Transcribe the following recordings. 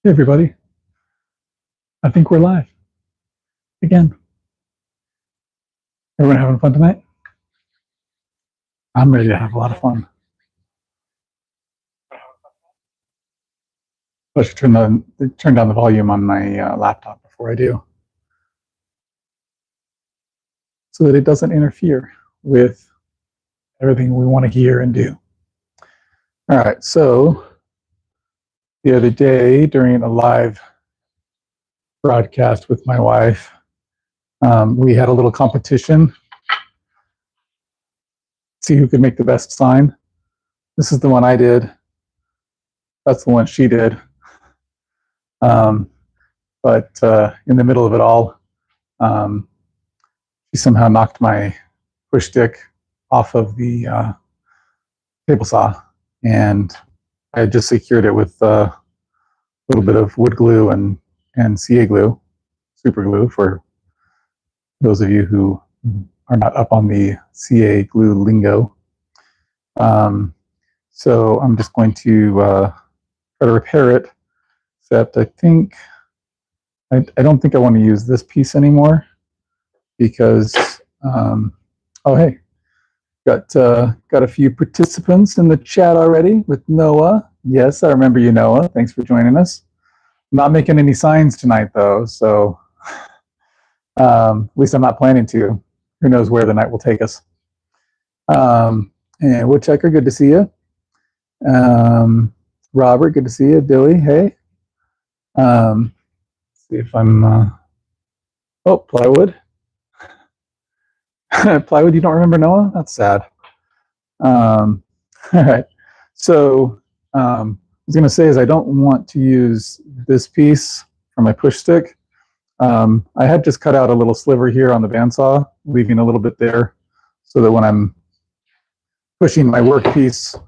Hey everybody, I think we're live again. Everyone having fun tonight? I'm ready to have a lot of fun. I should turn down the volume on my laptop before I do, so that it doesn't interfere with everything we want to hear and do. All right, so the other day during a live broadcast with my wife, we had a little competition. See who could make the best sign. This is the one I did. That's the one she did. But in the middle of it all, she somehow knocked my push stick off of the table saw, and I had just secured it with a little bit of wood glue and CA glue, super glue, for those of you who are not up on the CA glue lingo. So I'm just going to try to repair it, except I don't think I want to use this piece anymore because, oh hey, got a few participants in the chat already with Noah. Yes, I remember you, Noah. Thanks for joining us. I'm not making any signs tonight though, so at least I'm not planning to. Who knows where the night will take us. And Woodchucker, good to see you. Robert, good to see you. Billy, hey. See if I'm, oh, Plywood. Plywood, you don't remember Noah? That's sad. All right. So I was going to say is I don't want to use this piece for my push stick. I had just cut out a little sliver here on the bandsaw, leaving a little bit there so that when I'm pushing my workpiece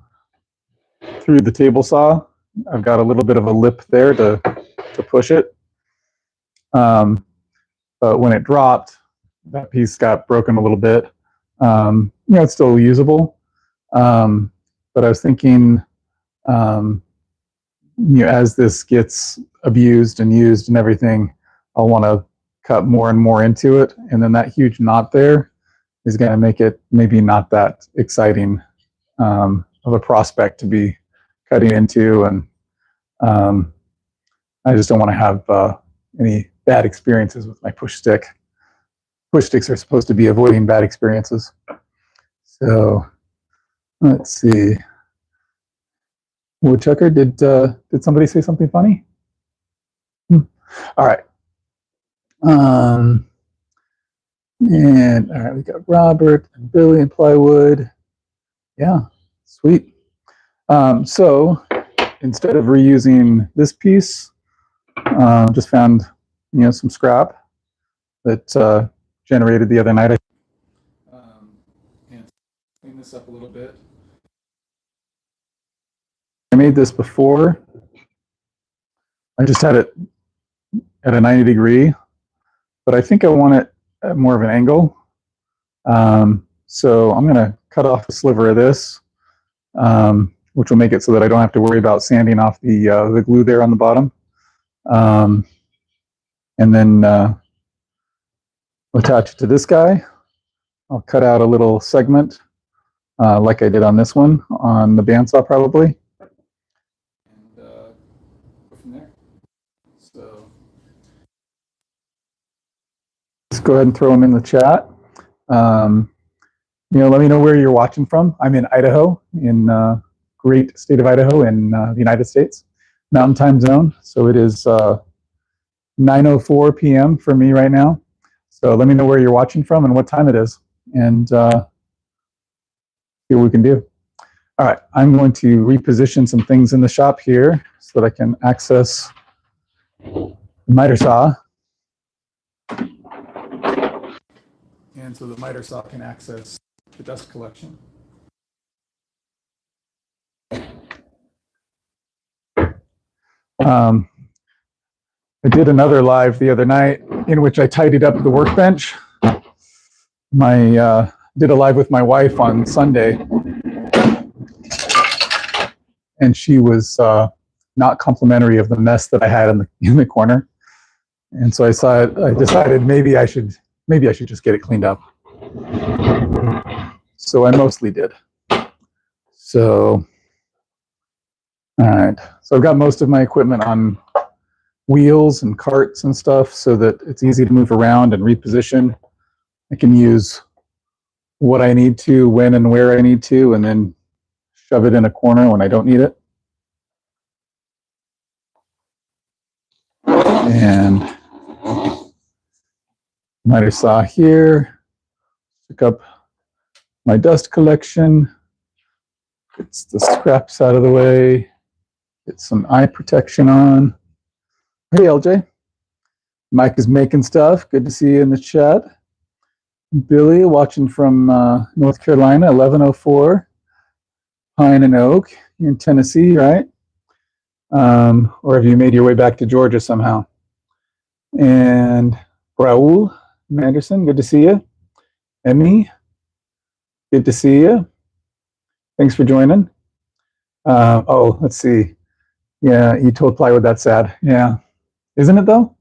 through the table saw, I've got a little bit of a lip there to push it. But when it dropped, that piece got broken a little bit. It's still usable. But I was thinking, as this gets abused and used and everything, I'll want to cut more and more into it. And then that huge knot there is going to make it maybe not that exciting of a prospect to be cutting into. And I just don't want to have any bad experiences with my push stick. Push sticks are supposed to be avoiding bad experiences. So let's see. Woodchucker, did somebody say something funny? All right. And all right, we got Robert and Billy and Plywood. Yeah, sweet. So instead of reusing this piece, just found some scrap that generated the other night. And clean this up a little bit. I made this before. I just had it at a 90 degree, but I think I want it at more of an angle. So I'm going to cut off a sliver of this, which will make it so that I don't have to worry about sanding off the glue there on the bottom. And then attach it to this guy. I'll cut out a little segment like I did on this one on the bandsaw probably. And go from there. So let's go ahead and throw them in the chat. Let me know where you're watching from. I'm in Idaho, in great state of Idaho in the United States, Mountain Time Zone. So it is 9:04 p.m. for me right now. So let me know where you're watching from and what time it is, and see what we can do. All right, I'm going to reposition some things in the shop here so that I can access the miter saw. And so the miter saw can access the dust collection. I did another live the other night in which I tidied up the workbench. Did a live with my wife on Sunday, and she was not complimentary of the mess that I had in the corner. And so I decided maybe I should just get it cleaned up. So I mostly did. So, all right. So I've got most of my equipment on wheels and carts and stuff so that it's easy to move around and reposition. I can use what I need to, when and where I need to, and then shove it in a corner when I don't need it. And miter saw here, pick up my dust collection, get the scraps out of the way, get some eye protection on. Hey, LJ. Mike is making stuff. Good to see you in the chat. Billy, watching from North Carolina, 1104, Pine and Oak. You're in Tennessee, right? Or have you made your way back to Georgia somehow? And Raul Manderson, good to see you. Emmy, good to see you. Thanks for joining. Oh, let's see. Yeah, you told plywood that's sad. Yeah, isn't it though?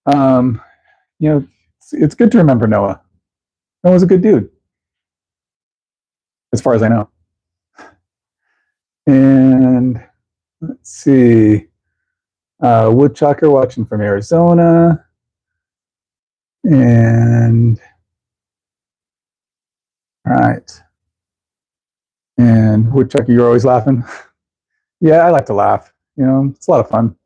You know, it's good to remember Noah. Noah's a good dude, as far as I know. And let's see. Woodchucker watching from Arizona. And all right. And Woodchucker, you're always laughing. Yeah, I like to laugh. You know, it's a lot of fun.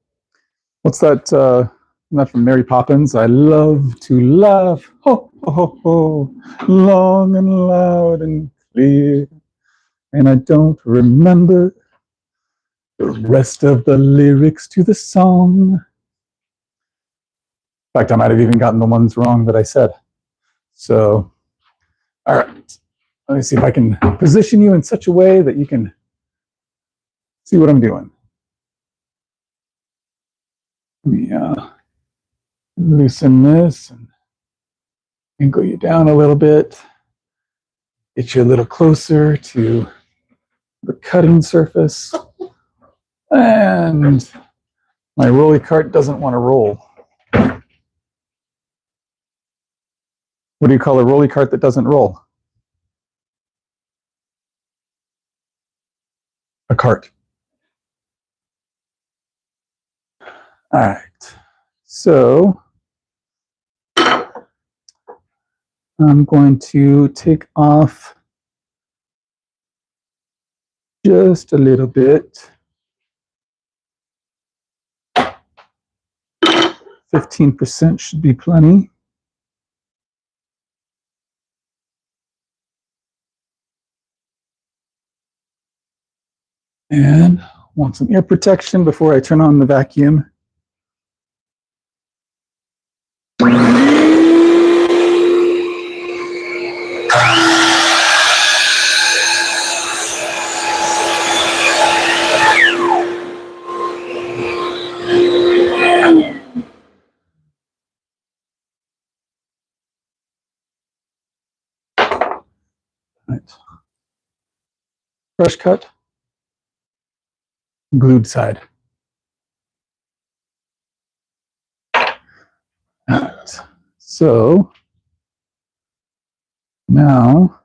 What's that? Not from Mary Poppins. I love to laugh. Ho, ho, ho, ho. Long and loud and clear. And I don't remember the rest of the lyrics to the song. In fact, I might have even gotten the ones wrong that I said. So, all right. Let me see if I can position you in such a way that you can see what I'm doing. Let me loosen this and angle you down a little bit. Get you a little closer to the cutting surface. And my rolly cart doesn't want to roll. What do you call a rolly cart that doesn't roll? A cart. All right. So I'm going to take off just a little bit. 15% should be plenty. And want some ear protection before I turn on the vacuum. Right. Brush cut, glued side. All right. So now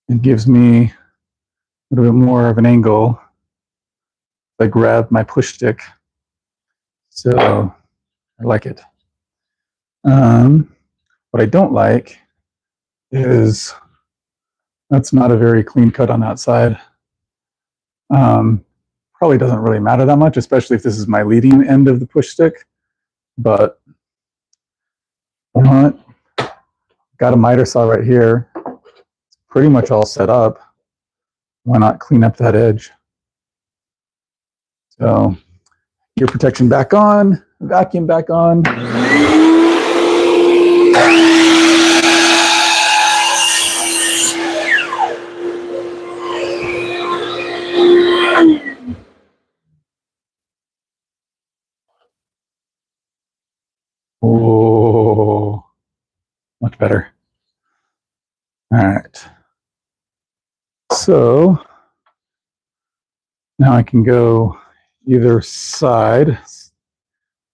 it gives me a little bit more of an angle. I grab my push stick, so I like it. What I don't like is that's not a very clean cut on that side. Probably doesn't really matter that much, especially if this is my leading end of the push stick. But you know what? Got a miter saw right here. It's pretty much all set up. Why not clean up that edge? So ear protection back on, vacuum back on. Oh, much better. All right. So now I can go either side.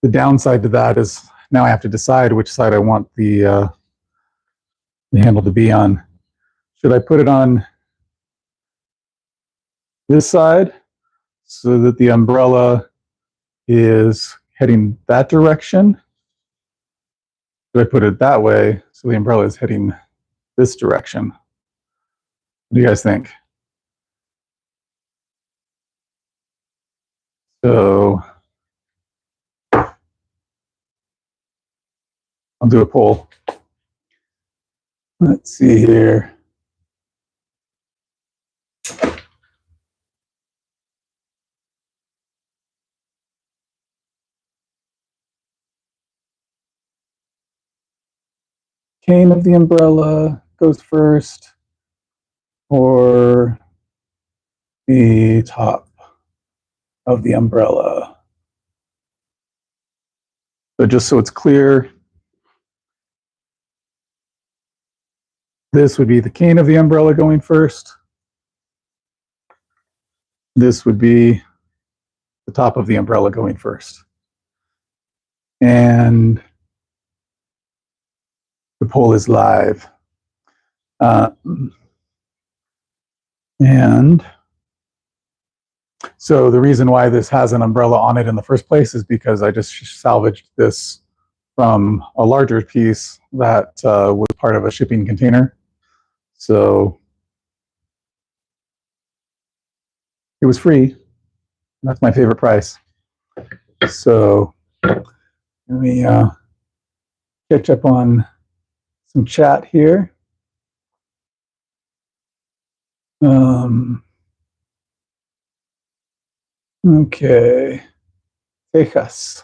The downside to that is now I have to decide which side I want the handle to be on. Should I put it on this side so that the umbrella is heading that direction? Should I put it that way so the umbrella is heading this direction? What do you guys think? So I'll do a poll. Let's see here. Cane of the umbrella goes first, or the top of the umbrella. So just so it's clear, this would be the cane of the umbrella going first. This would be the top of the umbrella going first. And the poll is live. And so the reason why this has an umbrella on it in the first place is because I just salvaged this from a larger piece that was part of a shipping container. So it was free. That's my favorite price. So let me catch up on some chat here. Okay. Texas.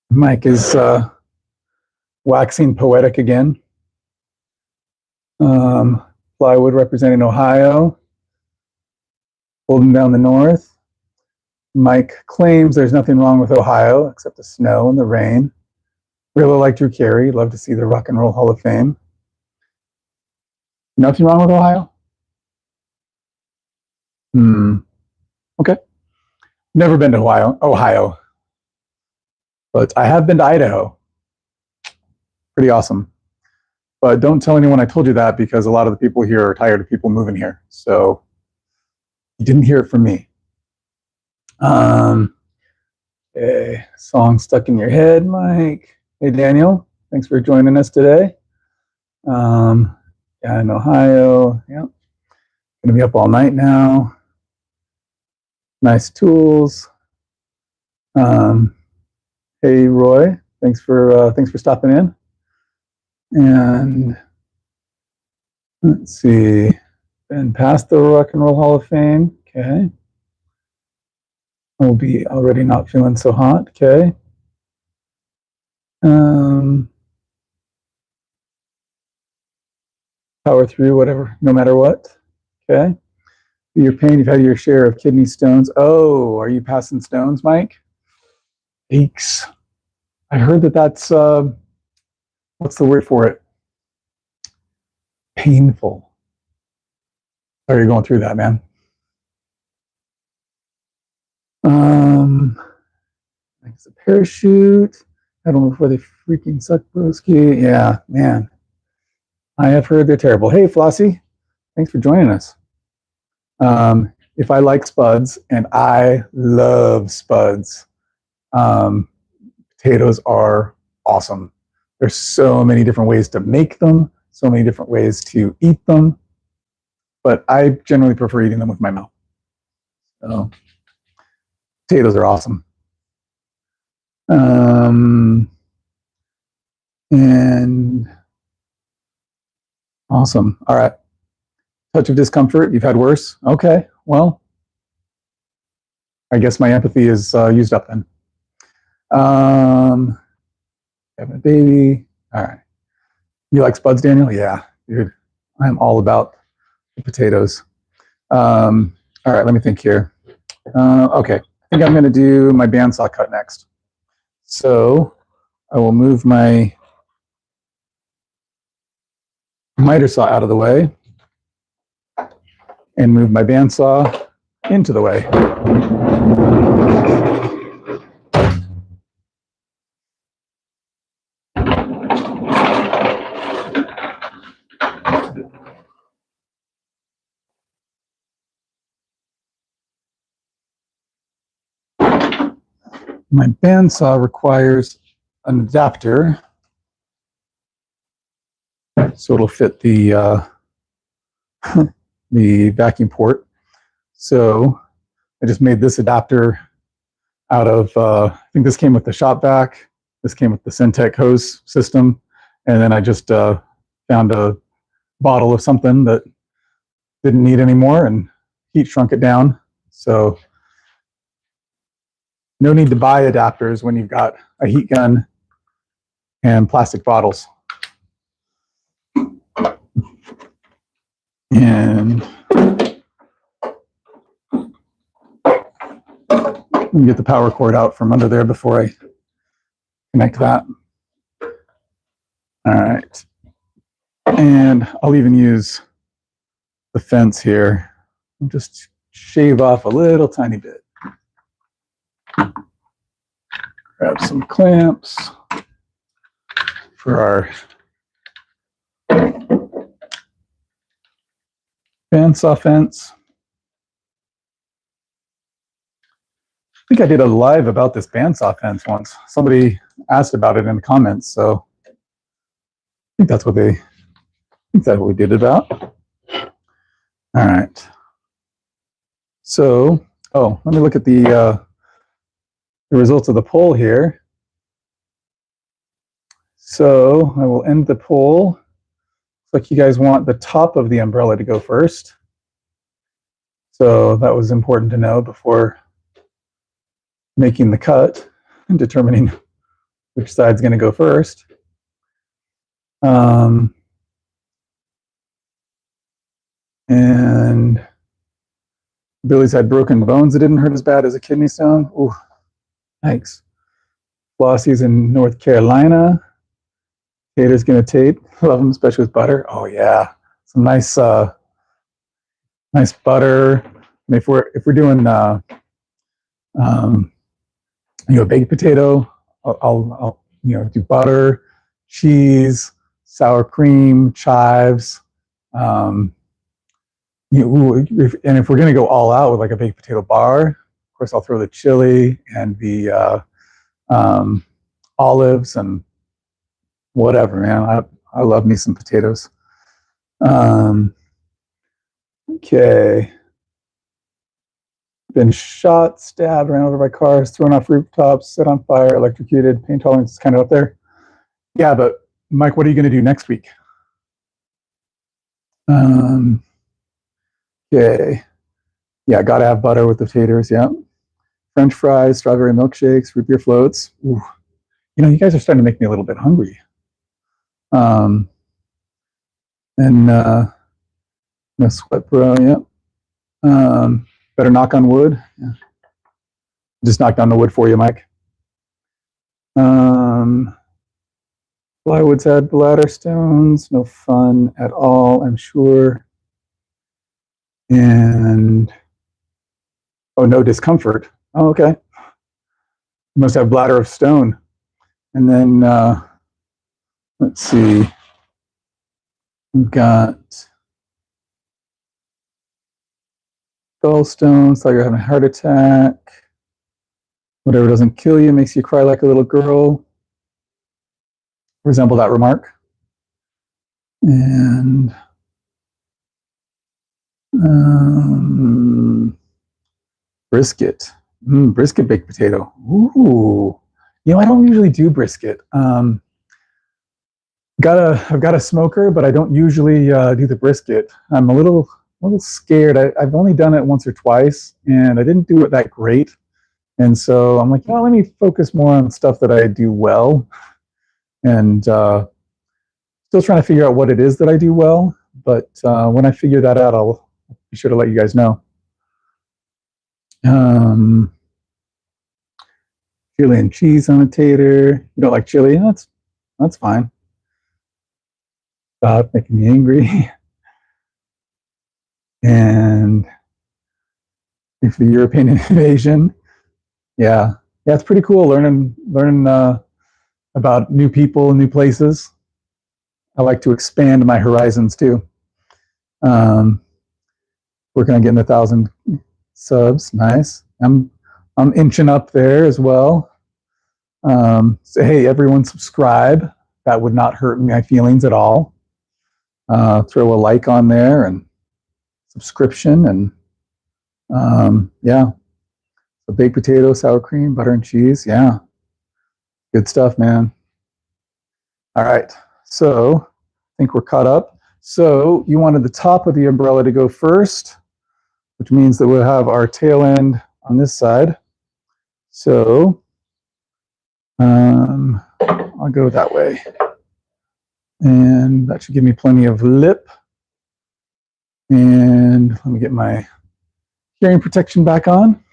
Mike is waxing poetic again. Plywood representing Ohio. Holding down the north. Mike claims there's nothing wrong with Ohio except the snow and the rain. Really like Drew Carey. Love to see the Rock and Roll Hall of Fame. Nothing wrong with Ohio? Okay. Never been to Ohio. But I have been to Idaho. Pretty awesome. But don't tell anyone I told you that, because a lot of the people here are tired of people moving here. So you didn't hear it from me. Okay. Song stuck in your head, Mike. Hey, Daniel. Thanks for joining us today. Yeah, in Ohio. Yep. Gonna be up all night now. Nice tools. Hey, Roy. Thanks for stopping in. And let's see. Been past the Rock and Roll Hall of Fame. Okay. We'll be already not feeling so hot. Okay. Power through whatever, no matter what. Okay. Your pain, you've had your share of kidney stones. Oh, are you passing stones, Mike? Aches. I heard that's, what's the word for it? Painful. How are you going through that, man? Thanks a parachute. I don't know before they freaking suck, broski. Yeah, man. I have heard they're terrible. Hey, Flossie. Thanks for joining us. If I like spuds, and I love spuds, potatoes are awesome. There's so many different ways to make them, so many different ways to eat them, but I generally prefer eating them with my mouth. So potatoes are awesome. And awesome. All right. Touch of discomfort. You've had worse. Okay. Well, I guess my empathy is used up then. Having a baby. All right. You like spuds, Daniel? Yeah, dude. I'm all about the potatoes. All right. Let me think here. Okay. I think I'm going to do my bandsaw cut next. So I will move my miter saw out of the way. and move my bandsaw into the way. My bandsaw requires an adapter, so it'll fit the the vacuum port. So I just made this adapter out of, I think this came with the shop vac, this came with the Syntec hose system, and then I just found a bottle of something that didn't need anymore and heat shrunk it down. So no need to buy adapters when you've got a heat gun and plastic bottles. And let me get the power cord out from under there before I connect that. All right. And I'll even use the fence here. I'll just shave off a little tiny bit. Grab some clamps for our bandsaw fence. I think I did a live about this bandsaw fence once. Somebody asked about it in the comments, so I think that's what we did it about. All right. So, let me look at the results of the poll here. So I will end the poll. Looks like you guys want the top of the umbrella to go first. So that was important to know before making the cut and determining which side's going to go first. And Billy's had broken bones that didn't hurt as bad as a kidney stone. Ooh, thanks. Flossie's in North Carolina. Tater's gonna tape. Love them, especially with butter. Oh yeah, some nice, nice butter. And if we're doing, baked potato, I'll do butter, cheese, sour cream, chives. And if we're gonna go all out with like a baked potato bar, of course I'll throw the chili and the olives and whatever, man. I love me some potatoes. Okay. Been shot, stabbed, ran over by cars, thrown off rooftops, set on fire, electrocuted, pain tolerance is kind of up there. Yeah, but Mike, what are you going to do next week? Okay. Yeah, gotta have butter with the taters, yeah. French fries, strawberry milkshakes, root beer floats. Ooh. You guys are starting to make me a little bit hungry. No sweat, bro, yeah. Better knock on wood. Yeah. Just knocked on the wood for you, Mike. Plywood's had bladder stones, no fun at all, I'm sure. And no discomfort. Oh, okay. You must have bladder of stone. And then let's see. We've got gallstones, thought you were having a heart attack. Whatever doesn't kill you makes you cry like a little girl. Resemble that remark. And brisket. Brisket baked potato. Ooh. I don't usually do brisket. I've got a smoker, but I don't usually do the brisket. I'm a little scared. I've only done it once or twice, and I didn't do it that great. And so I'm like, let me focus more on stuff that I do well. And still trying to figure out what it is that I do well. But when I figure that out, I'll be sure to let you guys know. Chili and cheese on a tater. You don't like chili? That's fine. Stop making me angry. And If the European invasion, yeah, it's pretty cool learning about new people, new places. I like to expand my horizons too. Working on getting 1,000 subs. Nice. I'm inching up there as well. So hey, everyone, subscribe. That would not hurt my feelings at all. Throw a like on there and subscription, and yeah. So baked potato, sour cream, butter and cheese. Yeah, good stuff, man. All right, so I think we're caught up. So you wanted the top of the umbrella to go first, which means that we'll have our tail end on this side. So I'll go that way. And that should give me plenty of lip. And let me get my hearing protection back on.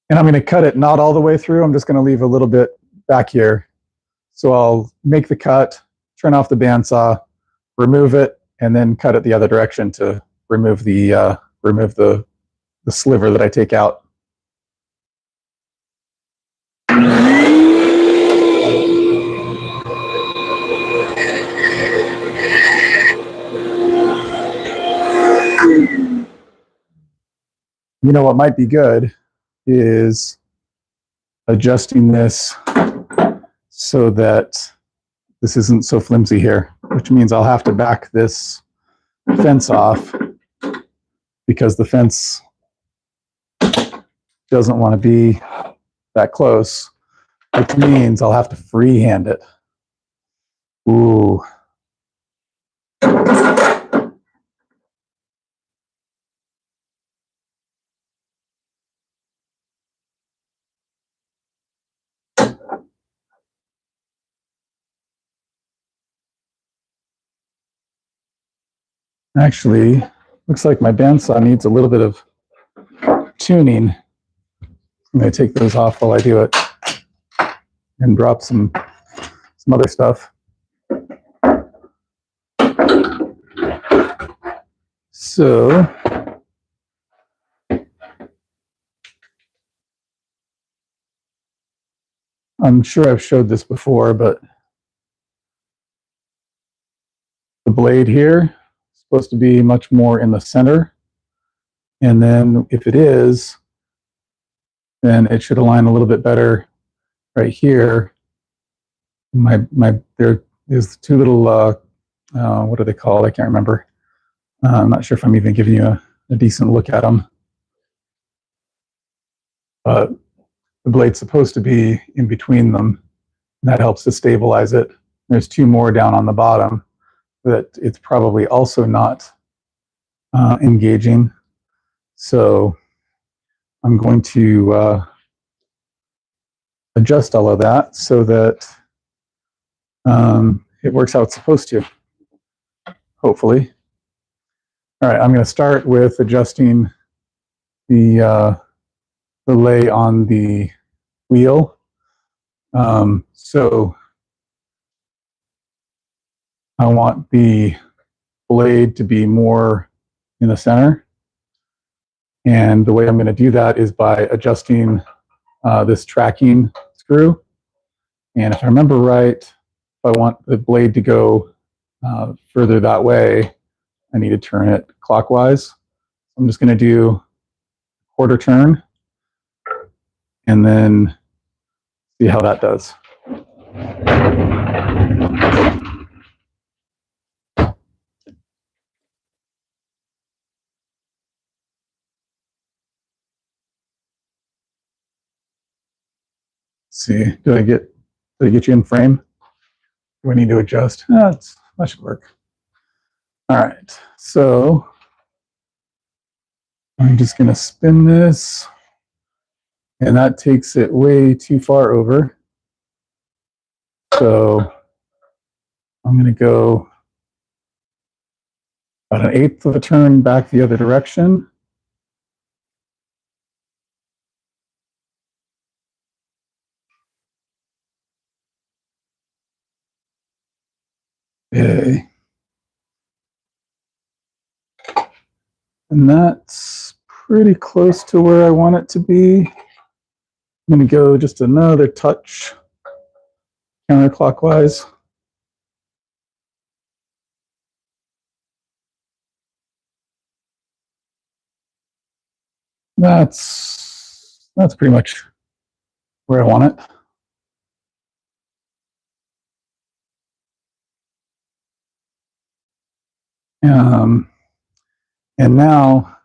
And I'm going to cut it not all the way through. I'm just going to leave a little bit back here. So I'll make the cut, turn off the bandsaw, remove it, and then cut it the other direction to remove the sliver that I take out. You know what might be good is adjusting this so that this isn't so flimsy here, which means I'll have to back this fence off because the fence doesn't want to be that close, which means I'll have to freehand it. Ooh. Actually, looks like my bandsaw needs a little bit of tuning. I'm going to take those off while I do it and drop some other stuff. So I'm sure I've showed this before, but the blade here is supposed to be much more in the center. And then if it is, then it should align a little bit better right here. There's two little, what are they called? I can't remember. I'm not sure if I'm even giving you a decent look at them. But the blade's supposed to be in between them, and that helps to stabilize it. There's two more down on the bottom that it's probably also not engaging. So I'm going to adjust all of that so that it works how it's supposed to, hopefully. All right, I'm going to start with adjusting the lay on the wheel. So I want the blade to be more in the center. And the way I'm going to do that is by adjusting this tracking screw. And if I remember right, if I want the blade to go further that way, I need to turn it clockwise. I'm just going to do a quarter turn and then see how that does. Let's see, did I get you in frame? Do I need to adjust? That should work. All right, so I'm just going to spin this, and that takes it way too far over. So I'm going to go about 1/8 of a turn back the other direction. Okay. And that's pretty close to where I want it to be. I'm going to go just another touch counterclockwise. That's pretty much where I want it. And now,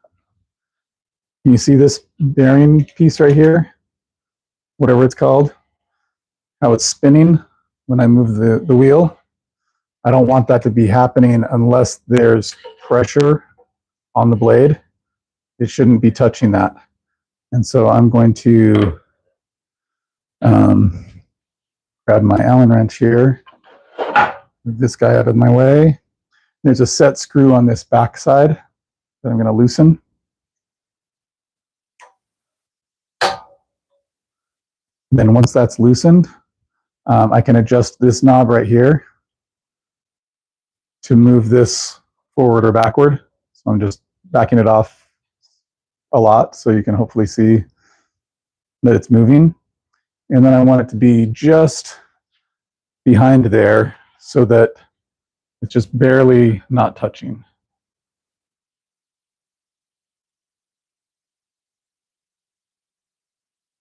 can you see this bearing piece right here? Whatever it's called, how it's spinning when I move the wheel. I don't want that to be happening unless there's pressure on the blade. It shouldn't be touching that. And so I'm going to grab my Allen wrench here, move this guy out of my way. There's a set screw on this back side that I'm going to loosen. Then once that's loosened, I can adjust this knob right here to move this forward or backward. So I'm just backing it off a lot so you can hopefully see that it's moving. And then I want it to be just behind there so that it's just barely not touching.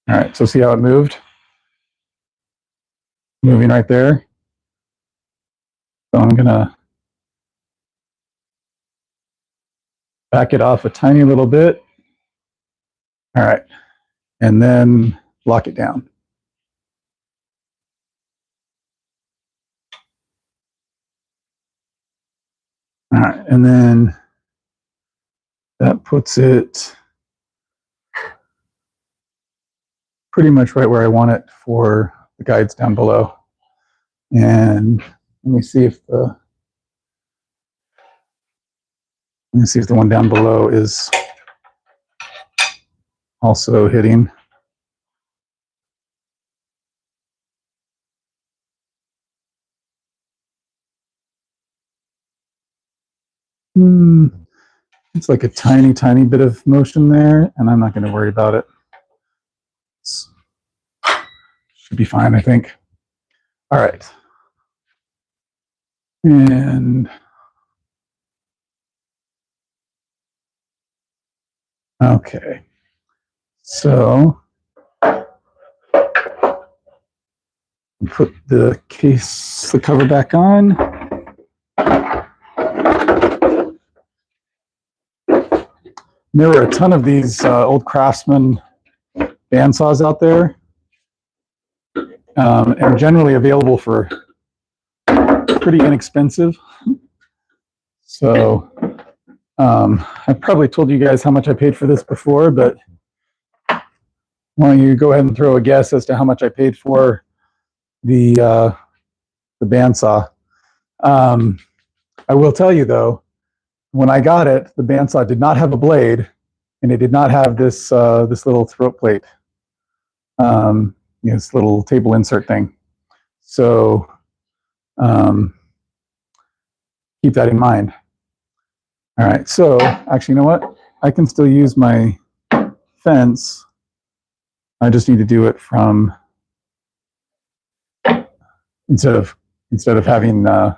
All right, so see how it moved? Moving right there. So I'm gonna back it off a tiny little bit. All right, and then lock it down. All right, and then that puts it pretty much right where I want it for the guides down below. And let me see if the one down below is also hitting. It's like a tiny, tiny bit of motion there, and I'm not going to worry about it. Should be fine, I think. All right. And okay. So put the cover back on. There were a ton of these old Craftsman bandsaws out there, and generally available for pretty inexpensive. So I probably told you guys how much I paid for this before, but why don't you go ahead and throw a guess as to how much I paid for the bandsaw. I will tell you though, when I got it, the bandsaw did not have a blade, and it did not have this this little throat plate, this little table insert thing. So keep that in mind. All right, so actually, you know what? I can still use my fence. I just need to do it from instead of having the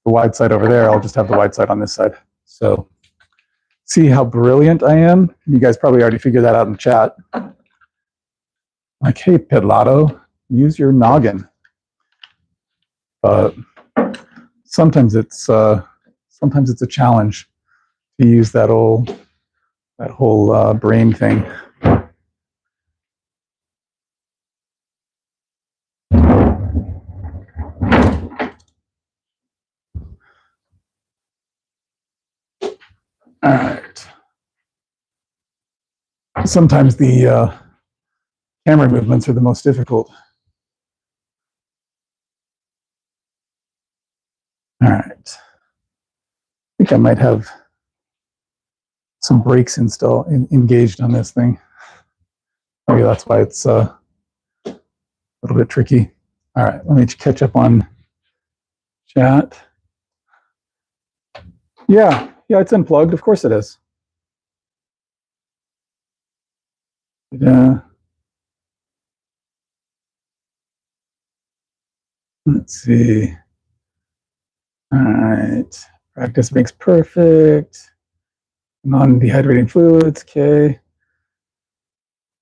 wide side over there, I'll just have the wide side on this side. So see how brilliant I am? You guys probably already figured that out in the chat. Like, hey, Pedlato, use your noggin. Sometimes it's a challenge to use that whole brain thing. All right. Sometimes the camera movements are the most difficult. All right. I think I might have some brakes engaged on this thing. Maybe that's why it's a little bit tricky. All right, let me catch up on chat. Yeah, Yeah, it's unplugged. Of course it is. Yeah. Let's see. All right. Practice makes perfect. Non-dehydrating fluids. Okay.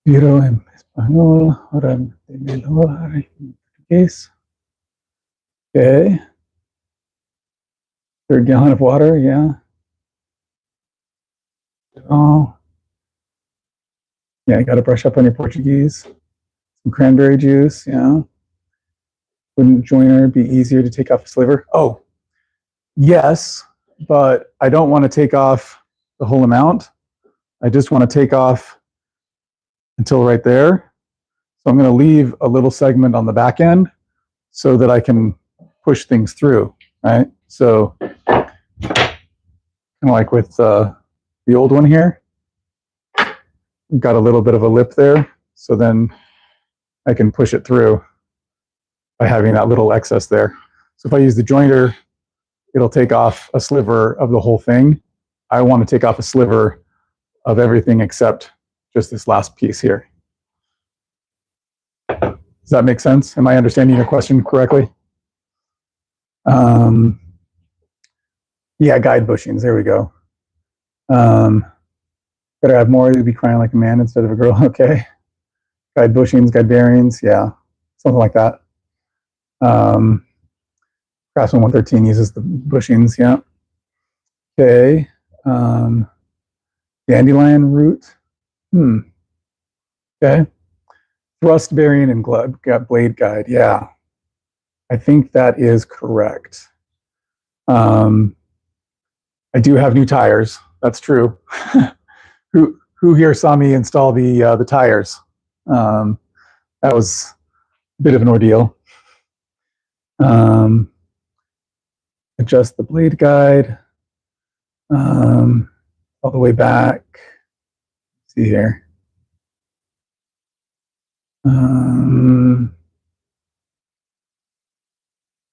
Viro en español. Ahora en portugués. Okay. 3rd gallon of water. Yeah. Oh. Yeah, you got to brush up on your Portuguese. Some cranberry juice. Yeah. Wouldn't joiner be easier to take off a sliver? Oh, yes, but I don't want to take off the whole amount. I just want to take off until right there. So I'm going to leave a little segment on the back end so that I can push things through, right? So kind of like with the old one here, got a little bit of a lip there, so then I can push it through by having that little excess there. So if I use the jointer, it'll take off a sliver of the whole thing. I want to take off a sliver of everything except just this last piece here. Does that make sense? Am I understanding your question correctly? Yeah, guide bushings. There we go. Better have more. You'll be crying like a man instead of a girl. Okay. Guide bushings, guide bearings. Yeah, something like that. Craftsman 113 uses the bushings. Yeah. Okay. Dandelion root. Okay. Thrust bearing and blade guide. Yeah, I think that is correct. I do have new tires. That's true. Who here saw me install the tires? That was a bit of an ordeal. Adjust the blade guide all the way back. Let's see here.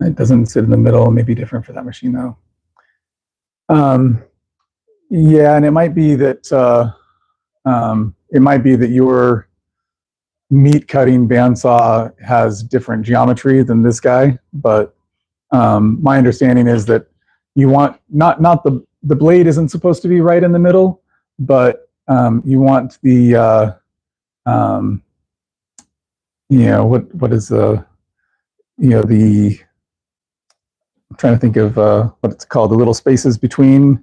It doesn't sit in the middle. It may be different for that machine though. Yeah, and it might be that your meat cutting bandsaw has different geometry than this guy. But my understanding is that you want not the blade isn't supposed to be right in the middle, but you want the what is the I'm trying to think of what it's called, the little spaces between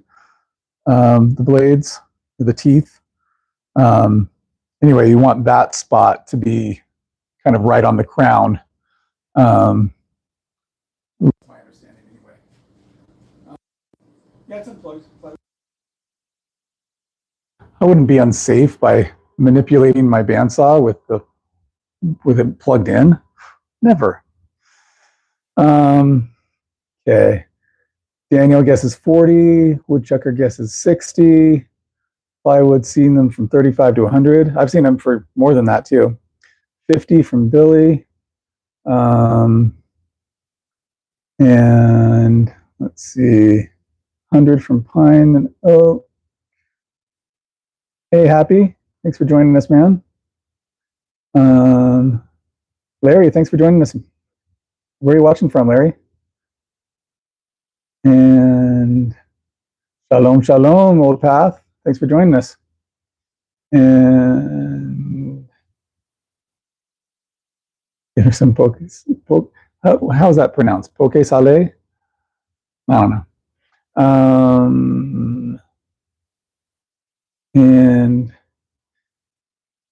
the blades, the teeth. Anyway, you want that spot to be kind of right on the crown. My understanding anyway. Yeah, it's unplugged. I wouldn't be unsafe by manipulating my bandsaw with it plugged in. Never. Okay. Daniel guesses 40. Woodchucker guesses 60. Plywood, seen them from 35 to 100. I've seen them for more than that too. 50 from Billy. And let's see, 100 from Pine and Oak. Hey, Happy. Thanks for joining us, man. Larry, thanks for joining us. Where are you watching from, Larry? And Shalom, Shalom, Old Path. Thanks for joining us. And there's some how's that pronounced? Poke Saleh? I don't know. And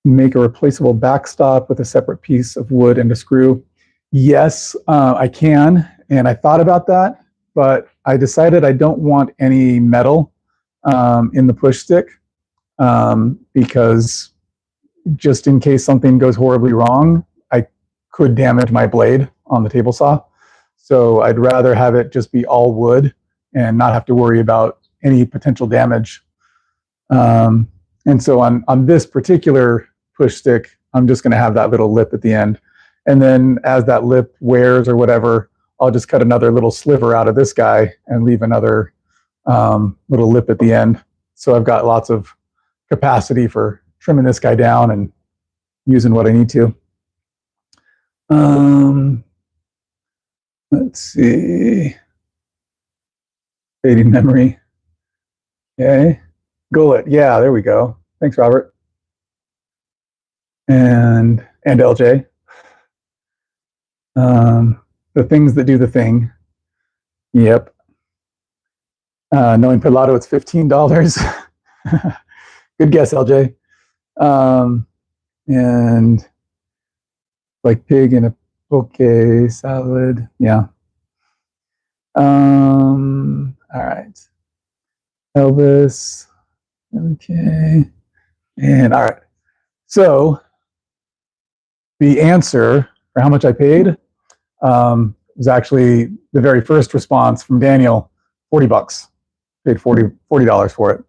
make a replaceable backstop with a separate piece of wood and a screw. Yes, I can. And I thought about that, but I decided I don't want any metal in the push stick because just in case something goes horribly wrong, I could damage my blade on the table saw. So I'd rather have it just be all wood and not have to worry about any potential damage. And so on this particular push stick, I'm just going to have that little lip at the end. And then as that lip wears or whatever, I'll just cut another little sliver out of this guy and leave another little lip at the end. So I've got lots of capacity for trimming this guy down and using what I need to. Let's see. Fading memory. Okay. Gullet. Yeah, there we go. Thanks, Robert. And LJ. The things that do the thing. Yep. Knowing Pilato, it's $15. Good guess, LJ. And like pig in a poke salad. Yeah. All right. Elvis. Okay. And all right. So the answer for how much I paid was actually the very first response from Daniel, $40. Paid $40 for it.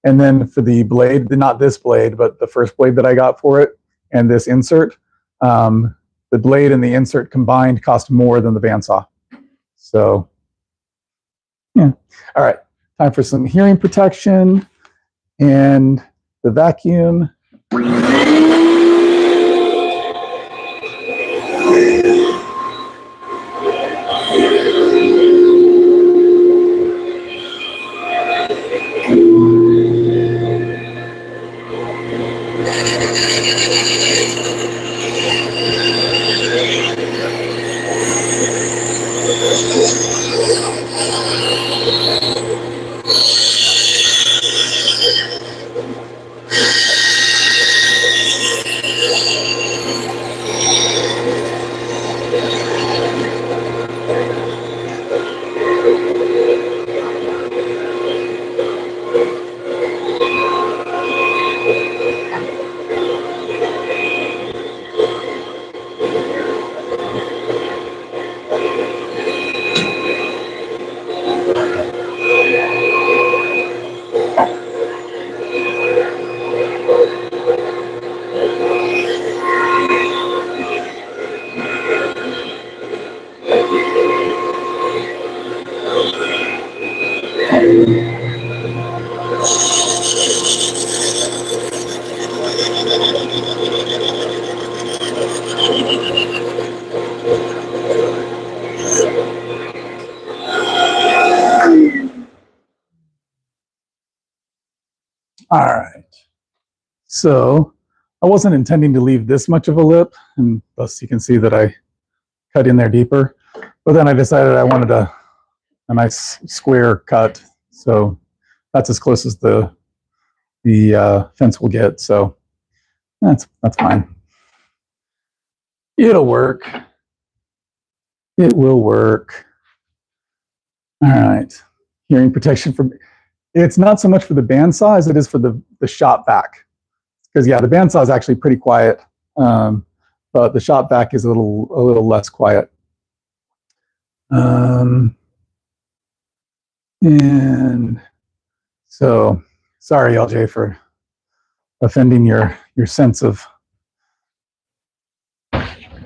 And then for the blade, not this blade, but the first blade that I got for it and this insert, the blade and the insert combined cost more than the bandsaw. So, yeah. All right. Time for some hearing protection and the vacuum. All right. So I wasn't intending to leave this much of a lip, and thus you can see that I cut in there deeper. But then I decided I wanted a nice square cut, so that's as close as the fence will get. So that's fine. It'll work. It will work. All right. Hearing protection for, it's not so much for the bandsaw as it is for the shop vac. Because yeah, the bandsaw is actually pretty quiet, but the shop vac is a little less quiet. And so, sorry, LJ, for offending your sense of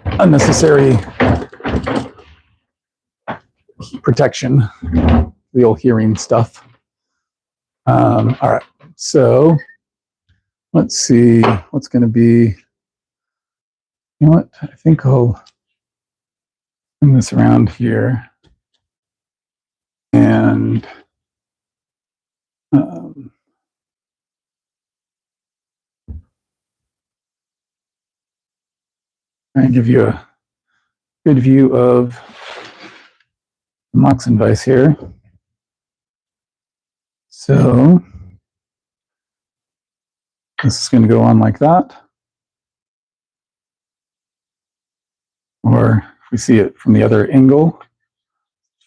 unnecessary protection, the old hearing stuff. All right, so let's see what's going to be. You know what? I think I'll bring this around here and try and give you a good view of the Moxon vise here. So this is going to go on like that. Or if we see it from the other angle,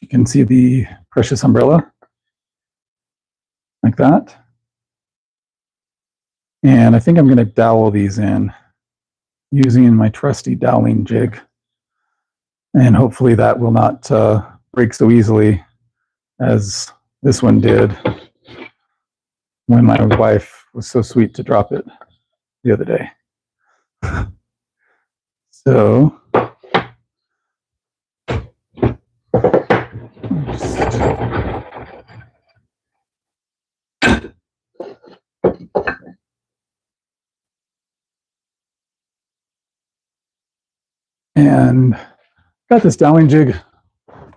you can see the precious umbrella like that. And I think I'm going to dowel these in using my trusty doweling jig. And hopefully that will not break so easily as this one did when my wife was so sweet to drop it the other day. So And got this doweling jig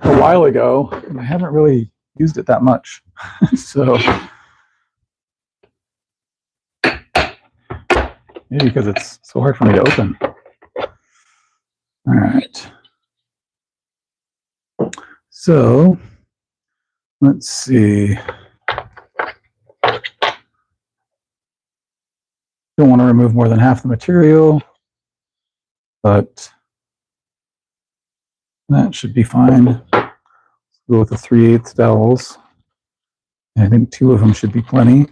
a while ago, and I haven't really used it that much. So maybe because it's so hard for me to open. All right. So let's see. Don't want to remove more than half the material, but that should be fine. Let's go with the 3/8 dowels. I think 2 of them should be plenty.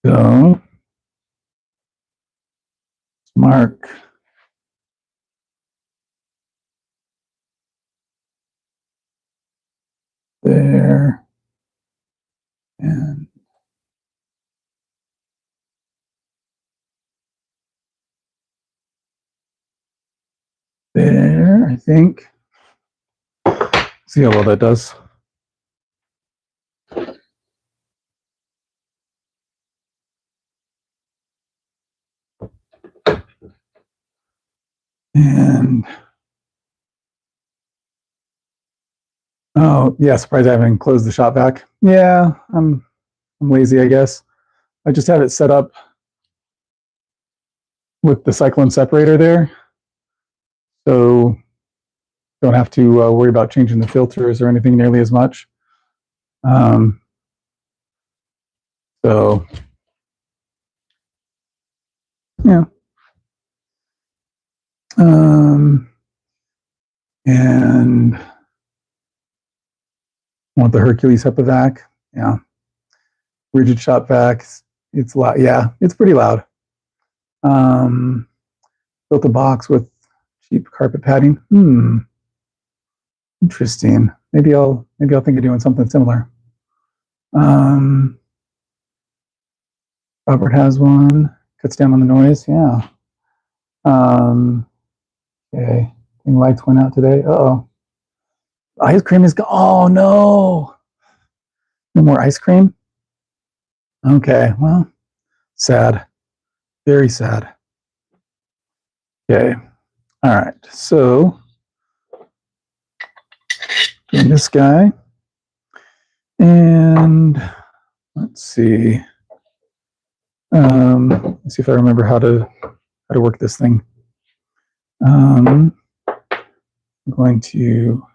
So mark there and there, I think. See how well that does. And oh yeah, surprised I haven't closed the shop vac. Yeah, I'm lazy, I guess. I just have it set up with the cyclone separator there, so don't have to worry about changing the filters or anything nearly as much. So yeah. And want the Hercules HEPA vac. Yeah. Rigid shop vac. It's loud. Yeah, it's pretty loud. Built a box with cheap carpet padding. Interesting. Maybe I'll think of doing something similar. Robert has one. Cuts down on the noise. Yeah. Okay. Any lights went out today. Uh-oh. Ice cream is gone. Oh no. No more ice cream? Okay. Well, sad. Very sad. Okay. All right. So doing this guy. And let's see. Let's see if I remember how to work this thing. I'm going to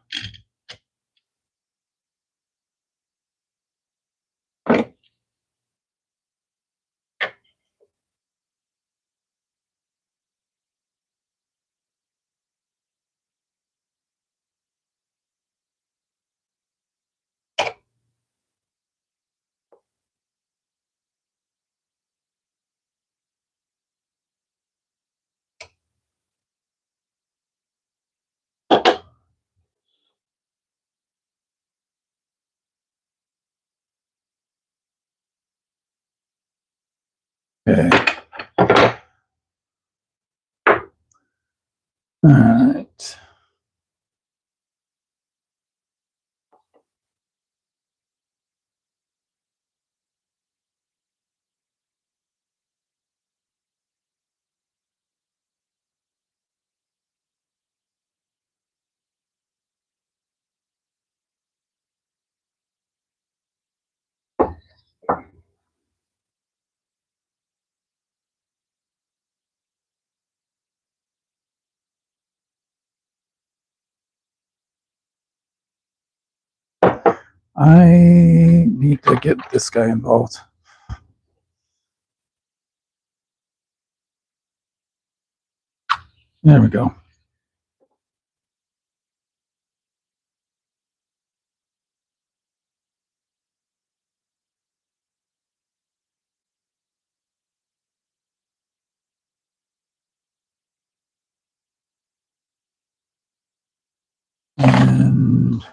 okay. All right. I need to get this guy involved. There we go. And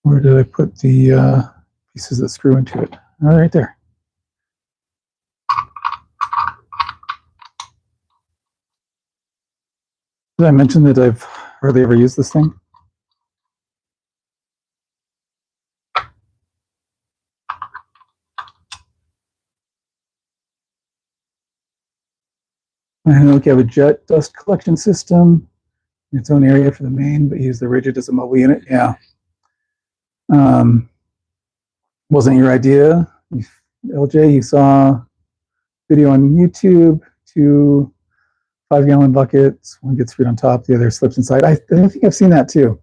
where did I put the pieces that screw into it? Oh, right there. Did I mention that I've hardly ever used this thing? And look, you have a jet dust collection system, its own area for the main, but use the rigid as a mobile unit. Yeah. Wasn't your idea, LJ? You saw video on YouTube, 2 5-gallon buckets, one gets fruit on top, the other slips inside. I think I've seen that too.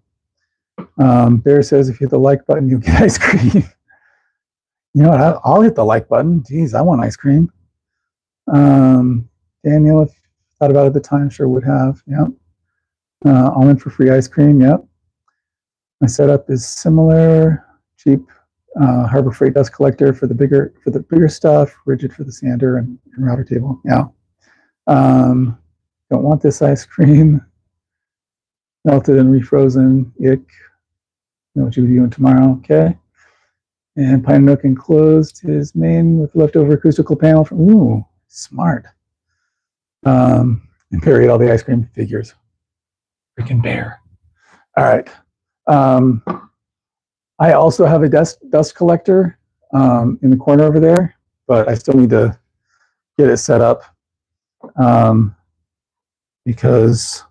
Bear says if you hit the like button, you'll get ice cream. You know what? I'll hit the like button. Geez, I want ice cream. Daniel, if you thought about it at the time, sure would have. Yep. All in for free ice cream. Yep. My setup is similar. Cheap Harbor Freight dust collector for the bigger stuff. Rigid for the sander and router table. Yeah. Don't want this ice cream. Melted and refrozen. Ick. Know what you'll be doing tomorrow. Okay. And Pine Nook enclosed his main with leftover acoustical panel from, ooh, smart. And buried all the ice cream figures. Freaking bear. All right. I also have a dust collector in the corner over there, but I still need to get it set up because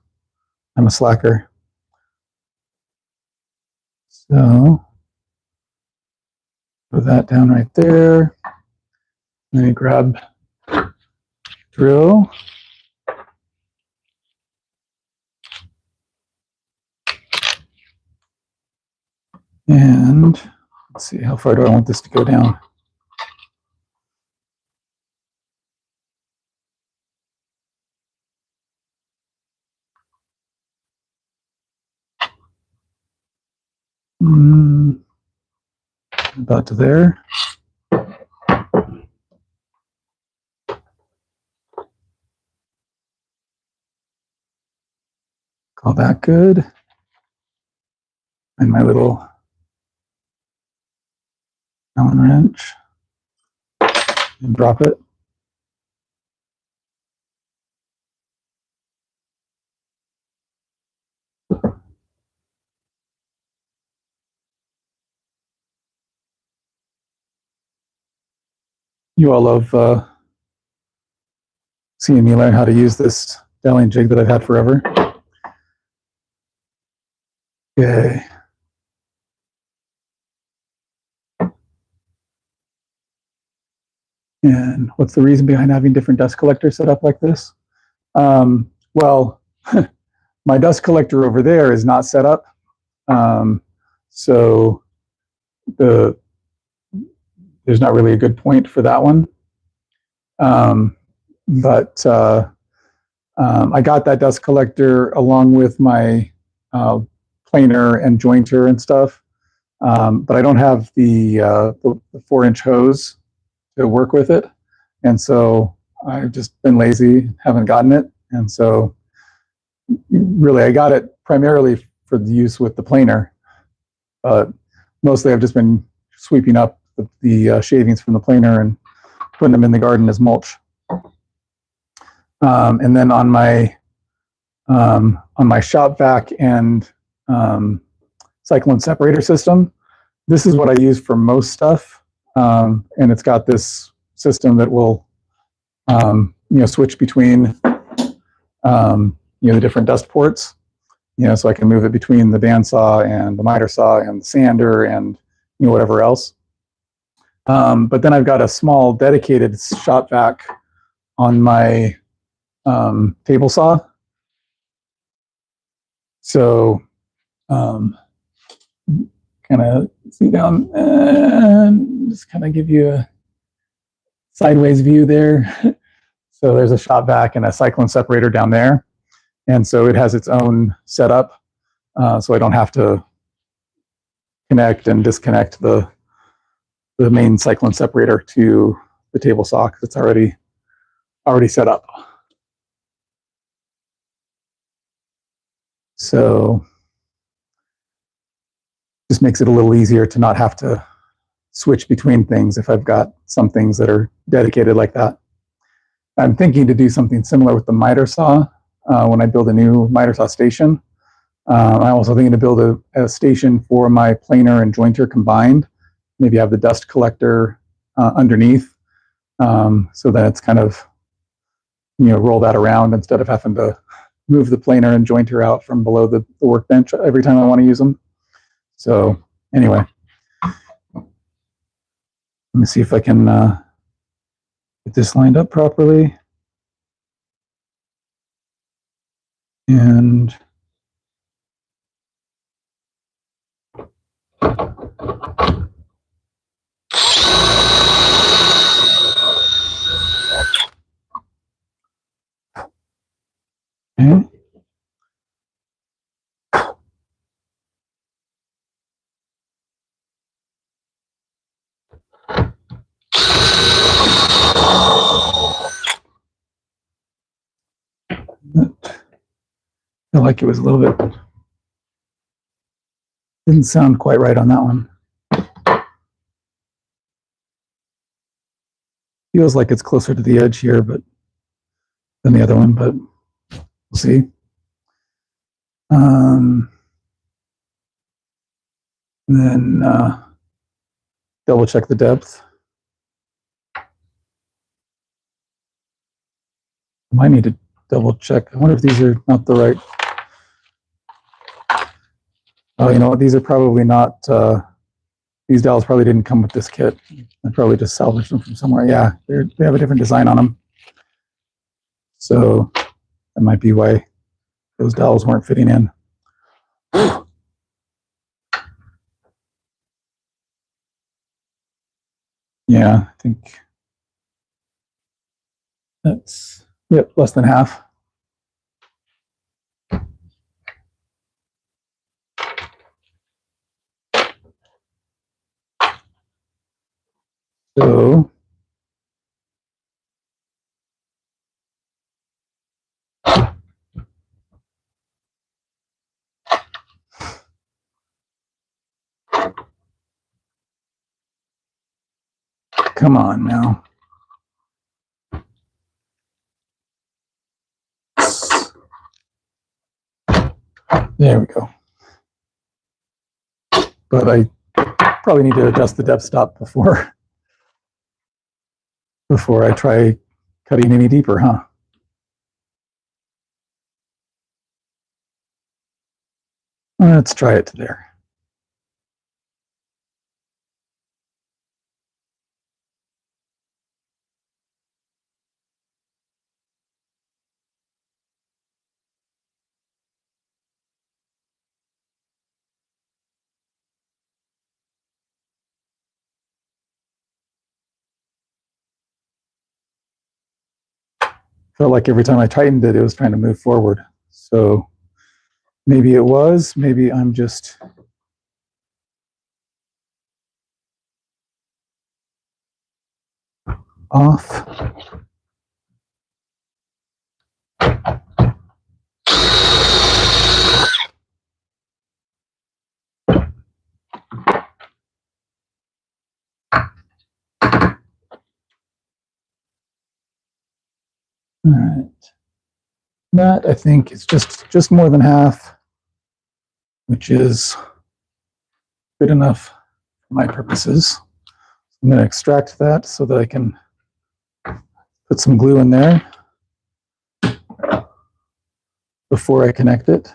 I'm a slacker. So put that down right there. Let me grab drill. And let's see, how far do I want this to go down? About to there. Call that good. And my little Allen wrench. And drop it. You all love seeing me learn how to use this Dowel jig that I've had forever. Okay. And what's the reason behind having different dust collectors set up like this? Well, my dust collector over there is not set up. So there's not really a good point for that one. But I got that dust collector along with my planer and jointer and stuff. But I don't have the 4-inch hose to work with it. And so I've just been lazy, haven't gotten it. And so really I got it primarily for the use with the planer. But mostly I've just been sweeping up the shavings from the planer and putting them in the garden as mulch. And then on my shop vac and cyclone separator system, this is what I use for most stuff. And it's got this system that will, switch between, the different dust ports, so I can move it between the bandsaw and the miter saw and the sander and, whatever else. But then I've got a small dedicated shop vac on my table saw. So, kind of see down and just kind of give you a sideways view there. So there's a shop vac and a cyclone separator down there. And so it has its own setup. So I don't have to connect and disconnect the main cyclone separator to the table saw because it's already set up. So just makes it a little easier to not have to switch between things if I've got some things that are dedicated like that. I'm thinking to do something similar with the miter saw when I build a new miter saw station. I'm also thinking to build a station for my planer and jointer combined. Maybe have the dust collector underneath so that it's kind of, roll that around instead of having to move the planer and jointer out from below the workbench every time I want to use them. So anyway, let me see if I can get this lined up properly. And okay. I feel like it was a little bit, didn't sound quite right on that one. Feels like it's closer to the edge here, but than the other one, but we'll see. And then double check the depth. I might need to double check. I wonder if these are not the right. Oh, you know what? These are probably not. These dowels probably didn't come with this kit. I probably just salvaged them from somewhere. Yeah, they have a different design on them. So that might be why those dowels weren't fitting in. Yeah, I think that's, yep, less than half. So come on now. There we go. But I probably need to adjust the depth stop before I try cutting any deeper, huh? Let's try it to there. Felt like every time I tightened it, it was trying to move forward. So maybe it was, maybe I'm just off. All right. That I think is just more than half, which is good enough for my purposes. I'm going to extract that so that I can put some glue in there before I connect it.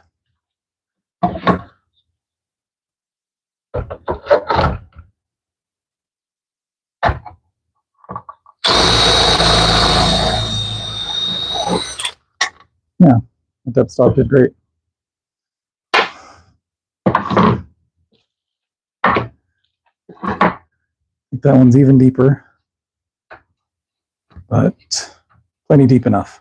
Yeah, the depth stop did great. I think that one's even deeper, but plenty deep enough.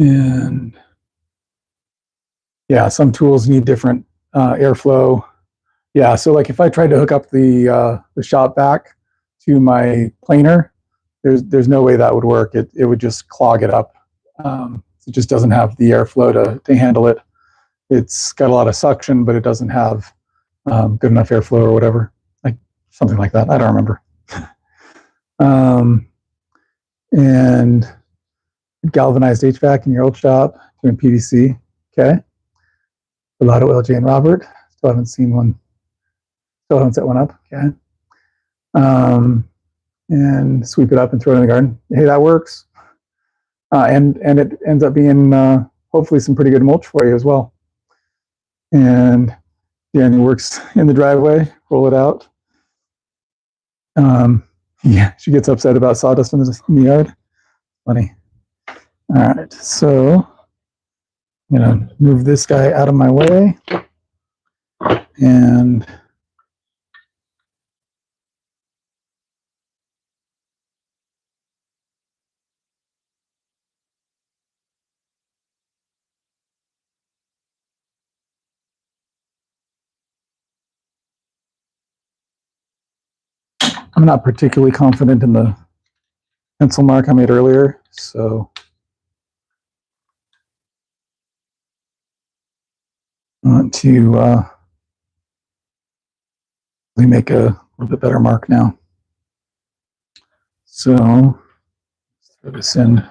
And yeah, some tools need different airflow. Yeah, so like if I tried to hook up the shop vac to my planer, there's no way that would work. It would just clog it up. It just doesn't have the airflow to handle it. It's got a lot of suction, but it doesn't have good enough airflow or whatever, like something like that. I don't remember. And galvanized HVAC in your old shop doing PVC. Okay. Lotto, LJ, and Robert. Still haven't seen one. Still haven't set one up. Okay. And sweep it up and throw it in the garden. Hey, that works. And it ends up being hopefully some pretty good mulch for you as well. And Danny works in the driveway. Roll it out. Yeah, she gets upset about sawdust in the yard. Funny. All right, so I'm gonna move this guy out of my way, and I'm not particularly confident in the pencil mark I made earlier, so I want to make a little bit better mark now. So let's throw this in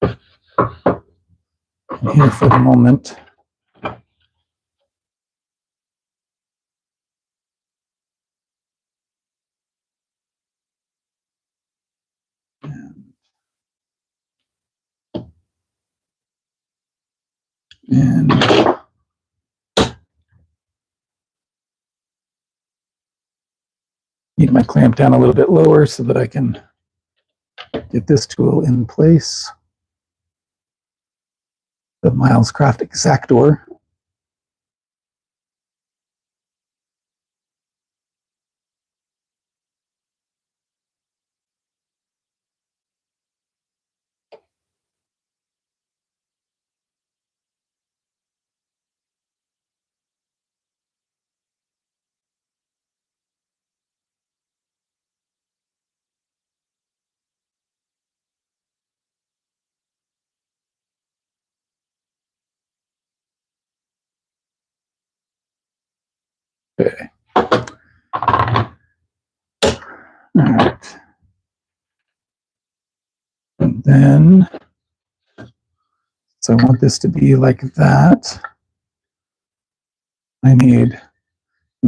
here for the moment. And need my clamp down a little bit lower so that I can get this tool in place. The Miles Craft Exactor. Okay. All right. And then, so I want this to be like that. I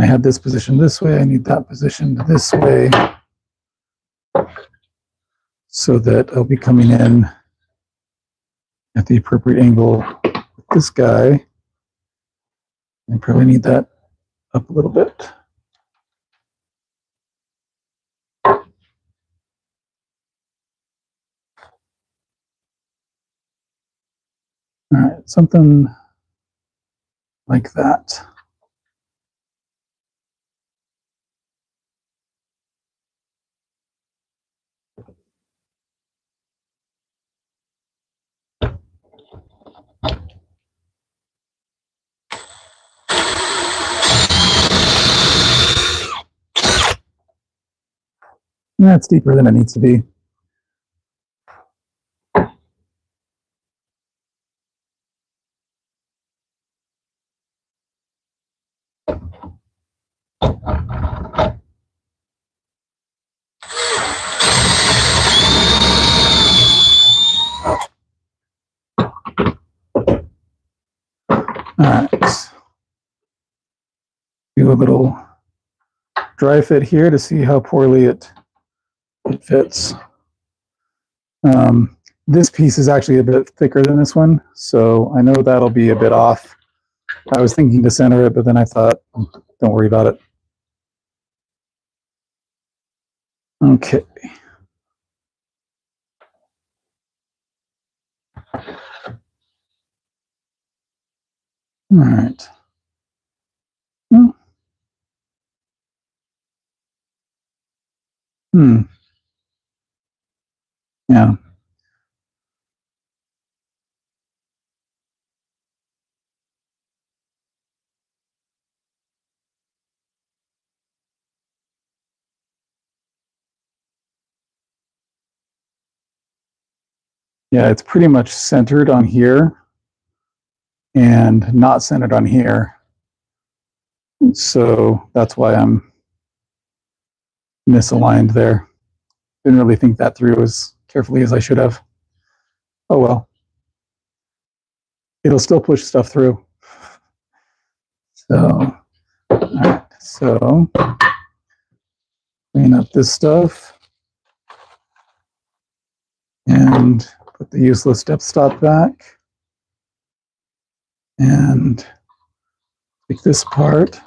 had this position this way, I need that positioned this way so that I'll be coming in at the appropriate angle with this guy. I probably need that up a little bit. All right, something like that. That's deeper than it needs to be. All right. Do a little dry fit here to see how poorly it fits. This piece is actually a bit thicker than this one, so I know that'll be a bit off. I was thinking to center it, but then I thought, don't worry about it. Okay. All right. Yeah. Yeah, it's pretty much centered on here and not centered on here. So that's why I'm misaligned there. Didn't really think that through as carefully as I should have. Oh well. it'll still push stuff through. So, all right, so clean up this stuff and put the useless depth stop back and take this apart.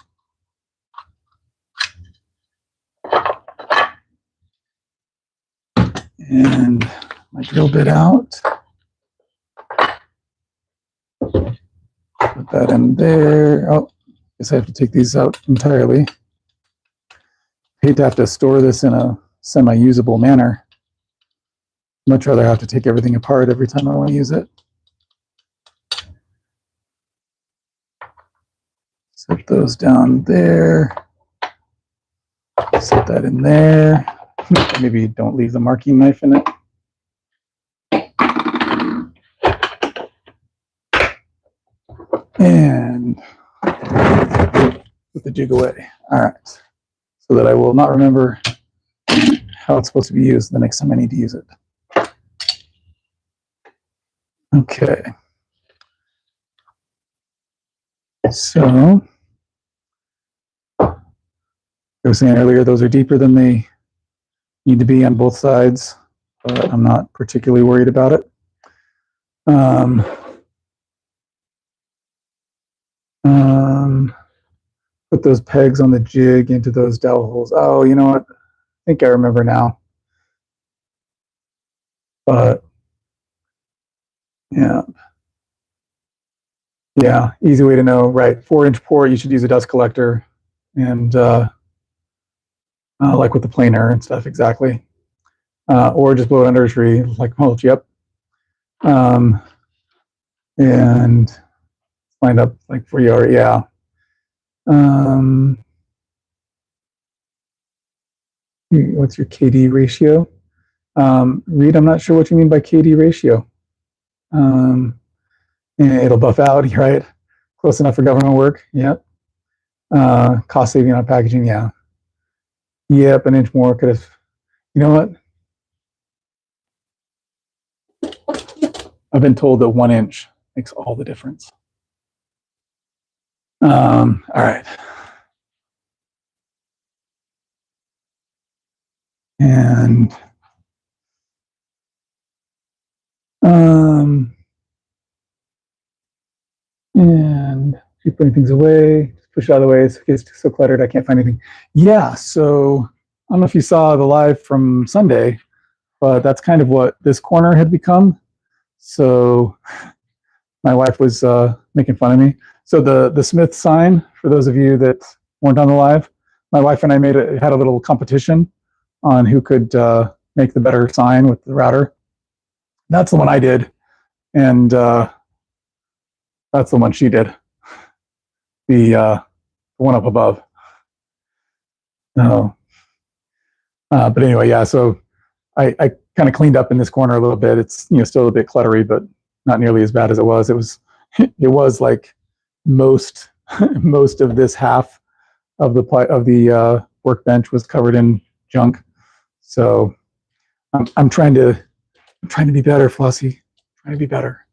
And my drill bit out. Put that in there. Oh, guess I have to take these out entirely. Hate to have to store this in a semi-usable manner. Much rather have to take everything apart every time I want to use it. Set those down there. Set that in there. Maybe don't leave the marking knife in it. And put the jig away. All right. So that I will not remember how it's supposed to be used the next time I need to use it. Okay. So, I was saying earlier, those are deeper than they need to be on both sides, but I'm not particularly worried about it. Put those pegs on the jig into those dowel holes. Oh, you know what? I think I remember now. But yeah. Yeah, easy way to know, right? 4-inch port, you should use a dust collector. And like with the planer and stuff, exactly. Or just blow it under a tree, like mulch, yep. And line up like for your, yeah. What's your KD ratio? Reed, I'm not sure what you mean by KD ratio. It'll buff out, right? Close enough for government work, yep. Cost saving on packaging, yeah. Yep, an inch more could have, you know what? I've been told that 1 inch makes all the difference. All right. And keep putting things away, just push it out of the way so it gets so cluttered I can't find anything. Yeah, so I don't know if you saw the live from Sunday, but that's kind of what this corner had become. So my wife was making fun of me. So the Smith sign, for those of you that weren't on the live, my wife and I had a little competition on who could make the better sign with the router. That's the one I did, and that's the one she did. The one up above. No. But anyway, yeah. So I kind of cleaned up in this corner a little bit. It's still a bit cluttery, but not nearly as bad as it was. It was like most of this half of the workbench was covered in junk. So I'm trying to be better, Flossie. Trying to be better.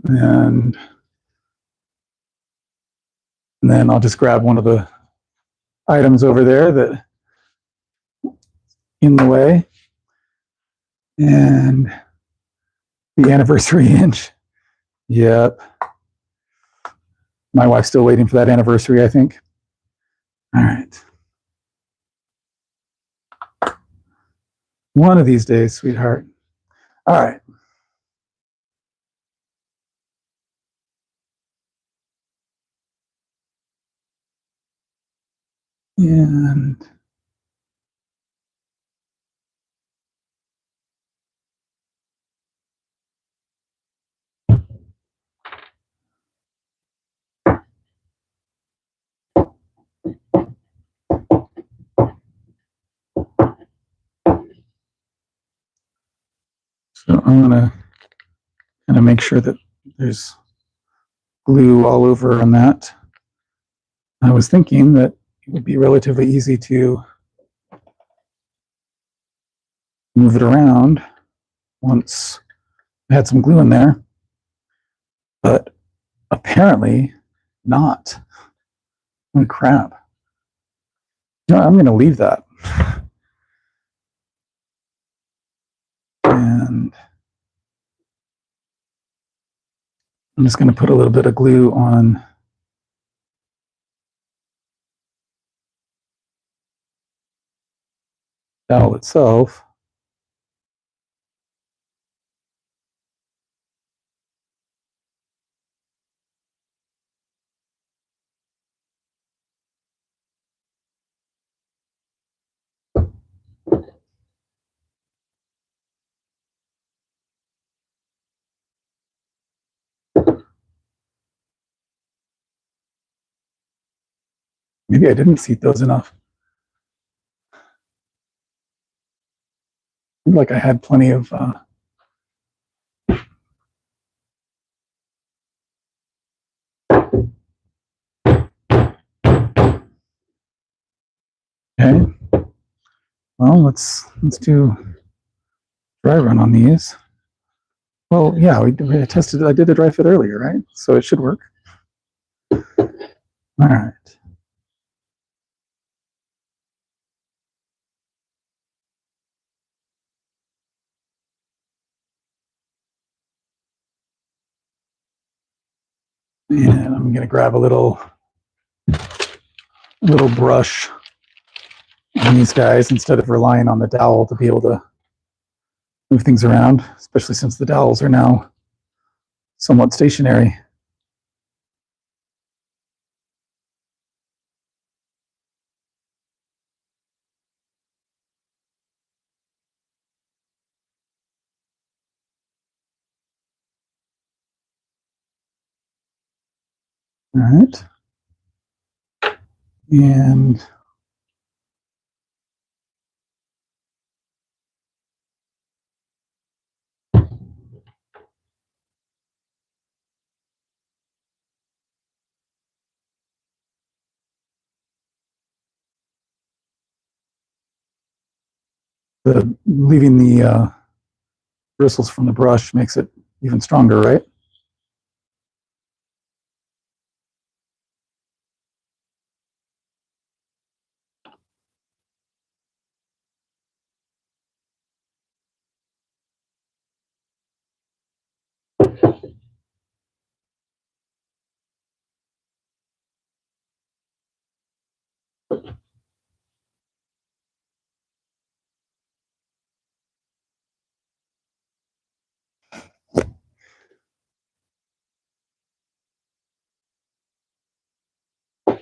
And then I'll just grab one of the items over there that in the way, and the anniversary inch. Yep. My wife's still waiting for that anniversary, I think. All right. One of these days, sweetheart. All right. And so I'm gonna kind of make sure that there's glue all over on that. I was thinking that it would be relatively easy to move it around. once I had some glue in there, but apparently not. Oh, crap. You know, I'm going to leave that. And I'm just going to put a little bit of glue on dowel itself. Maybe I didn't seat those enough. Seemed like I had plenty of okay. Well, let's do dry run on these. Well, yeah, I tested it. I did the dry fit earlier, right? So it should work. All right. And I'm going to grab a little brush on these guys instead of relying on the dowel to be able to move things around, especially since the dowels are now somewhat stationary. All right. And leaving the bristles from the brush makes it even stronger, right?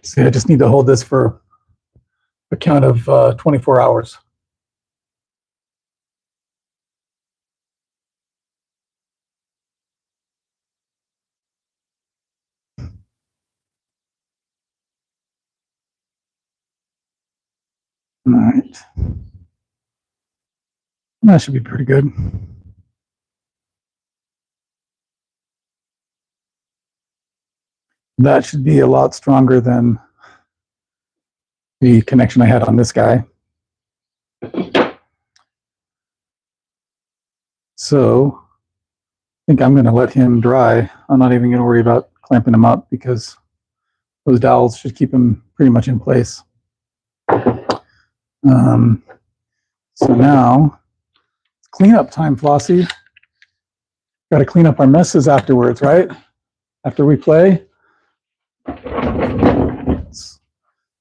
See, I just need to hold this for a count of 24 hours. All right. That should be pretty good. That should be a lot stronger than the connection I had on this guy. So I think I'm going to let him dry. I'm not even going to worry about clamping him up because those dowels should keep him pretty much in place. So now it's cleanup time, Flossie. Got to clean up our messes afterwards, right? After we play.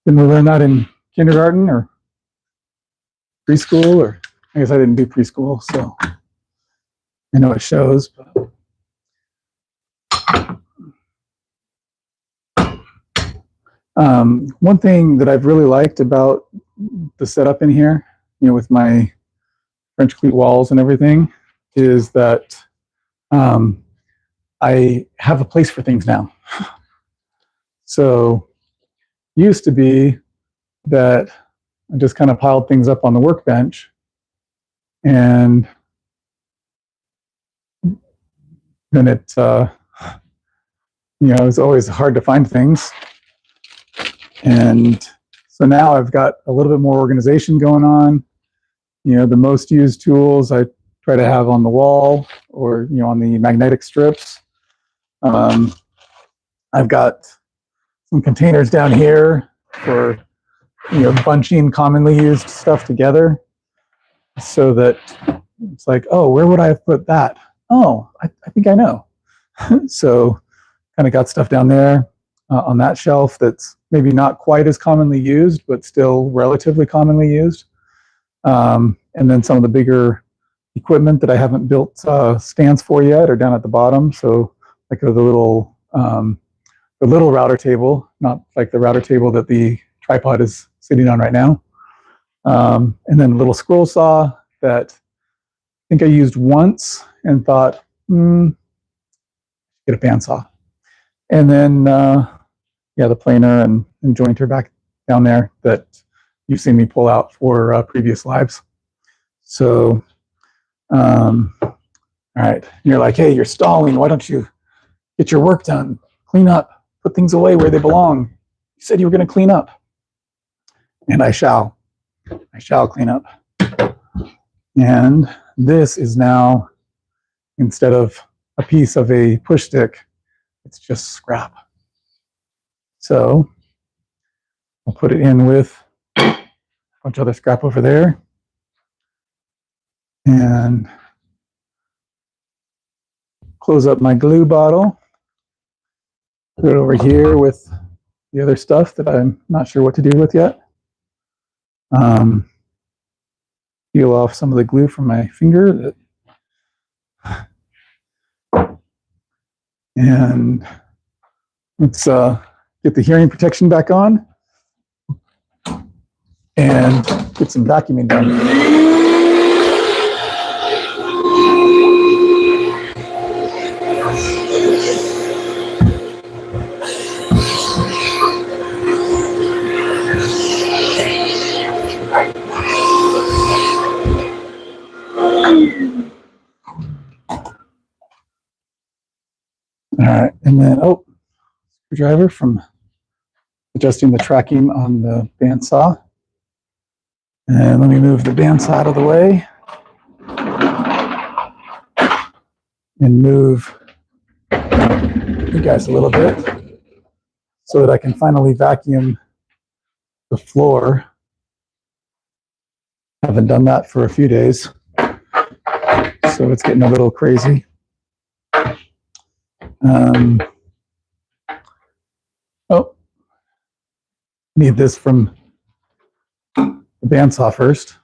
Didn't we learn that in kindergarten or preschool? Or I guess I didn't do preschool, so I know it shows. But one thing that I've really liked about the setup in here, you know, with my French cleat walls and everything, is that I have a place for things now. So used to be that I just kind of piled things up on the workbench, and then it, you know, it's always hard to find things. And so now I've got a little bit more organization going on. You know, the most used tools I try to have on the wall or on the magnetic strips. I've got some containers down here for bunching commonly used stuff together, so that it's like, oh, where would I have put that? Oh, I think I know. So kind of got stuff down there on that shelf that's maybe not quite as commonly used, but still relatively commonly used. And then some of the bigger equipment that I haven't built stands for yet are down at the bottom. So like the little router table, not like the router table that the tripod is sitting on right now. And then a little scroll saw that I think I used once and thought, get a bandsaw. And then, the planer and jointer back down there that you've seen me pull out for previous lives. So, all right. And you're like, hey, you're stalling. Why don't you get your work done? Clean up. Put things away where they belong. You said you were going to clean up. And I shall. I shall clean up. And this is now, instead of a piece of a push stick, it's just scrap. So I'll put it in with a bunch of other scrap over there. And close up my glue bottle. Put it over here with the other stuff that I'm not sure what to do with yet. Peel off some of the glue from my finger. And let's get the hearing protection back on and get some vacuuming done. All right, and then, screwdriver from adjusting the tracking on the bandsaw. And let me move the bandsaw out of the way and move you guys a little bit so that I can finally vacuum the floor. Haven't done that for a few days, so it's getting a little crazy. Need this from the bandsaw first.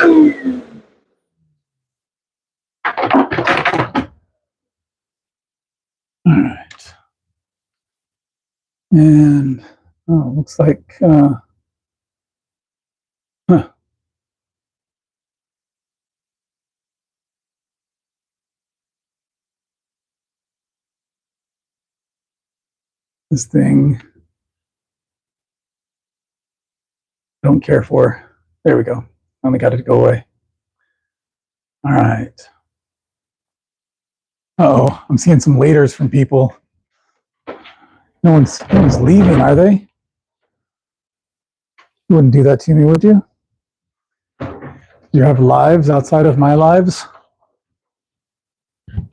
All right. And oh, looks like this thing I don't care for. There we go. Only got it to go away. All right. Oh, I'm seeing some laters from people. No one's leaving, are they? You wouldn't do that to me, would you? Do you have lives outside of my lives?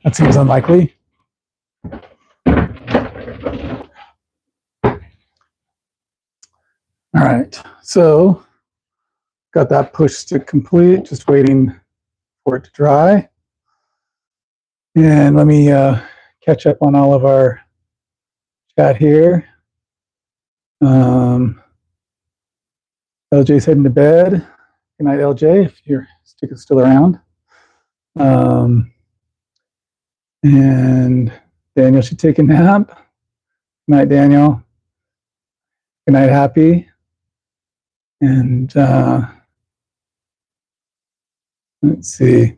That seems unlikely. All right, so got that push stick complete, just waiting for it to dry. And let me catch up on all of our chat here. LJ's heading to bed. Good night, LJ, if your stick is still around. And Daniel should take a nap. Good night, Daniel. Good night, Happy. And let's see.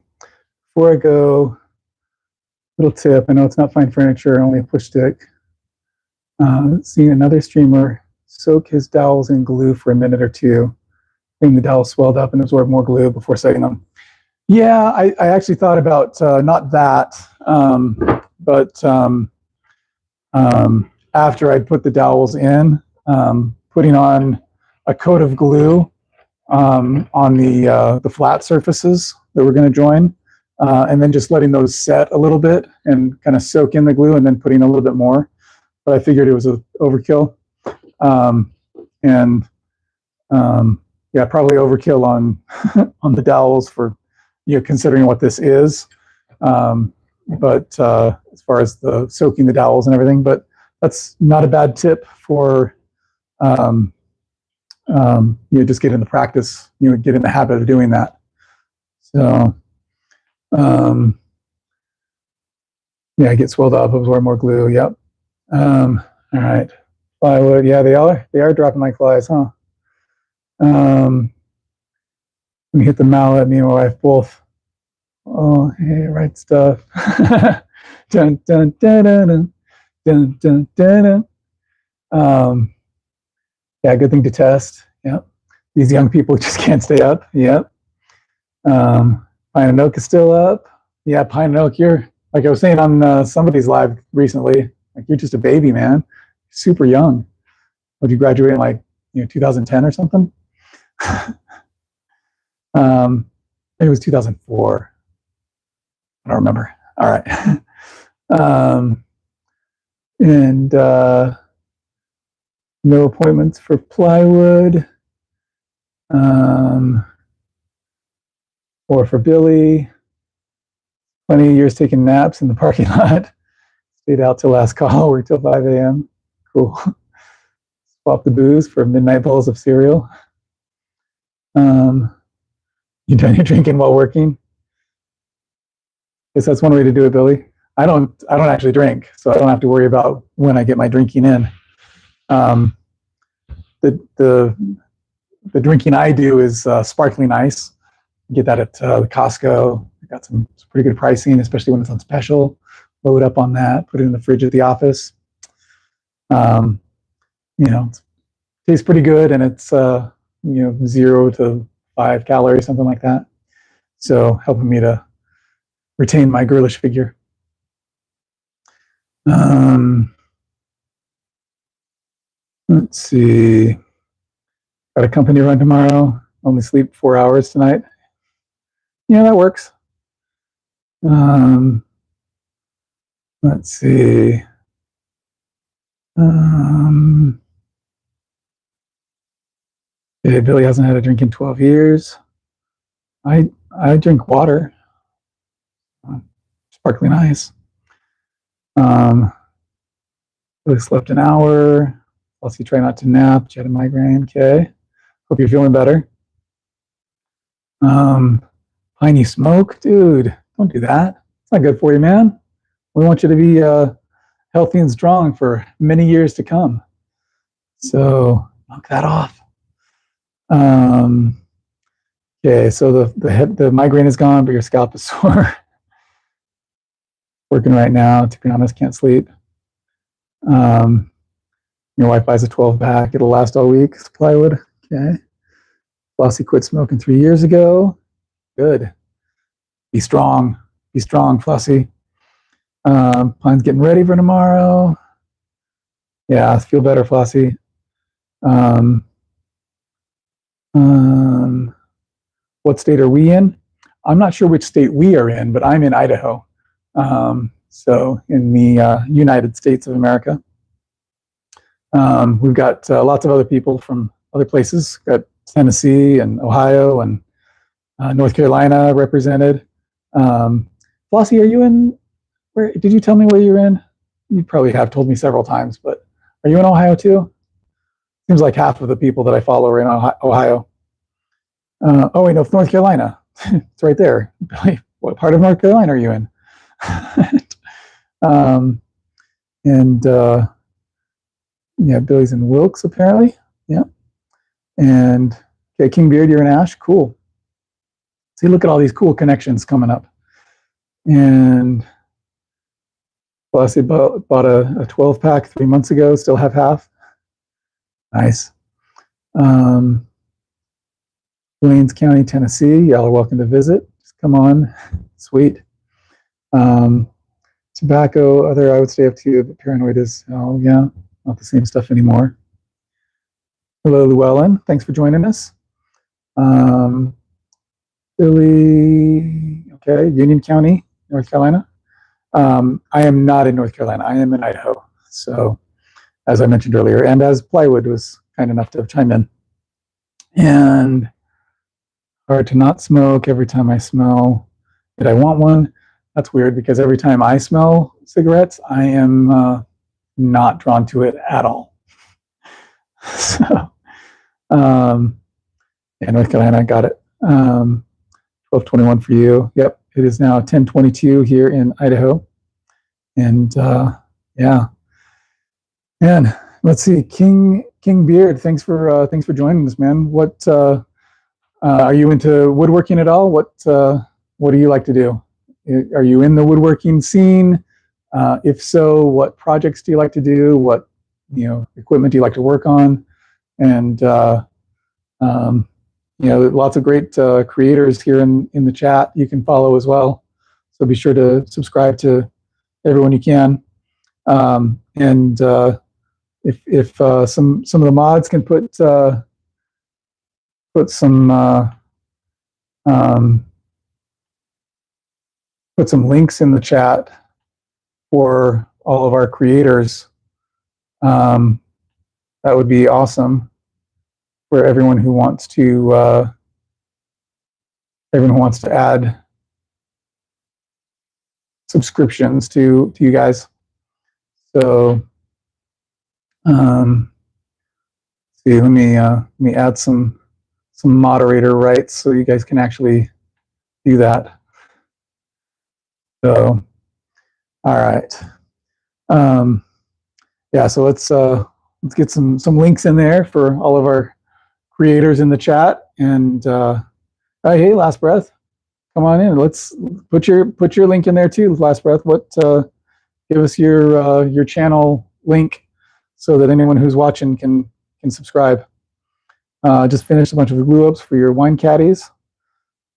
Before I go, little tip. I know it's not fine furniture, only a push stick. Seeing another streamer soak his dowels in glue for a minute or two. Then the dowel swelled up and absorbed more glue before setting them. Yeah, I actually thought about not that, but after I'd put the dowels in, putting on a coat of glue on the flat surfaces that we're going to join, and then just letting those set a little bit and kind of soak in the glue, and then putting a little bit more. But I figured it was an overkill, yeah, probably overkill on on the dowels for considering what this is. But as far as the soaking the dowels and everything, but that's not a bad tip for just get in the practice, get in the habit of doing that. So yeah, get swelled up, absorb more glue. Yep. All right. Plywood. Yeah, they are dropping like flies, huh? When you hit the mallet, me and my wife both. Oh, hey, right stuff. Dun, dun, dun, dun, dun, dun, dun, dun, dun. Yeah, good thing to test. Yep. These young people just can't stay up. Yep. Pine and Oak is still up. Yeah, Pine and Oak, you're, like I was saying on somebody's live recently, like you're just a baby, man. Super young. Would you graduate in like 2010 or something? It was 2004. I don't remember. All right. And no appointments for plywood or for Billy. Plenty of years taking naps in the parking lot. Stayed out till last call, worked till 5 a.m. Cool. Swap the booze for midnight bowls of cereal. You done your drinking while working? Guess that's one way to do it, Billy. I don't actually drink, so I don't have to worry about when I get my drinking in. The drinking I do is sparkling ice. Get that at the Costco. I got some pretty good pricing, especially when it's on special. Load up on that, put it in the fridge at the office. It tastes pretty good, and it's 0 to 5 calories, something like that. So helping me to retain my girlish figure. Let's see. Got a company run tomorrow. Only sleep 4 hours tonight. Yeah, that works. Let's see. Billy hasn't had a drink in 12 years. I drink water. Sparkling ice. Really slept an hour. Also, try not to nap. You had a migraine. Okay. Hope you're feeling better. Piney smoke, dude, don't do that. It's not good for you, man. We want you to be healthy and strong for many years to come. So knock that off. Okay, so the migraine is gone, but your scalp is sore. Working right now, to be honest, can't sleep. Your wife buys a 12 pack, it'll last all week. It's plywood. Okay. Flossie quit smoking 3 years ago. Good. Be strong. Be strong, Flossie. Pine's getting ready for tomorrow. Yeah, feel better, Flossie. What state are we in? I'm not sure which state we are in, but I'm in Idaho. So in the United States of America. We've got lots of other people from other places. Got Tennessee and Ohio and North Carolina represented. Flossie, are you in? Where did you tell me where you're in? You probably have told me several times, but are you in Ohio too? Seems like half of the people that I follow are in Ohio. Oh wait, no, North Carolina. It's right there. What part of North Carolina are you in? Yeah, Billy's in Wilkes apparently. Yeah, and okay, King Beard, you're in Ash. Cool. See, look at all these cool connections coming up. And plus, I bought a 12 pack 3 months ago. Still have half. Nice. Plains County, Tennessee. Y'all are welcome to visit. Just come on. Sweet. Tobacco, other, I would stay up to, but paranoid is, oh yeah, not the same stuff anymore. Hello, Llewellyn. Thanks for joining us. Billy, okay, Union County, North Carolina. I am not in North Carolina. I am in Idaho. So, as I mentioned earlier, and as Plywood was kind enough to chime in. And hard to not smoke. Every time I smell that I want one. That's weird because every time I smell cigarettes, I am not drawn to it at all. So, yeah, North Carolina, got it. 12:21 for you. Yep, it is now 10:22 here in Idaho. And yeah, man, let's see, King Beard, thanks for joining us, man. What are you into woodworking at all? What do you like to do? Are you in the woodworking scene? If so, what projects do you like to do? What equipment do you like to work on? And lots of great creators here in the chat you can follow as well. So be sure to subscribe to everyone you can. And if some of the mods can put some links in the chat for all of our creators, that would be awesome for everyone who wants to add subscriptions to you guys. So see, let me add some moderator rights so you guys can actually do that. So, all right. Yeah, so let's get some links in there for all of our creators in the chat. And hey, Last Breath, come on in. Let's put your link in there too, Last Breath. What give us your channel link so that anyone who's watching can subscribe. Just finished a bunch of glue ups for your wine caddies.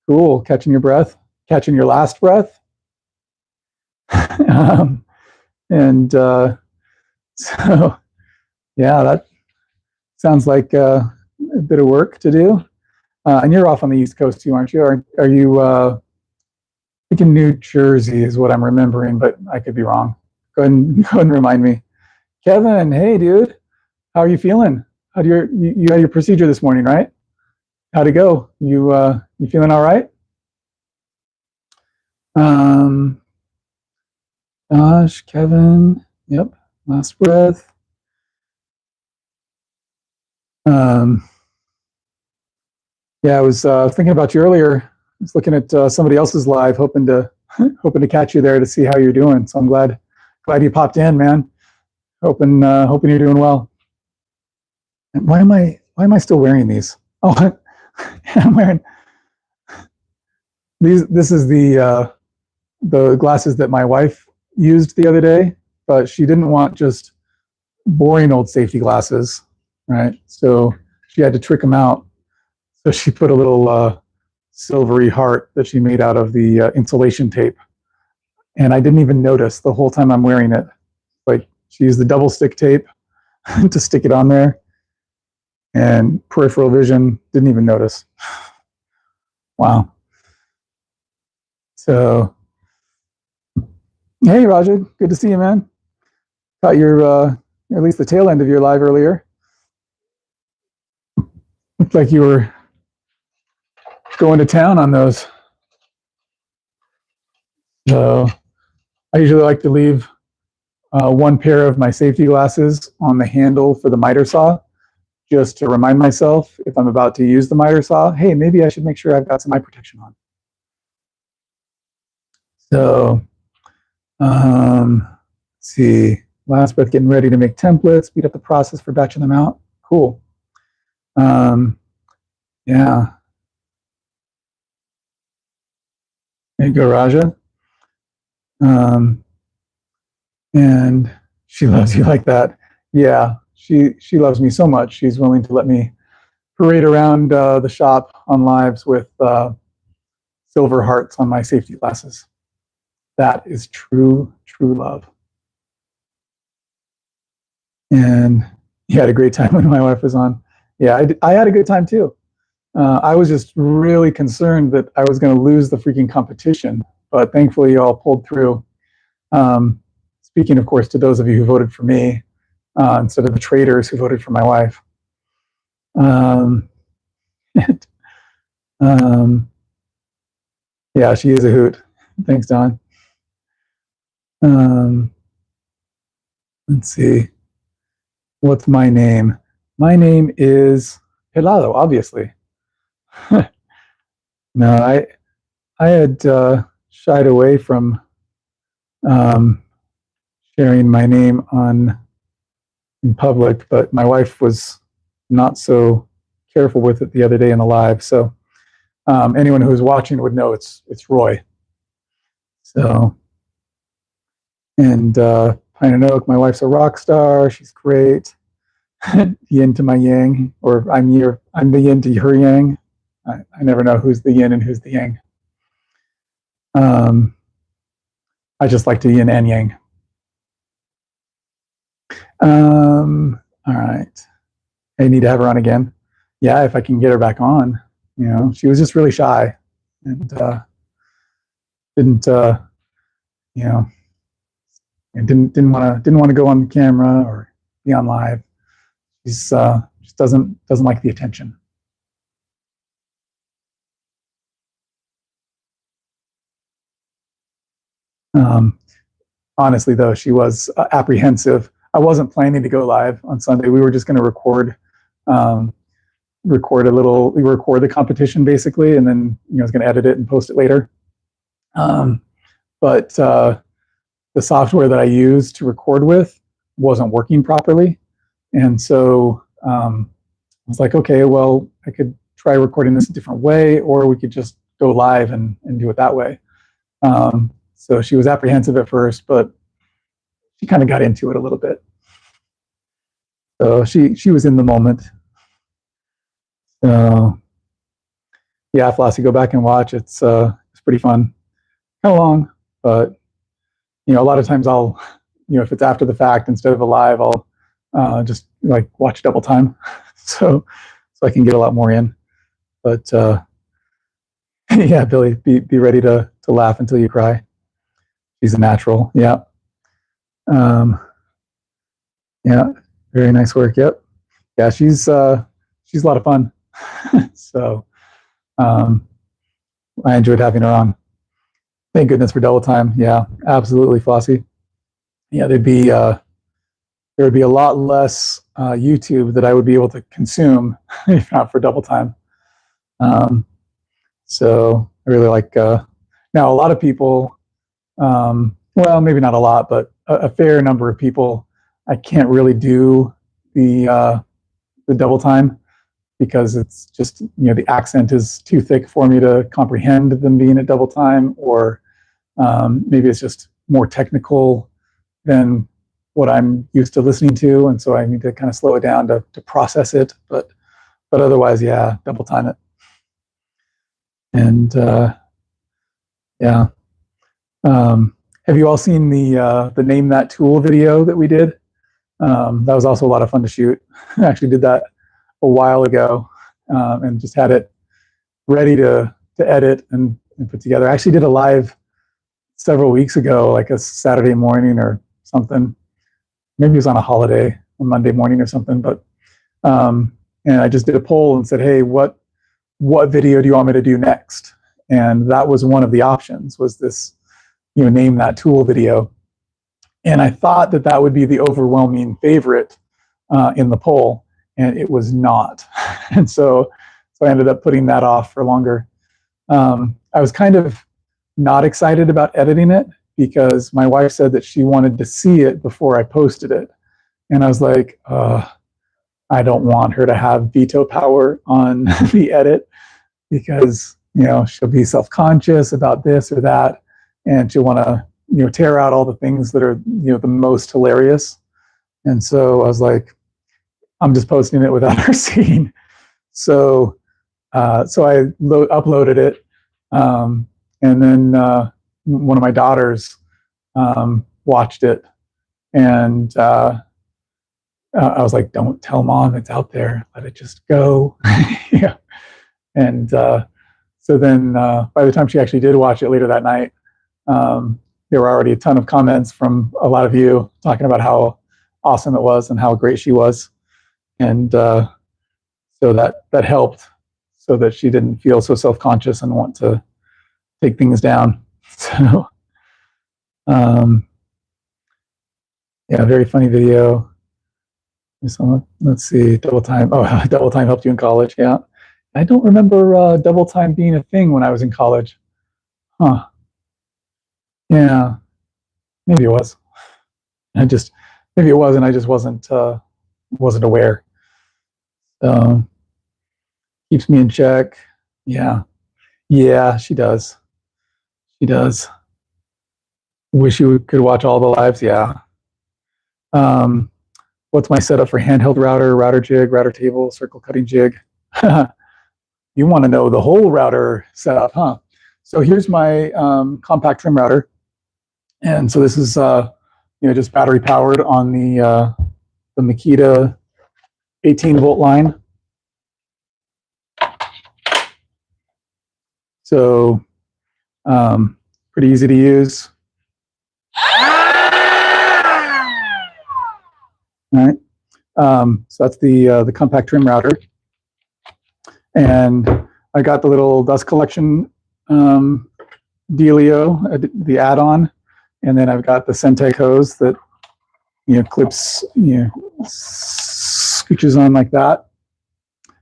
Cool, catching your breath, catching your last breath. And so yeah, that sounds like a bit of work to do. And you're off on the East Coast too, aren't you? Are you? I think in New Jersey is what I'm remembering, but I could be wrong. Go ahead and remind me. Kevin, hey dude, how are you feeling? How do you had your procedure this morning, right? How'd it go? You feeling all right? Josh, Kevin, yep. Last breath. Yeah, I was thinking about you earlier. I was looking at somebody else's live, hoping to hoping to catch you there to see how you're doing. So I'm glad you popped in, man. Hoping you're doing well. And why am I still wearing these? Oh, I'm wearing these. This is the glasses that my wife used the other day, but she didn't want just boring old safety glasses, right? So she had to trick them out. So she put a little silvery heart that she made out of the insulation tape, and I didn't even notice the whole time I'm wearing it. Like, she used the double stick tape to stick it on there, and peripheral vision didn't even notice. Wow. So, hey, Roger, good to see you, man. Caught your at least the tail end of your live earlier. Looked like you were going to town on those. So I usually like to leave one pair of my safety glasses on the handle for the miter saw, just to remind myself if I'm about to use the miter saw, hey, maybe I should make sure I've got some eye protection on. So, let's see. Last breath, getting ready to make templates, speed up the process for batching them out. Cool. Yeah. There you go, Raja. And she loves you like that. Yeah, she loves me so much. She's willing to let me parade around the shop on lives with silver hearts on my safety glasses. That is true love. And you had a great time when my wife was on. Yeah, I had a good time too. I was just really concerned that I was going to lose the freaking competition, but thankfully you all pulled through. Speaking, of course, to those of you who voted for me instead of the traitors who voted for my wife. Yeah, she is a hoot. Thanks, Don. Let's see. What's my name? My name is Helado, obviously. No, I had shied away from sharing my name in public, but my wife was not so careful with it the other day in the live. So anyone who's watching would know it's Roy. So, and Pine and Oak, my wife's a rock star. She's great. Yin to my yang, or I'm the yin to her yang. I never know who's the yin and who's the yang. I just like to yin and yang. All right. I need to have her on again. Yeah, if I can get her back on. You know, she was just really shy and didn't you know, and didn't want to go on camera or be on live. She's just doesn't like the attention. Honestly, though, she was apprehensive. I wasn't planning to go live on Sunday. We were just going to record the competition basically, and then I was going to edit it and post it later. But the software that I used to record with wasn't working properly, and so I was like, okay, well, I could try recording this a different way, or we could just go live and do it that way. So she was apprehensive at first, but she kind of got into it a little bit. So she was in the moment. So yeah, Flossie, go back and watch. It's pretty fun. Kind of long, but a lot of times I'll, if it's after the fact instead of a live, I'll just like watch double time, so I can get a lot more in. But yeah, Billy, be ready to laugh until you cry. She's a natural. Yeah. Yeah. Very nice work. Yep. Yeah, she's a lot of fun. So I enjoyed having her on. Thank goodness for double time. Yeah, absolutely, Flossie. Yeah, there would be a lot less YouTube that I would be able to consume if not for double time. So I really like, now a lot of people, well, maybe not a lot, but a fair number of people, I can't really do the double time because it's just, the accent is too thick for me to comprehend them being at double time, or maybe it's just more technical than what I'm used to listening to, and so I need to kind of slow it down to process it. But otherwise, yeah, double time it. And yeah, have you all seen the Name That Tool video that we did? That was also a lot of fun to shoot. I actually did that a while ago, and just had it ready to edit and put together. I actually did a live several weeks ago, like a Saturday morning or something. Maybe it was on a holiday, a Monday morning or something. But and I just did a poll and said, hey, what video do you want me to do next? And that was one of the options, was this, Name That Tool video. And I thought that would be the overwhelming favorite in the poll, and it was not. And so I ended up putting that off for longer. I was kind of not excited about editing it because my wife said that she wanted to see it before I posted it. And I was like, I don't want her to have veto power on the edit because, she'll be self-conscious about this or that, and she'll want to, tear out all the things that are, the most hilarious. And so I was like, I'm just posting it without her seeing. So I uploaded it. And then one of my daughters watched it, and I was like, don't tell mom it's out there. Let it just go. Yeah. And so then by the time she actually did watch it later that night, there were already a ton of comments from a lot of you talking about how awesome it was and how great she was. And so that helped, so that she didn't feel so self-conscious and want to take things down. So yeah, very funny video. So let's see, double time. Oh, double time helped you in college. Yeah. I don't remember double time being a thing when I was in college. Huh. Yeah, maybe it was. Maybe it was, and I just wasn't aware. So keeps me in check. Yeah. Yeah, she does. She does. Wish you could watch all the lives. Yeah. What's my setup for handheld router jig, router table, circle cutting jig? You want to know the whole router setup, huh? So here's my compact trim router. And so this is just battery powered on the Makita 18-volt line. So pretty easy to use. All right. So that's the compact trim router. And I got the little dust collection dealio, the add-on, and then I've got the Centec hose that clips, scooches on like that,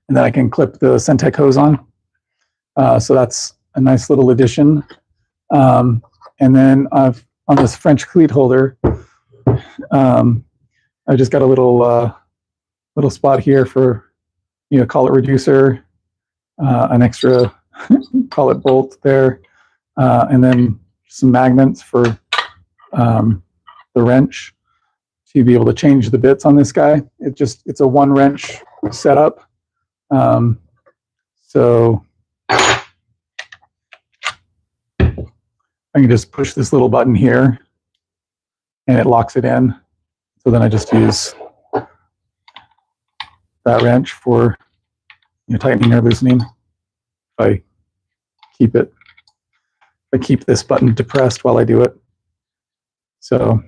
and then I can clip the Centec hose on. So that's a nice little addition. And then on this French cleat holder, I just got a little spot here for collet reducer, an extra collet bolt there, and then some magnets for the wrench to be able to change the bits on this guy. It's a one wrench setup. So I can just push this little button here and it locks it in. So then I just use that wrench for tightening or loosening. If I keep this button depressed while I do it. So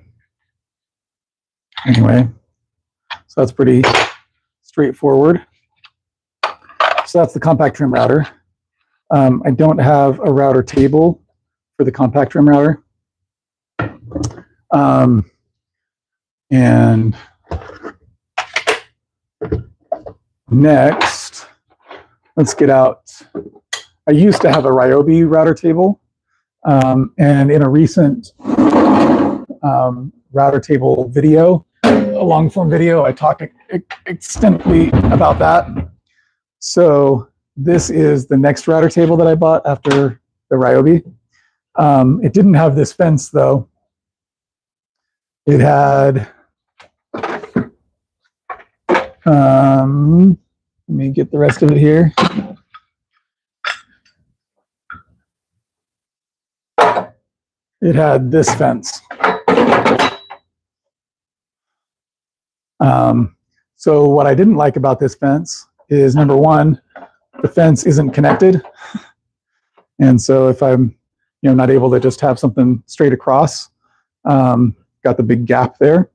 anyway, so that's pretty straightforward. So that's the compact trim router. I don't have a router table for the compact trim router. And next, let's get out I used to have a Ryobi router table, and in a recent router table video, a long form video, I talk extensively about that. So this is the next router table that I bought after the Ryobi. It didn't have this fence though. It had, let me get the rest of it here. It had this fence. So what I didn't like about this fence is, number one, the fence isn't connected. And so if I'm not able to just have something straight across, got the big gap there.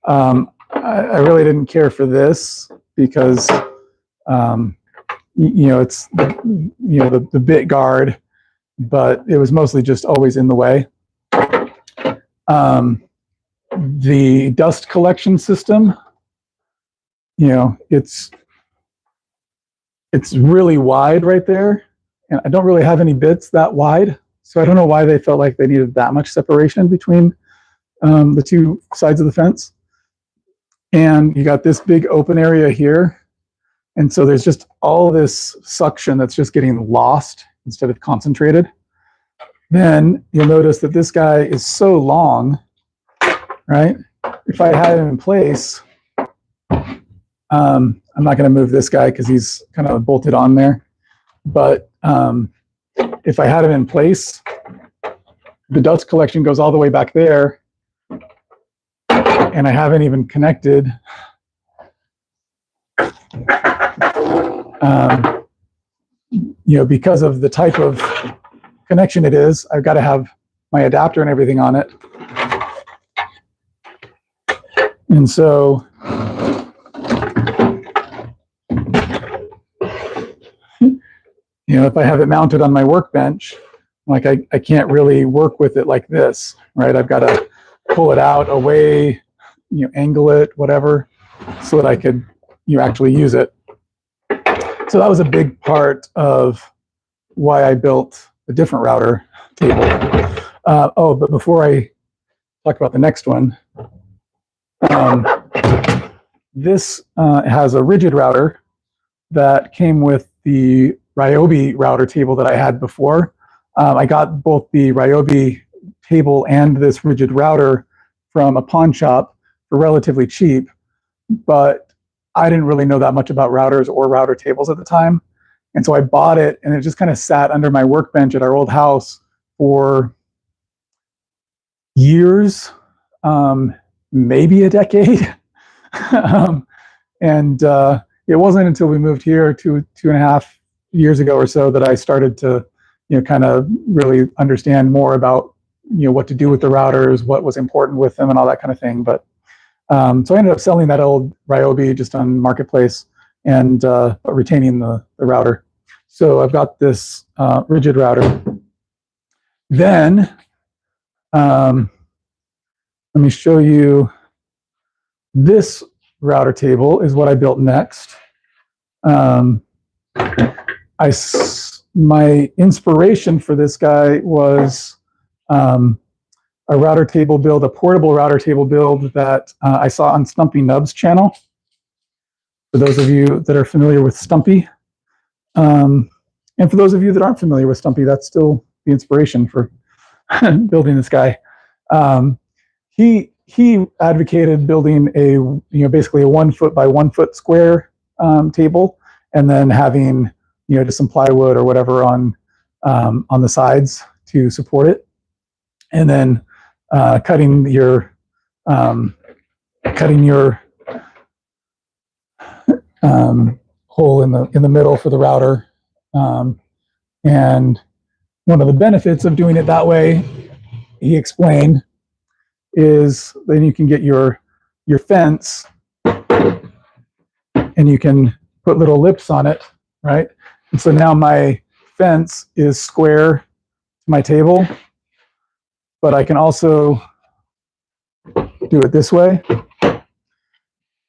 I really didn't care for this because it's the bit guard, but it was mostly just always in the way. The dust collection system, it's really wide right there, and I don't really have any bits that wide, so I don't know why they felt like they needed that much separation between the two sides of the fence. And you got this big open area here, and so there's just all this suction that's just getting lost instead of concentrated. Then you'll notice that this guy is so long, right? If I had him in place, I'm not going to move this guy because he's kind of bolted on there. But if I had him in place, the dust collection goes all the way back there, and I haven't even connected because of the type of connection it is. I've got to have my adapter and everything on it. And so if I have it mounted on my workbench, like I can't really work with it like this, right? I've got to pull it out away, angle it, whatever, so that I could actually use it. So that was a big part of why I built a different router table. But before I talk about the next one, this has a rigid router that came with the Ryobi router table that I had before. I got both the Ryobi table and this rigid router from a pawn shop for relatively cheap, but I didn't really know that much about routers or router tables at the time. And so I bought it, and it just kind of sat under my workbench at our old house for years, maybe a decade. And it wasn't until we moved here 2.5 years ago or so that I started to, kind of really understand more about, what to do with the routers, what was important with them, and all that kind of thing. But so I ended up selling that old Ryobi just on Marketplace and retaining the router. So I've got this rigid router. Then let me show you this router table is what I built next. My inspiration for this guy was a router table build, a portable router table build that I saw on Stumpy Nub's channel. For those of you that are familiar with Stumpy, and for those of you that aren't familiar with Stumpy, that's still the inspiration for building this guy. He advocated building basically a 1 foot by 1 foot square table, and then having just some plywood or whatever on the sides to support it, and then cutting your hole in the middle for the router. And one of the benefits of doing it that way, he explained, is then you can get your fence, and you can put little lips on it, right? And so now my fence is square to my table, but I can also do it this way.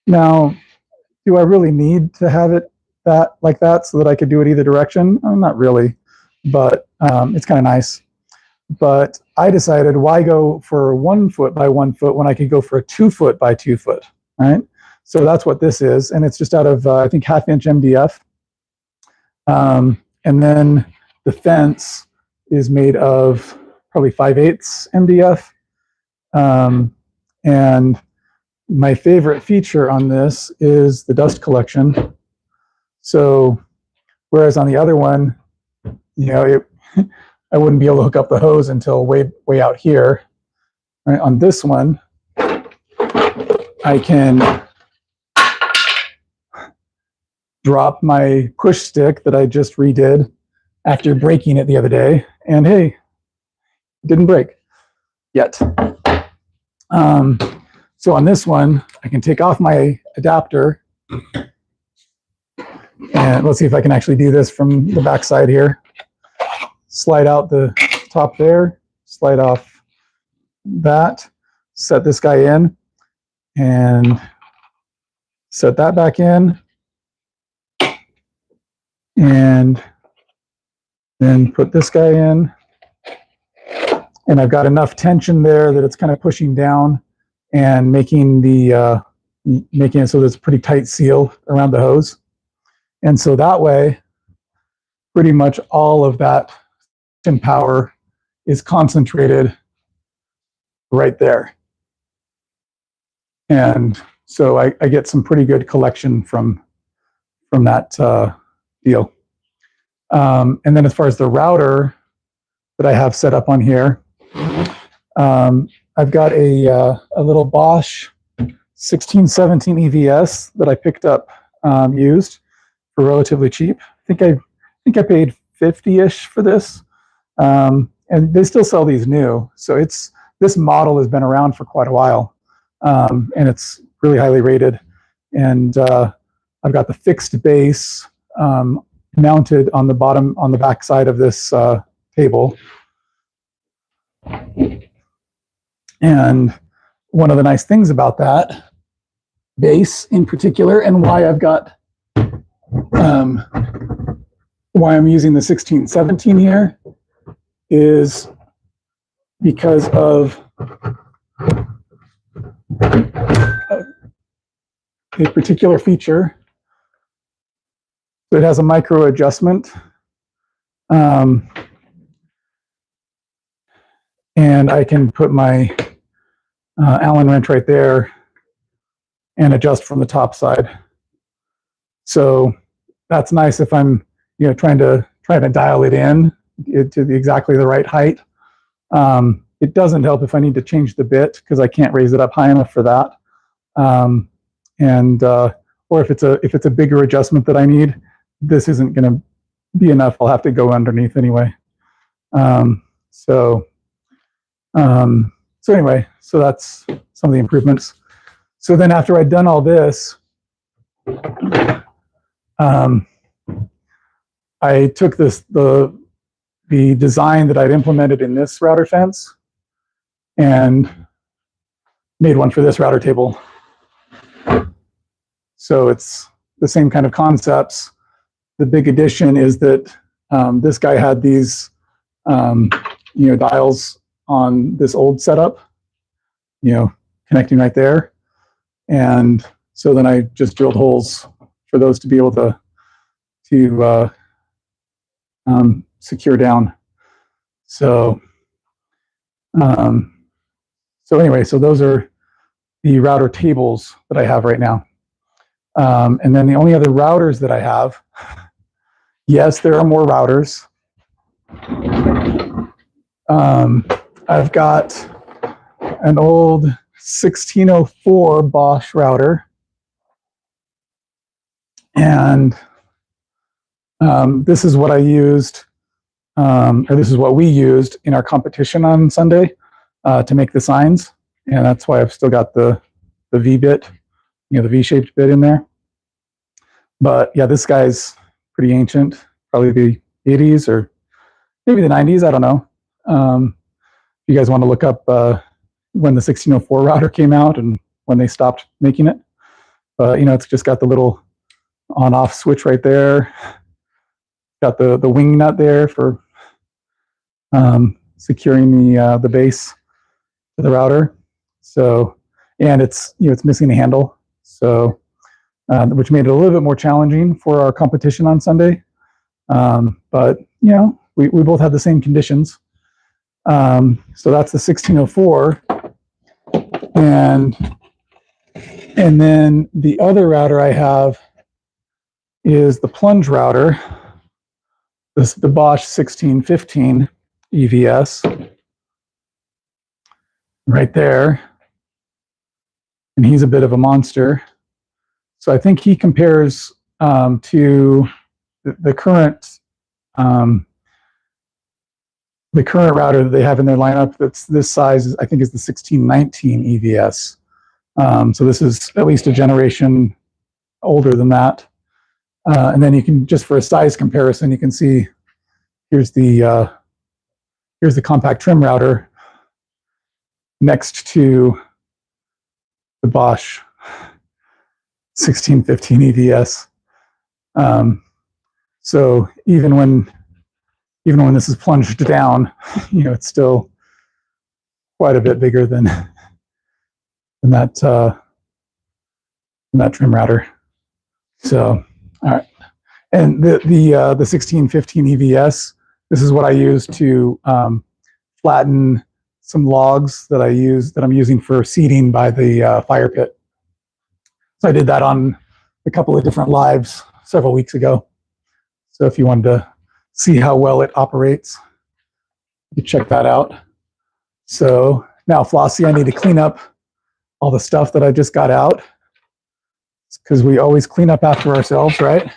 Now, do I really need to have it that like that so that I could do it either direction. Not really, but it's kind of nice. But I decided, why go for 1 foot by 1 foot when I could go for a 2 foot by 2 foot, right? So that's what this is, and it's just out of I think 1/2 inch MDF. And then the fence is made of probably 5/8 MDF. And my favorite feature on this is the dust collection. So whereas on the other one, you know, I wouldn't be able to hook up the hose until way out here. Right? On this one, I can drop my push stick that I just redid after breaking it the other day, and hey, it didn't break yet. So on this one, I can take off my adapter, and let's see if I can actually do this from the back side here. Slide out the top there, slide off that, set this guy in, and set that back in, and then put this guy in. And I've got enough tension there that it's kind of pushing down and making the making it so that it's a pretty tight seal around the hose. And so that way, pretty much all of that power is concentrated right there. And so I get some pretty good collection from that deal. And then as far as the router that I have set up on here, I've got a little Bosch 1617 EVS that I picked up used for relatively cheap. I think I paid 50-ish for this, and they still sell these new. So this model has been around for quite a while, and it's really highly rated. And I've got the fixed base mounted on the bottom, on the back side of this table. And one of the nice things about that base in particular, and why I've got why I'm using the 1617 here, is because of a particular feature. It has a micro adjustment, and I can put my Allen wrench right there and adjust from the top side. So that's nice if I'm, you know, trying to dial it in to exactly the right height. It doesn't help if I need to change the bit, because I can't raise it up high enough for that. Or if it's a bigger adjustment that I need, this isn't going to be enough. I'll have to go underneath anyway. So anyway, so that's some of the improvements. So then after I'd done all this, I took the design that I'd implemented in this router fence and made one for this router table. So it's the same kind of concepts. The big addition is that this guy had these dials on this old setup, connecting right there. And so then I just drilled holes for those to be able to secure down. So anyway, so those are the router tables that I have right now. And then the only other routers that I have, yes, there are more routers. I've got an old 1604 Bosch router, and this is what I used, or this is what we used in our competition on Sunday to make the signs, and that's why I've still got the V bit, the V-shaped bit in there. But yeah, this guy's pretty ancient, probably the 80s or maybe the 90s, I don't know. If you guys want to look up when the 1604 router came out and when they stopped making it. But it's just got the little on-off switch right there. Got the wing nut there for securing the base to the router. So, and it's it's missing a handle, so which made it a little bit more challenging for our competition on Sunday. But we both had the same conditions. So that's the 1604, and then the other router I have is the plunge router. This is the Bosch 1615 EVS right there, and he's a bit of a monster. So I think he compares to the current router that they have in their lineup. That's this size, I think, is the 1619 EVS. So this is at least a generation older than that. And then you can, just for a size comparison, you can see here's the compact trim router next to the Bosch 1615 EVS. So even when this is plunged down, it's still quite a bit bigger than that trim router. So, all right. And the 1615 EVS, this is what I use to flatten some logs that I'm using for seating by the fire pit. So I did that on a couple of different lives several weeks ago. So if you wanted to see how well it operates, you can check that out. So now, Flossie, I need to clean up all the stuff that I just got out, because we always clean up after ourselves, right?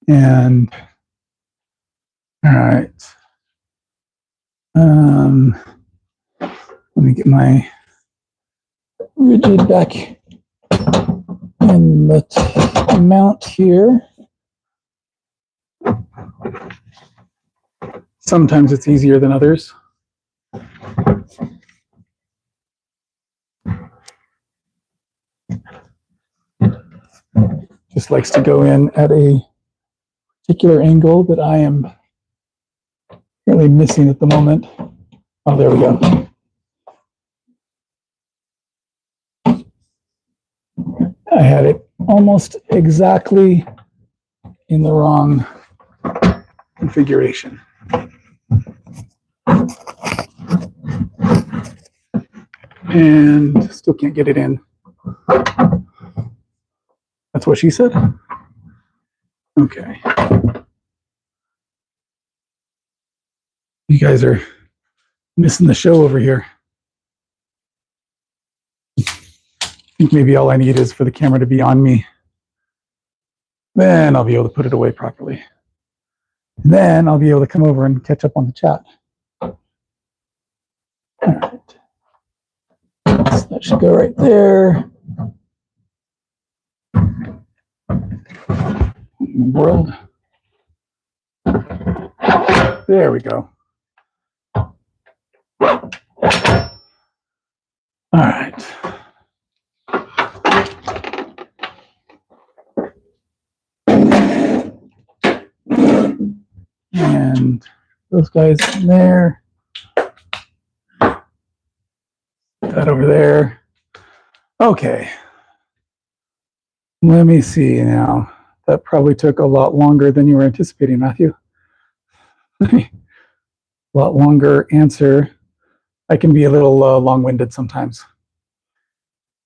And all right, let me get my rigid back in the mount here. Sometimes it's easier than others. Just likes to go in at a particular angle that I am really missing at the moment. Oh, there we go. I had it almost exactly in the wrong configuration. And still can't get it in. That's what she said? Okay. You guys are missing the show over here. I think maybe all I need is for the camera to be on me. Then I'll be able to put it away properly. And then I'll be able to come over and catch up on the chat. All right. So that should go right there. World. There we go. All right. And those guys in there. That over there. Okay. Let me see now. That probably took a lot longer than you were anticipating, Matthew. A lot longer answer. I can be a little long-winded sometimes.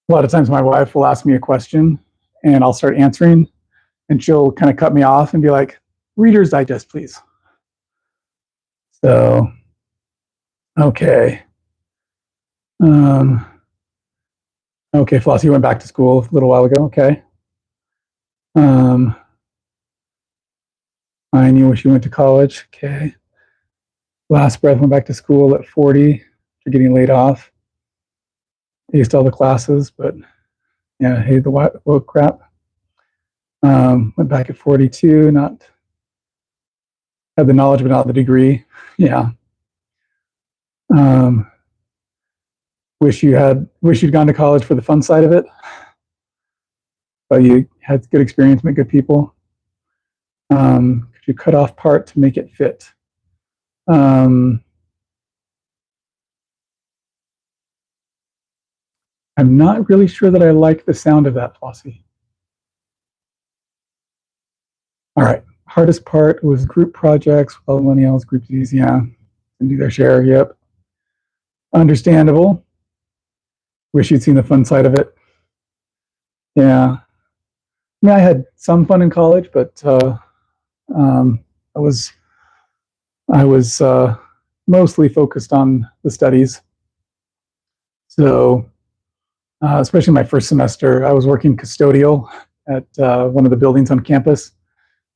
A lot of times my wife will ask me a question and I'll start answering and she'll kind of cut me off and be like, Reader's Digest, please. So, okay. Okay, Flossie went back to school a little while ago. Okay. I knew when she went to college. Okay. Last breath went back to school at 40 after getting laid off. Aced all the classes, but yeah, hated the woke crap. Went back at 42, not had the knowledge, but not the degree. Yeah. Wish you'd gone to college for the fun side of it, but you had good experience, met good people. Could you cut off part to make it fit? I'm not really sure that I like the sound of that, Flossie. All right, hardest part was group projects, well, millennials, group Z's, yeah, and do their share, yep. Understandable. Wish you'd seen the fun side of it. Yeah. I mean, I had some fun in college, but I was mostly focused on the studies. So, especially my first semester, I was working custodial at one of the buildings on campus.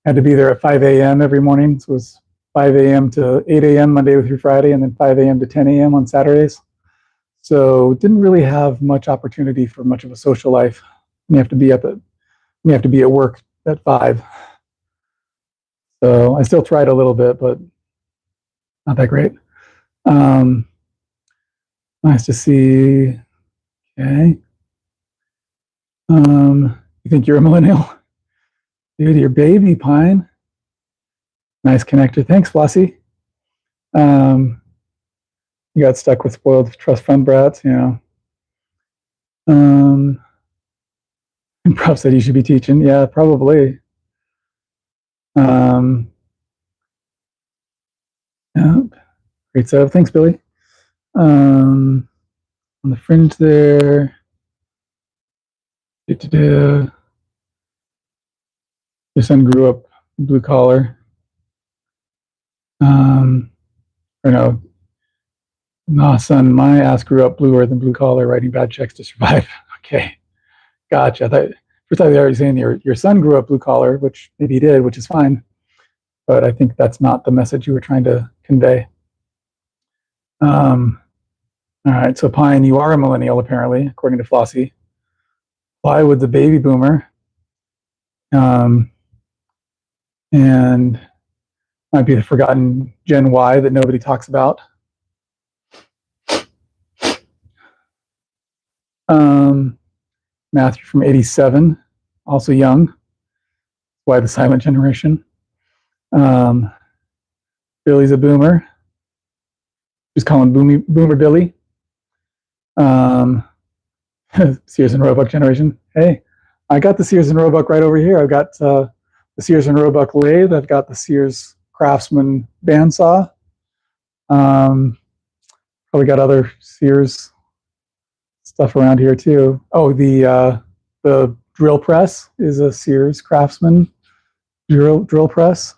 I had to be there at 5 a.m. every morning. So it was 5 a.m. to 8 a.m. Monday through Friday, and then 5 a.m. to 10 a.m. on Saturdays. So didn't really have much opportunity for much of a social life. You have to be at work at 5. So I still tried a little bit, but not that great. Nice to see. Okay. You think you're a millennial? Dude, your baby, Pine. Nice connector. Thanks, Flossie. You got stuck with spoiled trust fund brats, yeah. Prof said you should be teaching. Yeah, probably. Yeah, great setup. Thanks, Billy. On the fringe there. Your son grew up blue collar. Or no, nah, son, my ass grew up bluer than blue collar, writing bad checks to survive. Okay, gotcha. First I was already saying your son grew up blue collar, which maybe he did, which is fine. But I think that's not the message you were trying to convey. All right, so Pine, you are a millennial apparently, according to Flossie. Why would the baby boomer? And might be the forgotten Gen Y that nobody talks about. Matthew from 87, also young. Why the silent generation? Billy's a boomer. Just call him Boomer Billy. Sears and Roebuck generation. Hey, I got the Sears and Roebuck right over here. I've got the Sears and Roebuck lathe. I've got the Sears Craftsman bandsaw. Probably got other Sears stuff around here too. Oh, the drill press is a Sears Craftsman drill press.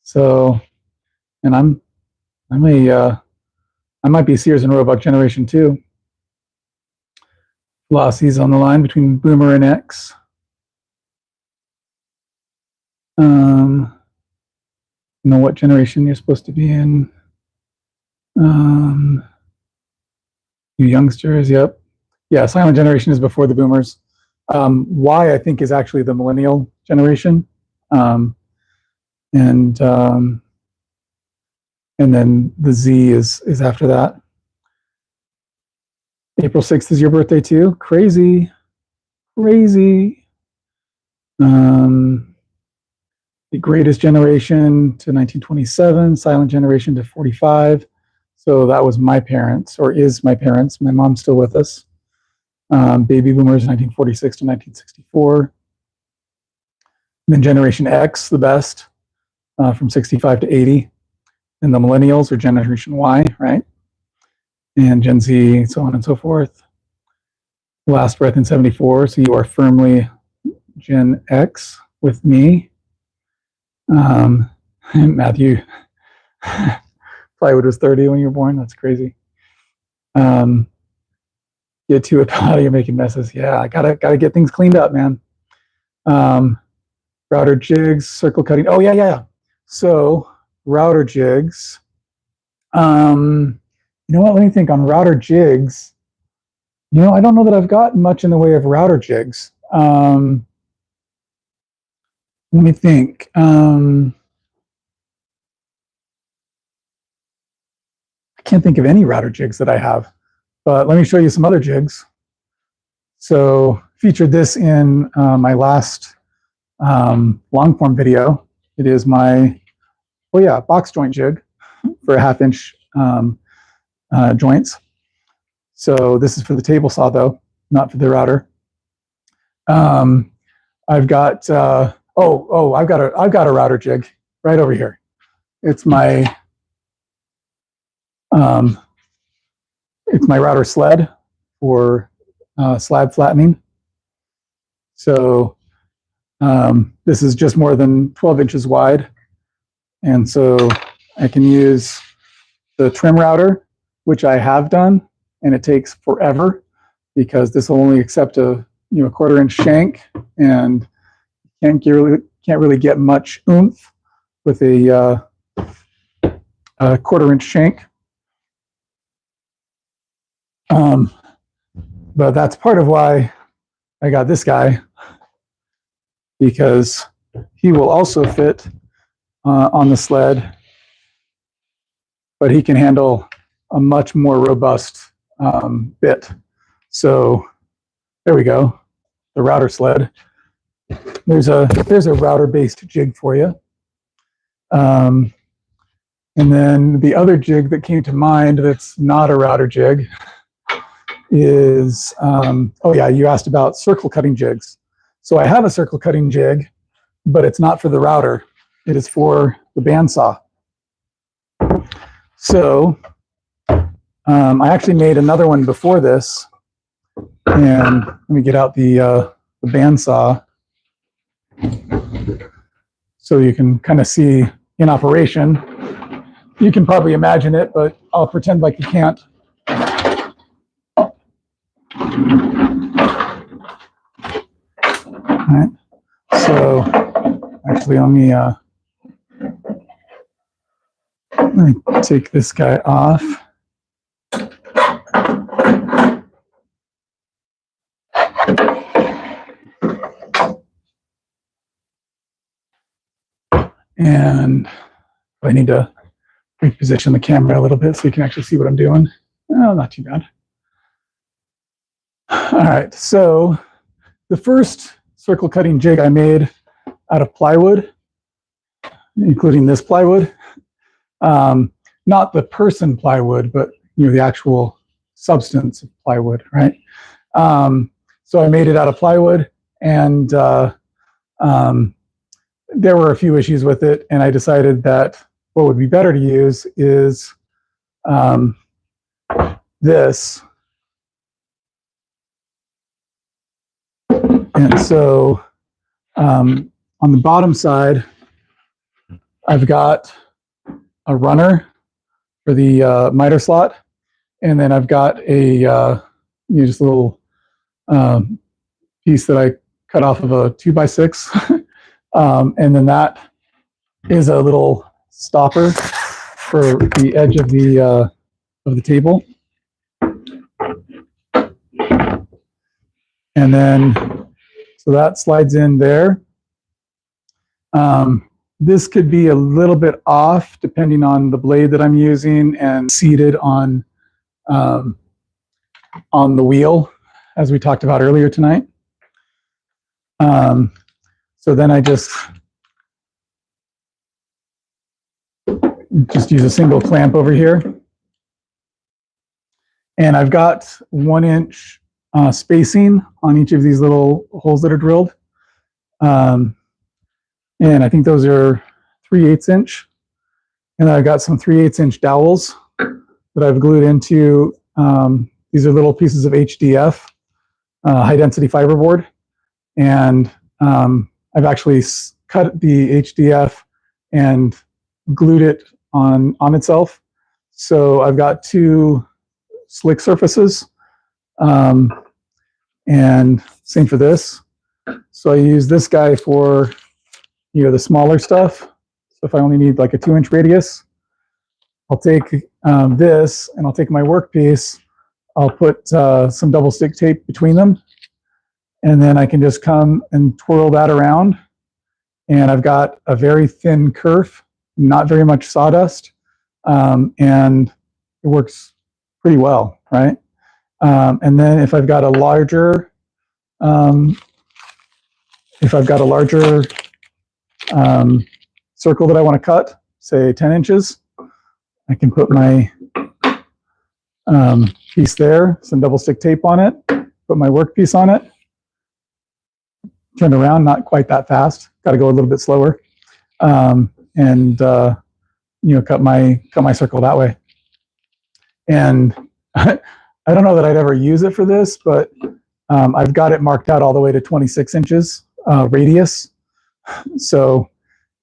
So, and I might be Sears and Roebuck generation too. Flossie's on the line between Boomer and X. You know what generation you're supposed to be in. You youngsters, yep. Yeah, silent generation is before the boomers. Y, I think, is actually the millennial generation. And then the Z is after that. April 6th is your birthday too? Crazy. Crazy. The greatest generation to 1927, silent generation to 45. So that was my parents, or is my parents. My mom's still with us. Baby boomers, 1946 to 1964. And then Generation X, the best, from 65 to 80. And the millennials are Generation Y, right? And Gen Z, so on and so forth. Last breath in 74, so you are firmly Gen X with me. Matthew, plywood was 30 when you were born. That's crazy. Get to it, how you're making messes. Yeah, I gotta get things cleaned up, man. Router jigs, circle cutting. Oh yeah. So router jigs. You know what? Let me think on router jigs. I don't know that I've got much in the way of router jigs. Let me think. I can't think of any router jigs that I have. But let me show you some other jigs. So featured this in my last long form video. It is my, oh yeah, box joint jig for 1/2 inch joints. So this is for the table saw though, not for the router. I've got I've got a router jig right over here. It's my router sled for slab flattening. So this is just more than 12 inches wide, and so I can use the trim router, which I have done, and it takes forever because this will only accept a 1/4 inch shank, and can't really get much oomph with a 1/4 inch shank. But that's part of why I got this guy, because he will also fit on the sled, but he can handle a much more robust bit. So there we go, the router sled. There's a router-based jig for you. And then the other jig that came to mind that's not a router jig is, oh yeah, you asked about circle cutting jigs. So I have a circle cutting jig, but it's not for the router. It is for the bandsaw. So I actually made another one before this, and let me get out the bandsaw so you can kind of see in operation. You can probably imagine it, but I'll pretend like you can't. All right. So actually, let me take this guy off. And I need to reposition the camera a little bit so you can actually see what I'm doing. Oh, not too bad. All right, so the first circle cutting jig I made out of plywood, including this plywood, not the person plywood, but the actual substance of plywood, right? So I made it out of plywood, and there were a few issues with it, and I decided that what would be better to use is this. And so on the bottom side, I've got a runner for the miter slot, and then I've got a just a little piece that I cut off of a 2x6, and then that is a little stopper for the edge of the table, and then so that slides in there. This could be a little bit off depending on the blade that I'm using and seated on the wheel, as we talked about earlier tonight. So then I just use a single clamp over here. And I've got 1 inch spacing on each of these little holes that are drilled. And I think those are 3/8 inch. And I've got some 3/8 inch dowels that I've glued into. These are little pieces of HDF, high density fiberboard. And I've actually cut the HDF and glued it on itself. So I've got 2 slick surfaces. And same for this. So I use this guy for the smaller stuff. So if I only need like a 2 inch radius, I'll take this and I'll take my workpiece. I'll put some double stick tape between them, and then I can just come and twirl that around. And I've got a very thin kerf, not very much sawdust, and it works pretty well, right? And then if I've got a larger, circle that I want to cut, say 10 inches, I can put my piece there, some double stick tape on it, put my workpiece on it, turn around, not quite that fast, got to go a little bit slower, and cut my circle that way. And I don't know that I'd ever use it for this, but I've got it marked out all the way to 26 inches radius. So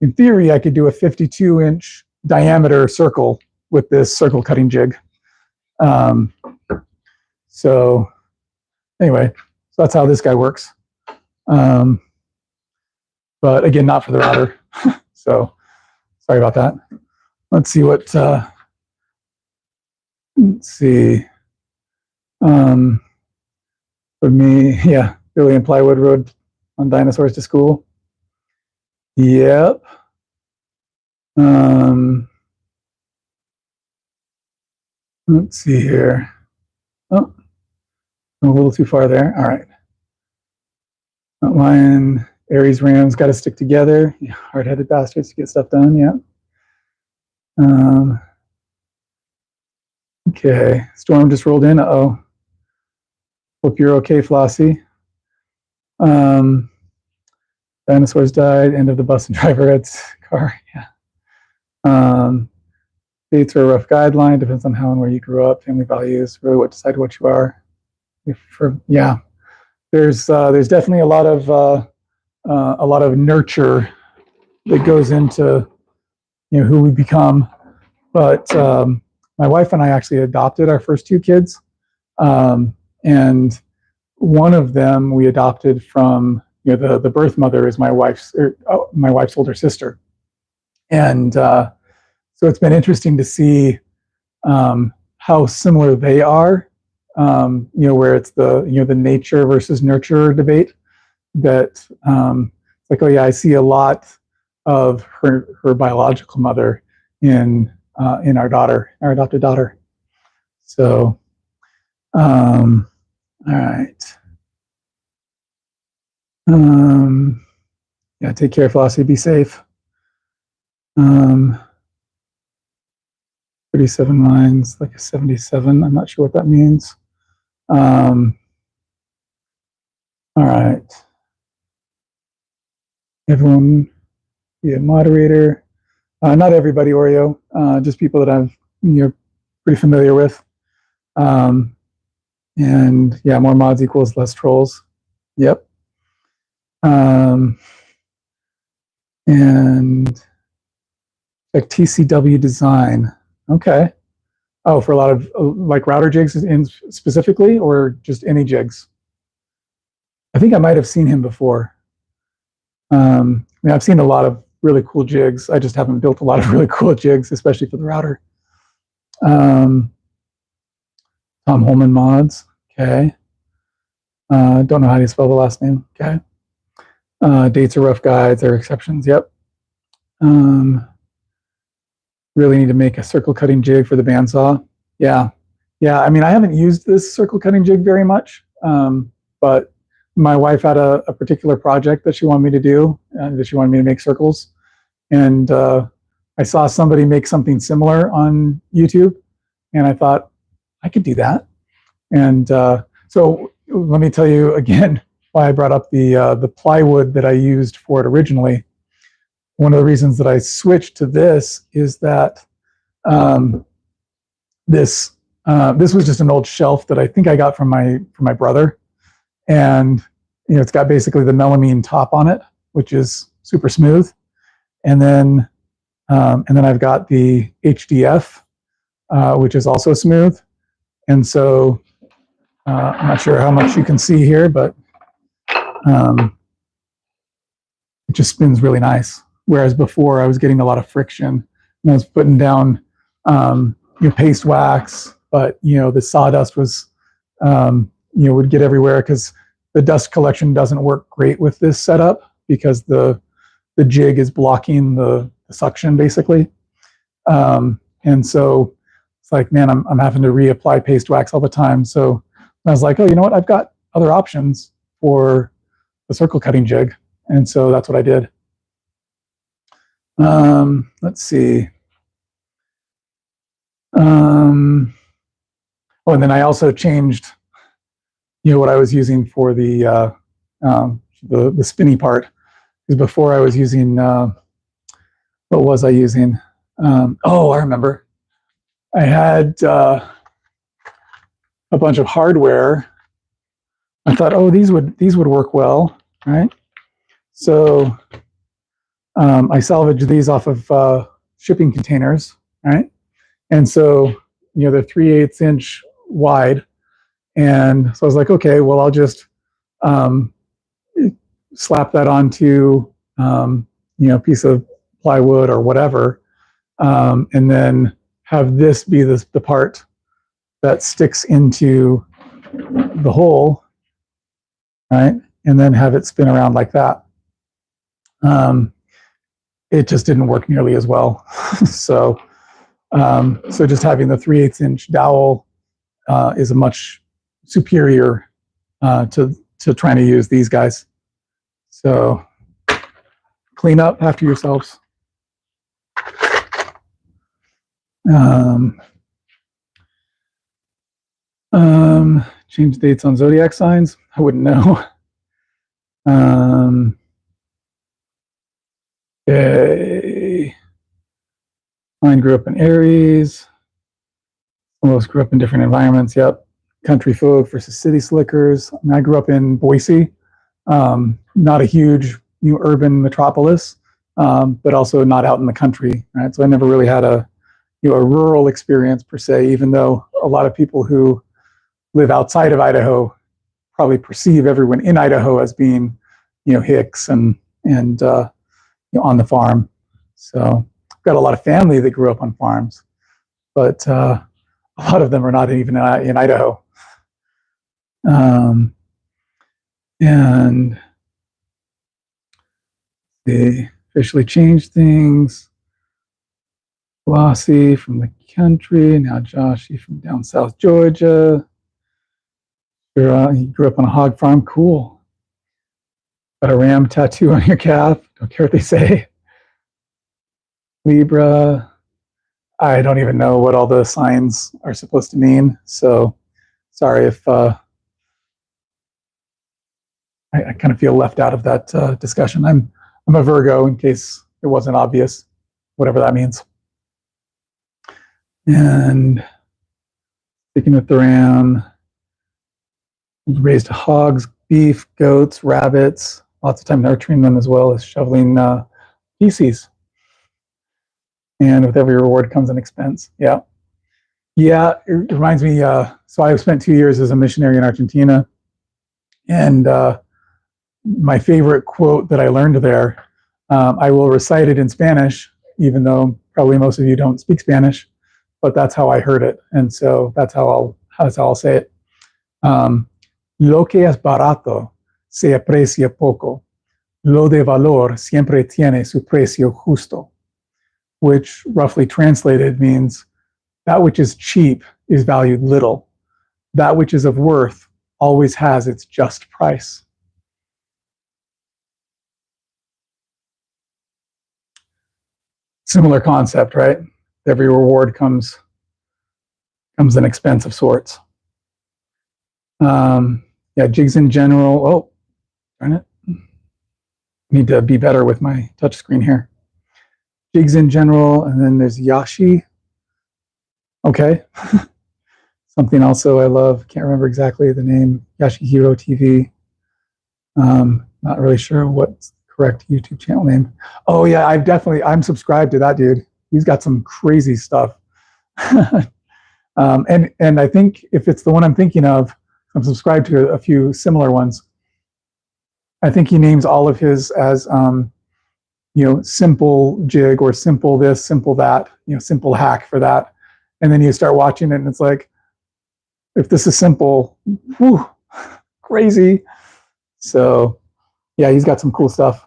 in theory, I could do a 52-inch diameter circle with this circle cutting jig. So anyway, so that's how this guy works. But again, not for the router. So sorry about that. Let's see what, let's see. For me, yeah, Billy and Plywood rode on dinosaurs to school. Yep. Let's see here. Oh, a little too far there. All right. Lion, Aries, Rams got to stick together. Yeah, hard-headed bastards to get stuff done. Yeah. Okay. Storm just rolled in. Uh-oh. Hope you're okay, Flossie. Dinosaurs died. End of the bus and driver Ed's car. Yeah. Dates are a rough guideline. Depends on how and where you grew up. Family values. Really, what decide what you are. Yeah. There's definitely a lot of nurture that goes into who we become. But my wife and I actually adopted our first two kids. And one of them we adopted from the birth mother is my wife's older sister, and so it's been interesting to see how similar they are. Where it's the nature versus nurture debate. That like, oh yeah, I see a lot of her biological mother in our adopted daughter. So. All right. Yeah, take care, Flossie. Be safe. 37 lines, like a 77. I'm not sure what that means. All right. Everyone be a moderator. Not everybody, Oreo. Just people that you're pretty familiar with. And yeah, more mods equals less trolls. Yep. And like TCW design. Okay. Oh, for a lot of like router jigs specifically, or just any jigs? I think I might have seen him before. I've seen a lot of really cool jigs. I just haven't built a lot of really cool jigs, especially for the router. Tom Holman mods. Okay. Don't know how to spell the last name. Okay. Dates are rough guides. There are exceptions. Yep. Really need to make a circle cutting jig for the bandsaw. Yeah. Yeah. I mean, I haven't used this circle cutting jig very much, but my wife had a particular project that she wanted me to do, that she wanted me to make circles. And I saw somebody make something similar on YouTube, and I thought, I could do that. And so let me tell you again why I brought up the plywood that I used for it originally. One of the reasons that I switched to this is that this was just an old shelf that I think I got from my brother, and it's got basically the melamine top on it, which is super smooth, and then I've got the HDF, which is also smooth, and so I'm not sure how much you can see here, but it just spins really nice. Whereas before I was getting a lot of friction, and I was putting down paste wax, but the sawdust was would get everywhere because the dust collection doesn't work great with this setup because the jig is blocking the suction basically, and so it's like, man, I'm having to reapply paste wax all the time. So I was like, oh, you know what? I've got other options for the circle cutting jig. And so that's what I did. Let's see. Oh, and then I also changed, what I was using for the spinny part. Because before I was using, what was I using? I remember. I had a bunch of hardware. I thought, oh, these would work well, right? So I salvaged these off of shipping containers, right? And so, they're 3/8 inch wide. And so I was like, okay, well, I'll just slap that onto, a piece of plywood or whatever. And then have this be the part that sticks into the hole, right? And then have it spin around like that. It just didn't work nearly as well. So just having the 3/8 inch dowel is a much superior to trying to use these guys. So clean up after yourselves. Change dates on zodiac signs. I wouldn't know. Okay. Mine grew up in Aries. Some of us grew up in different environments. Yep. Country folk versus city slickers. I grew up in Boise. Not a huge urban metropolis, but also not out in the country, right? So I never really had a rural experience per se, even though a lot of people who live outside of Idaho probably perceive everyone in Idaho as being, hicks and on the farm. So I've got a lot of family that grew up on farms, but a lot of them are not even in Idaho. And they officially changed things. Flossie from the country, now Joshy from down South Georgia. He grew up on a hog farm. Cool. Got a ram tattoo on your calf. Don't care what they say. Libra. I don't even know what all the signs are supposed to mean. So sorry if I kind of feel left out of that discussion. I'm a Virgo, in case it wasn't obvious, whatever that means. And sticking with the ram, raised hogs, beef, goats, rabbits, lots of time nurturing them as well as shoveling feces. And with every reward comes an expense. Yeah. Yeah, it reminds me, so I spent 2 years as a missionary in Argentina. And my favorite quote that I learned there, I will recite it in Spanish, even though probably most of you don't speak Spanish, but that's how I heard it. And so that's how I'll say it. Lo que es barato se aprecia poco. Lo de valor siempre tiene su precio justo, which roughly translated means that which is cheap is valued little. That which is of worth always has its just price. Similar concept, right? Every reward comes an expense of sorts. Yeah, jigs in general. Oh, darn it. Need to be better with my touch screen here. Jigs in general, and then there's Yashi. Okay. Something also I love. Can't remember exactly the name. Yashihiro TV. Not really sure what's the correct YouTube channel name. Oh yeah, I'm subscribed to that dude. He's got some crazy stuff. And I think if it's the one I'm thinking of, I'm subscribed to a few similar ones. I think he names all of his as simple jig or simple this, simple that, simple hack for that. And then you start watching it and it's like, if this is simple, whew, crazy. So yeah, he's got some cool stuff.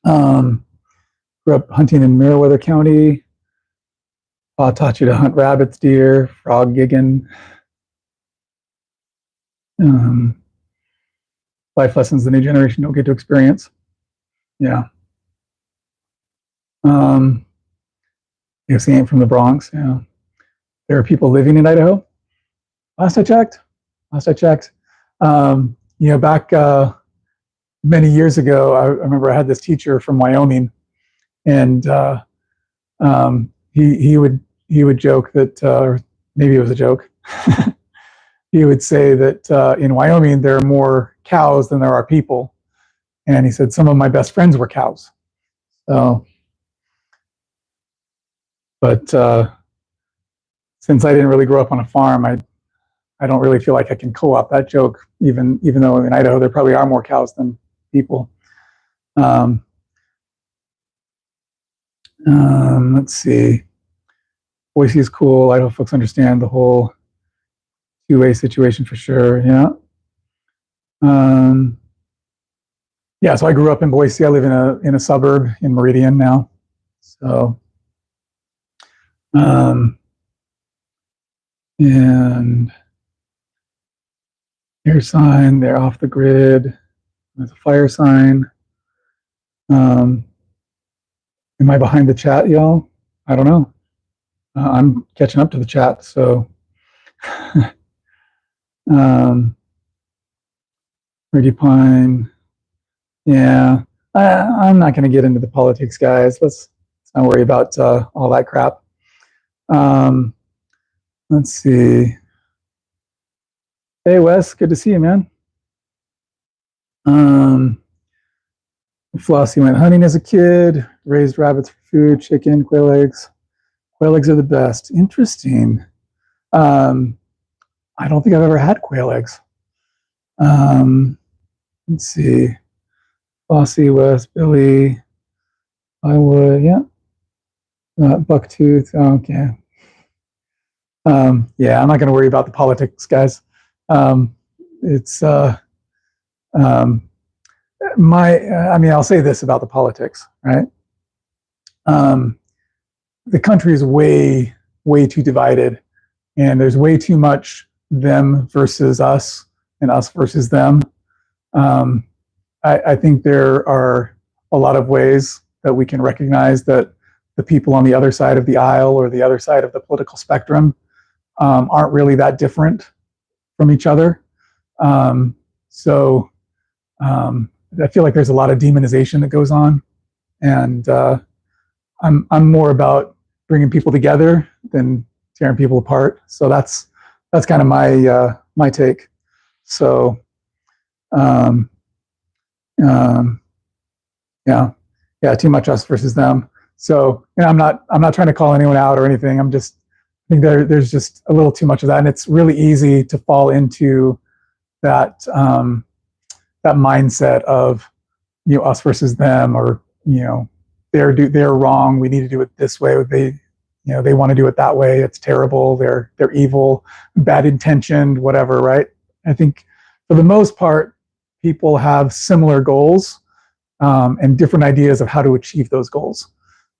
Grew up hunting in Meriwether County. Taught you to hunt rabbits, deer, frog gigging. Um, life lessons the new generation don't get to experience. Yeah. You ain't from the Bronx. Yeah. There are people living in Idaho. Last I checked. Last I checked. Back many years ago, I remember I had this teacher from Wyoming, and he would joke that, or maybe it was a joke. He would say that in Wyoming there are more cows than there are people, and he said some of my best friends were cows. So, but since I didn't really grow up on a farm, I don't really feel like I can co-opt that joke, even though in Idaho there probably are more cows than people. Let's see. Boise is cool. Idaho folks understand the whole two-way situation for sure. Yeah. Yeah. So I grew up in Boise. I live in a suburb in Meridian now. So, and air sign. They're off the grid. There's a fire sign. Am I behind the chat, y'all? I don't know. I'm catching up to the chat, so. Pretty Pine. Yeah, I'm not going to get into the politics, guys. Let's not worry about all that crap. Let's see. Hey, Wes, good to see you, man. Flossie went hunting as a kid, raised rabbits for food, chicken, quail eggs. Quail eggs are the best. Interesting. I don't think I've ever had quail eggs. Let's see. Flossie, Wes, Billy. I would, yeah. Bucktooth. Okay. Yeah, I'm not going to worry about the politics, guys. It's I'll say this about the politics, right? The country is way too divided, and there's way too much them versus us and us versus them. I think there are a lot of ways that we can recognize that the people on the other side of the aisle or the other side of the political spectrum aren't really that different from each other. So I feel like there's a lot of demonization that goes on, and I'm more about bringing people together than tearing people apart. So that's kind of my take. So yeah, too much us versus them. So I'm not trying to call anyone out or anything. I think there's just a little too much of that, and it's really easy to fall into that that mindset of us versus them, or they're wrong. We need to do it this way. They want to do it that way. It's terrible. They're evil, bad intentioned, whatever. Right? I think for the most part, people have similar goals and different ideas of how to achieve those goals.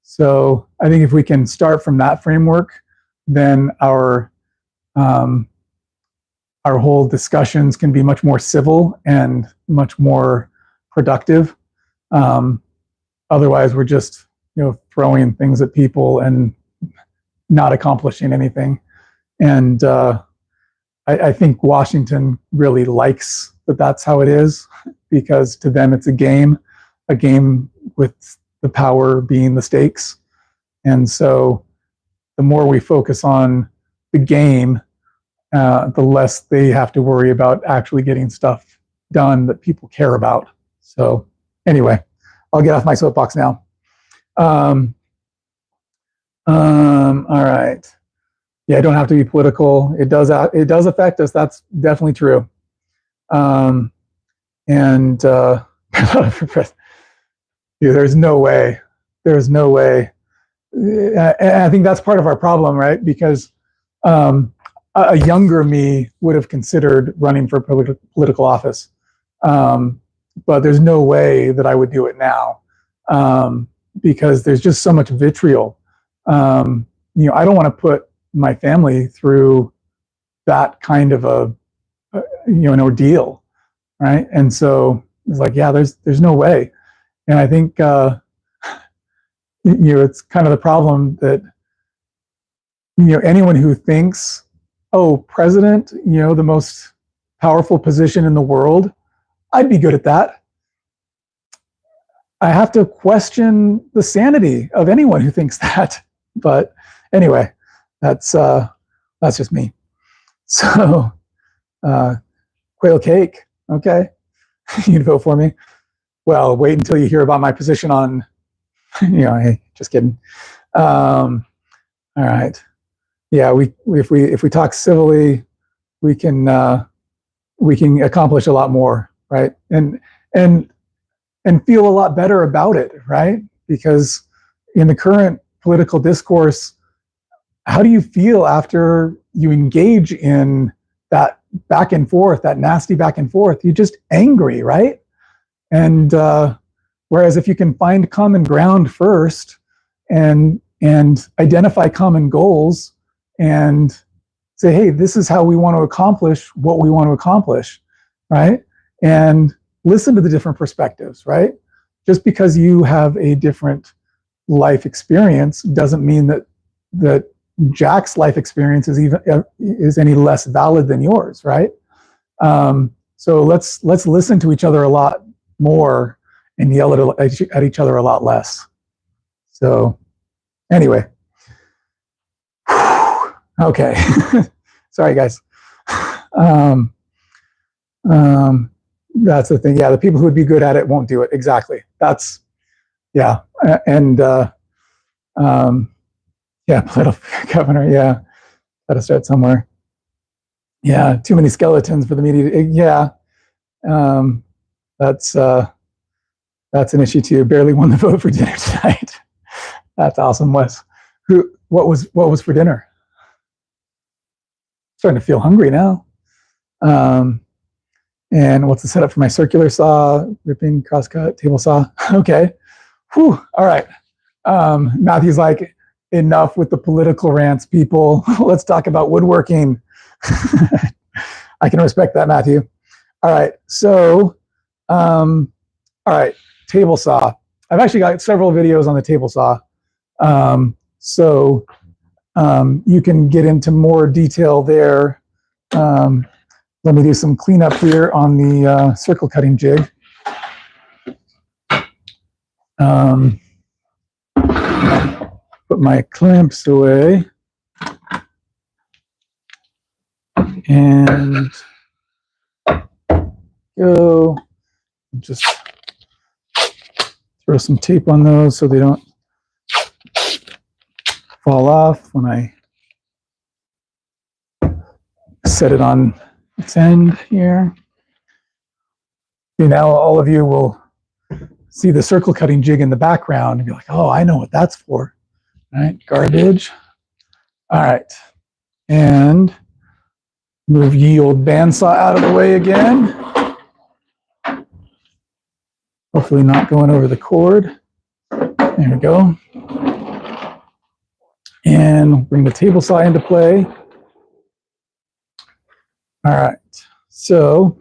So I think if we can start from that framework, then our whole discussions can be much more civil and much more productive. Otherwise, we're just throwing things at people and not accomplishing anything. And I think Washington really likes that that's how it is, because to them it's a game with the power being the stakes. And so the more we focus on the game, the less they have to worry about actually getting stuff done that people care about. So anyway, I'll get off my soapbox now. All right. Yeah, I don't have to be political. It does affect us. That's definitely true. There's no way. There's no way. I think that's part of our problem, right? Because a younger me would have considered running for political office, but there's no way that I would do it now, because there's just so much vitriol. I don't want to put my family through that kind of an ordeal, right? And so it's like, yeah, there's no way. And I think it's kind of the problem that anyone who thinks, oh, president, the most powerful position in the world, I'd be good at that. I have to question the sanity of anyone who thinks that. But anyway, that's just me. So, quail cake, okay? You'd vote for me? Well, wait until you hear about my position on, hey, just kidding. All right. Yeah, if we talk civilly, we can accomplish a lot more, right? And feel a lot better about it, right? Because in the current political discourse, how do you feel after you engage in that back and forth, that nasty back and forth? You're just angry, right? And whereas if you can find common ground first and identify common goals and say, hey, this is how we want to accomplish what we want to accomplish, right? And listen to the different perspectives, right? Just because you have a different life experience doesn't mean that Jack's life experience is any less valid than yours, right? So let's listen to each other a lot more and yell at each other a lot less. So anyway, okay. Sorry, guys. That's the thing. Yeah, the people who would be good at it won't do it. Exactly. That's, yeah. And yeah, political governor. Yeah, got to start somewhere. Yeah, too many skeletons for the media. Yeah, that's an issue too. Barely won the vote for dinner tonight. That's awesome, Wes. What was for dinner? Starting to feel hungry now. And what's the setup for my circular saw, ripping, crosscut, table saw? Okay. Whew. All right. Matthew's like, enough with the political rants, people. Let's talk about woodworking. I can respect that, Matthew. All right. So, all right. Table saw. I've actually got several videos on the table saw. So you can get into more detail there. Let me do some cleanup here on the circle cutting jig. Put my clamps away. And go. Just throw some tape on those so they don't fall off when I set it on its end here. See, now all of you will see the circle cutting jig in the background and be like, oh, I know what that's for. All right, garbage. All right, and move ye old bandsaw out of the way again. Hopefully not going over the cord. There we go. And bring the table saw into play. All right, so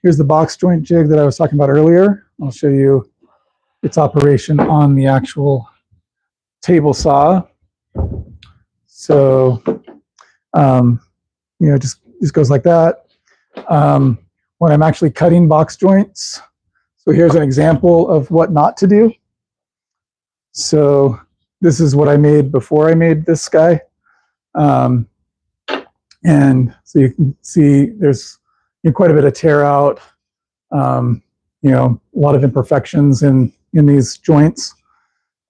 here's the box joint jig that I was talking about earlier. I'll show you its operation on the actual table saw. So, just goes like that. When I'm actually cutting box joints, so here's an example of what not to do. So this is what I made before I made this guy. And so you can see there's quite a bit of tear out, a lot of imperfections in these joints.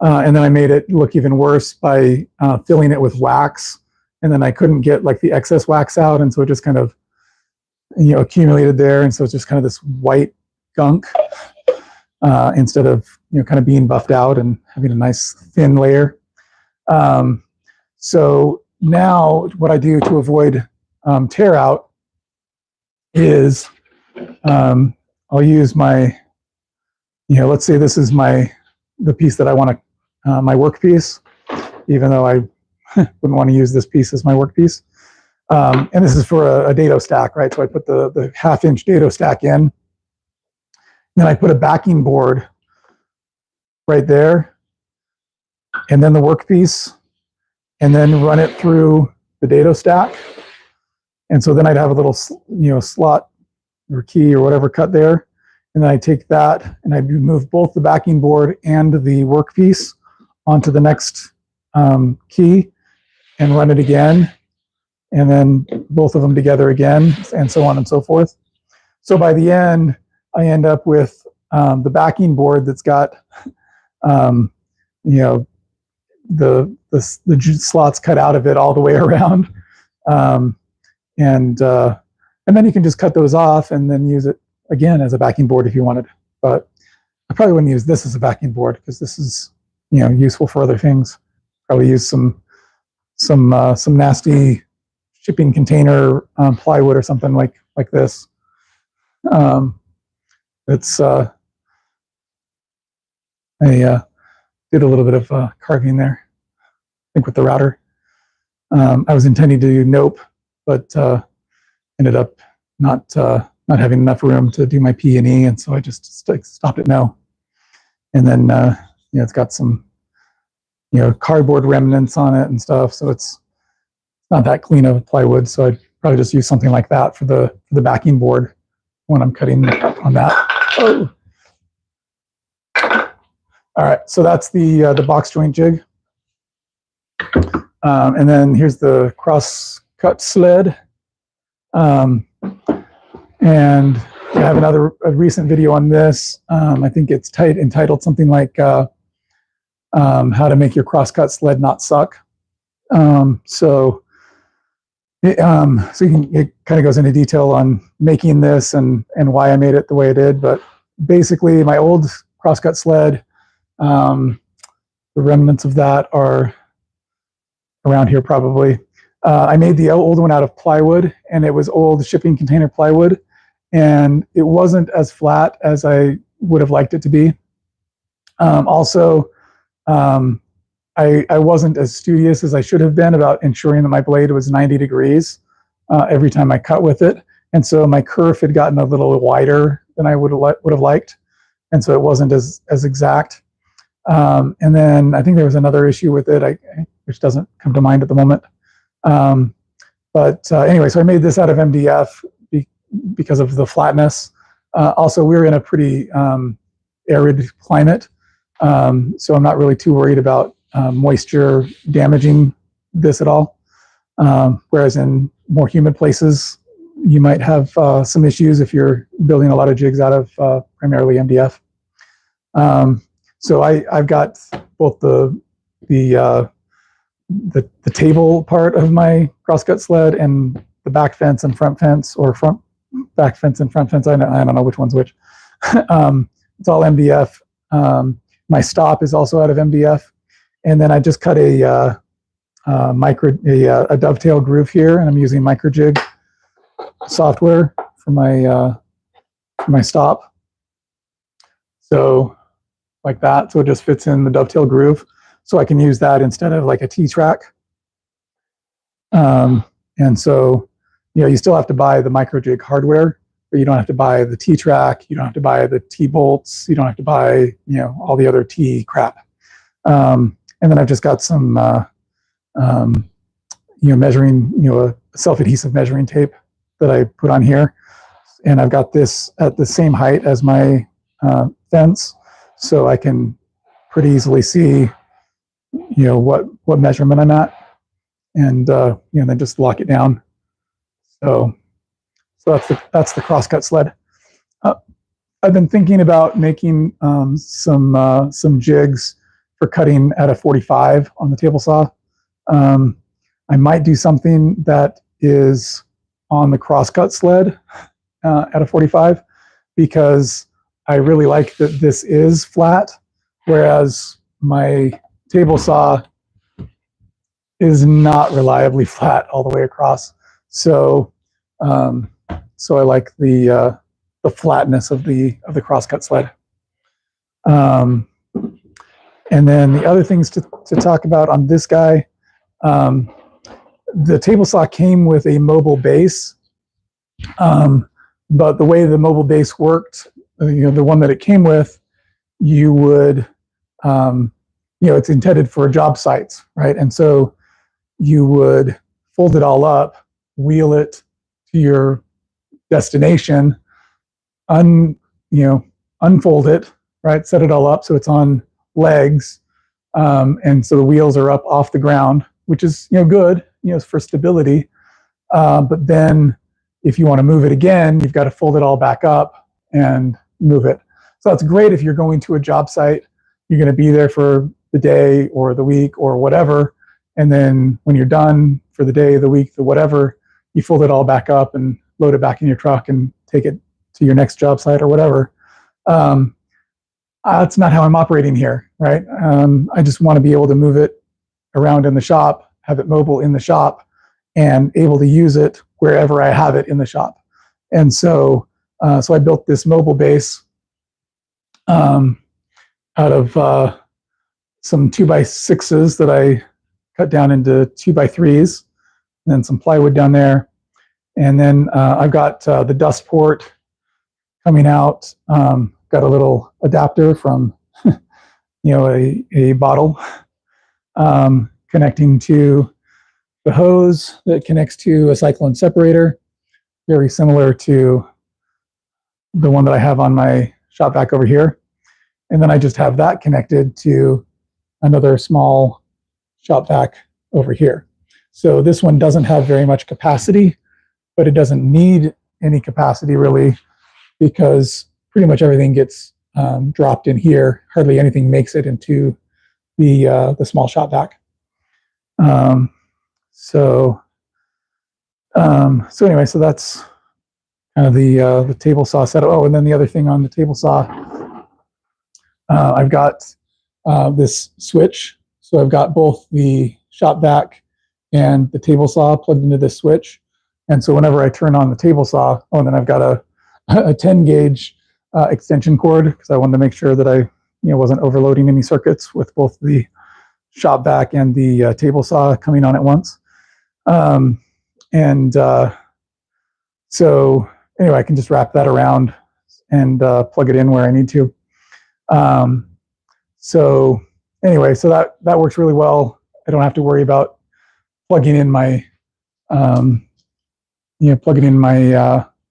And then I made it look even worse by filling it with wax. And then I couldn't get like the excess wax out. And so it just kind of, accumulated there. And so it's just kind of this white gunk instead of, kind of being buffed out and having a nice thin layer. So now what I do to avoid tear out is I'll use my, let's say this is the piece that I want to, my work piece, even though I wouldn't want to use this piece as my work piece. And this is for a dado stack, right? So I put the 1/2-inch dado stack in. Then I put a backing board right there, and then the workpiece, and then run it through the dado stack. And so then I'd have a little, slot or key or whatever cut there. And then I take that and I move both the backing board and the workpiece onto the next key and run it again. And then both of them together again, and so on and so forth. So by the end, I end up with the backing board that's got, the slots cut out of it all the way around. And then you can just cut those off and then use it again as a backing board if you wanted. But I probably wouldn't use this as a backing board because this is, useful for other things. Probably use some nasty shipping container plywood or something like this. I did a little bit of carving there, I think with the router. I was intending to do nope, but ended up not having enough room to do my P&E, and so I just stopped at no. And then it's got some cardboard remnants on it and stuff, so it's not that clean of plywood. So I'd probably just use something like that for the backing board when I'm cutting on that. Oh. All right, so that's the box joint jig. And then here's the cross cut sled. And I have a recent video on this. I think it's entitled something like how to make your crosscut sled not suck. So it kind of goes into detail on making this and why I made it the way I did. But basically, my old crosscut sled, the remnants of that are around here probably. I made the old one out of plywood, and it was old shipping container plywood, and it wasn't as flat as I would have liked it to be. Also, I wasn't as studious as I should have been about ensuring that my blade was 90 degrees every time I cut with it, and so my kerf had gotten a little wider than I would have liked, and so it wasn't as exact. And then I think there was another issue with it, which doesn't come to mind at the moment. Anyway, so I made this out of MDF because of the flatness. Also, we're in a pretty arid climate, so I'm not really too worried about moisture damaging this at all. Whereas in more humid places, you might have some issues if you're building a lot of jigs out of primarily MDF. So I've got both the table part of my crosscut sled and the back fence and front fence, or back fence and front fence. I don't know which one's which. It's all MDF. My stop is also out of MDF, and then I just cut a dovetail groove here, and I'm using MicroJig software for my stop. So like that, so it just fits in the dovetail groove. So I can use that instead of like a T-track. And so, you still have to buy the MicroJig hardware, but you don't have to buy the T-track, you don't have to buy the T-bolts, you don't have to buy, all the other T crap. And then I've just got some, measuring, a self-adhesive measuring tape that I put on here. And I've got this at the same height as my fence, so I can pretty easily see, what measurement I'm at, and then just lock it down. So that's the crosscut sled. I've been thinking about making some jigs for cutting at a 45 on the table saw. I might do something that is on the crosscut sled at a 45, because I really like that this is flat, whereas my table saw is not reliably flat all the way across. So I like the flatness of the crosscut sled. And then the other things to talk about on this guy, the table saw came with a mobile base, but the way the mobile base worked, the one that it came with, you would, it's intended for job sites, right? And so you would fold it all up, wheel it to your destination, unfold it, right? Set it all up so it's on legs, and so the wheels are up off the ground, which is good, for stability. But then, if you want to move it again, you've got to fold it all back up and move it. So that's great if you're going to a job site. You're going to be there for the day or the week or whatever, and then when you're done for the day, the week, the whatever, you fold it all back up and load it back in your truck and take it to your next job site or whatever. That's not how I'm operating here, right? I just want to be able to move it around in the shop, have it mobile in the shop, and able to use it wherever I have it in the shop. And so I built this mobile base out of some 2x6s that I cut down into 2x3s, and then some plywood down there. And then I've got the dust port coming out. Got a little adapter from a bottle connecting to the hose that connects to a cyclone separator, very similar to the one that I have on my shop vac over here. And then I just have that connected to another small shop vac over here. So this one doesn't have very much capacity, but it doesn't need any capacity really, because pretty much everything gets dropped in here. Hardly anything makes it into the small shop vac. So anyway, so that's kind of the table saw setup. Oh, and then the other thing on the table saw, I've got this switch. So I've got both the shop vac and the table saw plugged into this switch. And so whenever I turn on the table saw, and then I've got a 10 gauge extension cord, because I wanted to make sure that I wasn't overloading any circuits with both the shop vac and the table saw coming on at once. So anyway, I can just wrap that around and plug it in where I need to. So anyway, so that works really well. I don't have to worry about plugging in my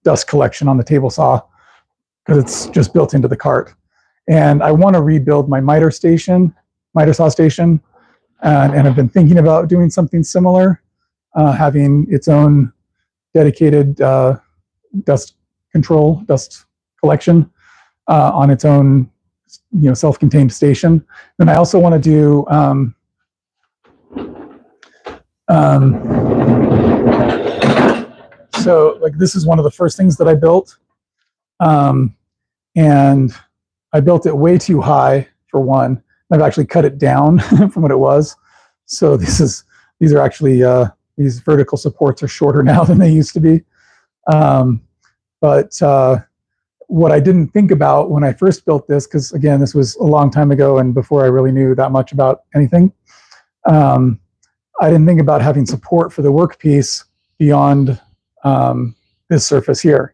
dust collection on the table saw, because it's just built into the cart. And I want to rebuild my miter saw station, and I've been thinking about doing something similar, having its own dedicated dust collection on its own, self-contained station. And I also want to do so like this is one of the first things that I built, and I built it way too high for one. I've actually cut it down from what it was. So these are actually these vertical supports are shorter now than they used to be. But what I didn't think about when I first built this, because again, this was a long time ago and before I really knew that much about anything, I didn't think about having support for the workpiece beyond this surface here.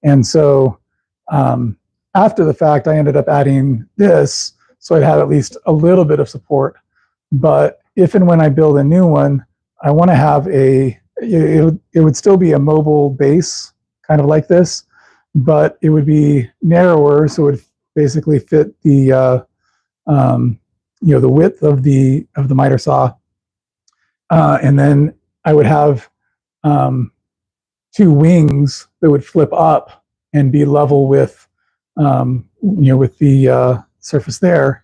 And so after the fact, I ended up adding this, so I'd have at least a little bit of support. But if and when I build a new one, I want to have it would still be a mobile base, kind of like this, but it would be narrower, so it would basically fit the the width of the miter saw, and then I would have two wings that would flip up and be level with with the surface there.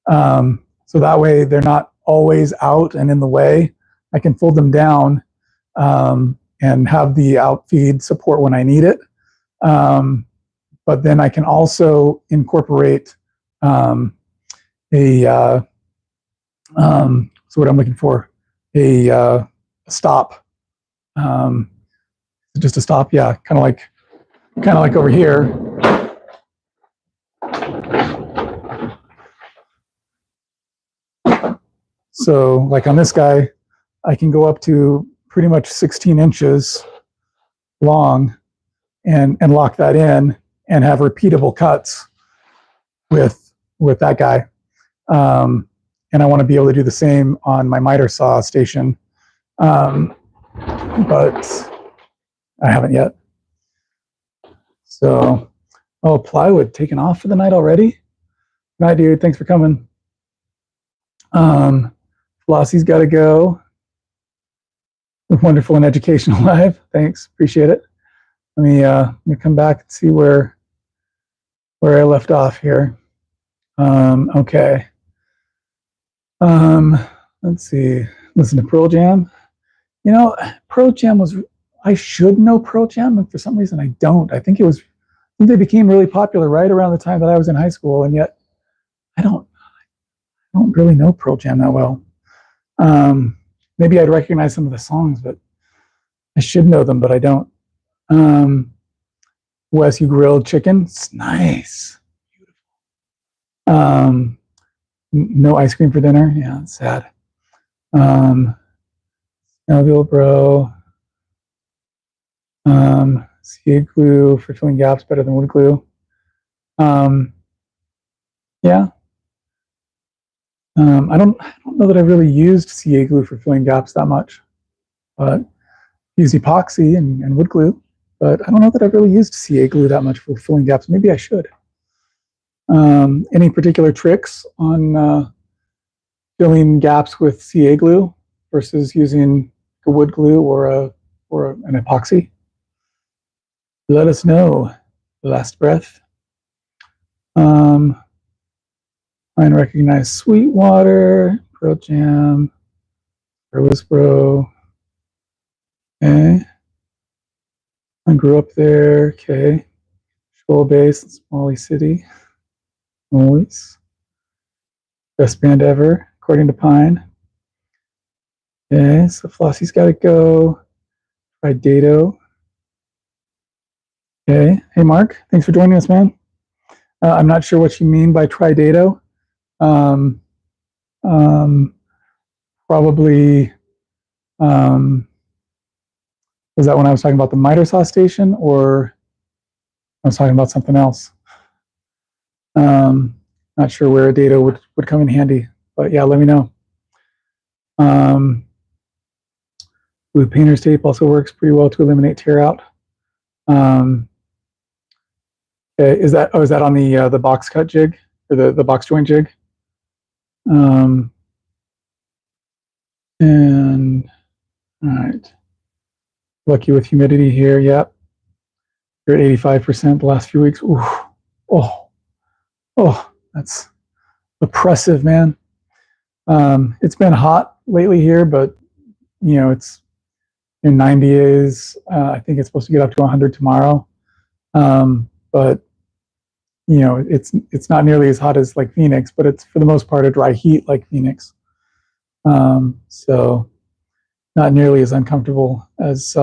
So that way they're not always out and in the way. I can fold them down and have the outfeed support when I need it. But then I can also incorporate so what I'm looking for, a stop, just a stop, yeah, kind of like over here. So like on this guy, I can go up to pretty much 16 inches long and lock that in and have repeatable cuts with that guy. And I want to be able to do the same on my miter saw station, but I haven't yet. So, oh, plywood taken off for the night already? Good night, dude. Thanks for coming. Flossie's got to go. Wonderful and educational live. Thanks, appreciate it. Let me come back and see where I left off here. Okay. Let's see. Listen to Pearl Jam. You know, Pearl Jam was. I should know Pearl Jam, but for some reason I don't. I think they became really popular right around the time that I was in high school, and yet I don't really know Pearl Jam that well. Maybe I'd recognize some of the songs, but I should know them, but I don't. Wes, you grilled chicken? It's nice. Beautiful. No ice cream for dinner? Yeah, it's sad. Snowville Bro. CA glue for filling gaps better than wood glue. Yeah. I don't know that I really used CA glue for filling gaps that much, but use epoxy and wood glue, but I don't know that I've really used CA glue that much for filling gaps. Maybe I should. Any particular tricks on filling gaps with CA glue versus using a wood glue or an epoxy? Let us know. Last breath. I recognize Sweetwater, Pearl Jam, Bro. Okay. I grew up there. Okay. Shoal Base, Smalley City. Always. Best band ever, according to Pine. Okay, so Flossie's got to go. Tried Dado. Okay. Hey, Mark. Thanks for joining us, man. I'm not sure what you mean by Tridado. Probably, was that when I was talking about the miter saw station, or I was talking about something else? Not sure where a dado would come in handy, but yeah, let me know. Blue painter's tape also works pretty well to eliminate tear out. Is that on the box cut jig, or the box joint jig? And all right, lucky with humidity here. Yep, you're at 85% the last few weeks. Ooh. Oh, that's oppressive, man. It's been hot lately here, but you know, it's in 90s. I think it's supposed to get up to 100 tomorrow. But you know, it's not nearly as hot as like Phoenix, but it's for the most part a dry heat like Phoenix. So not nearly as uncomfortable as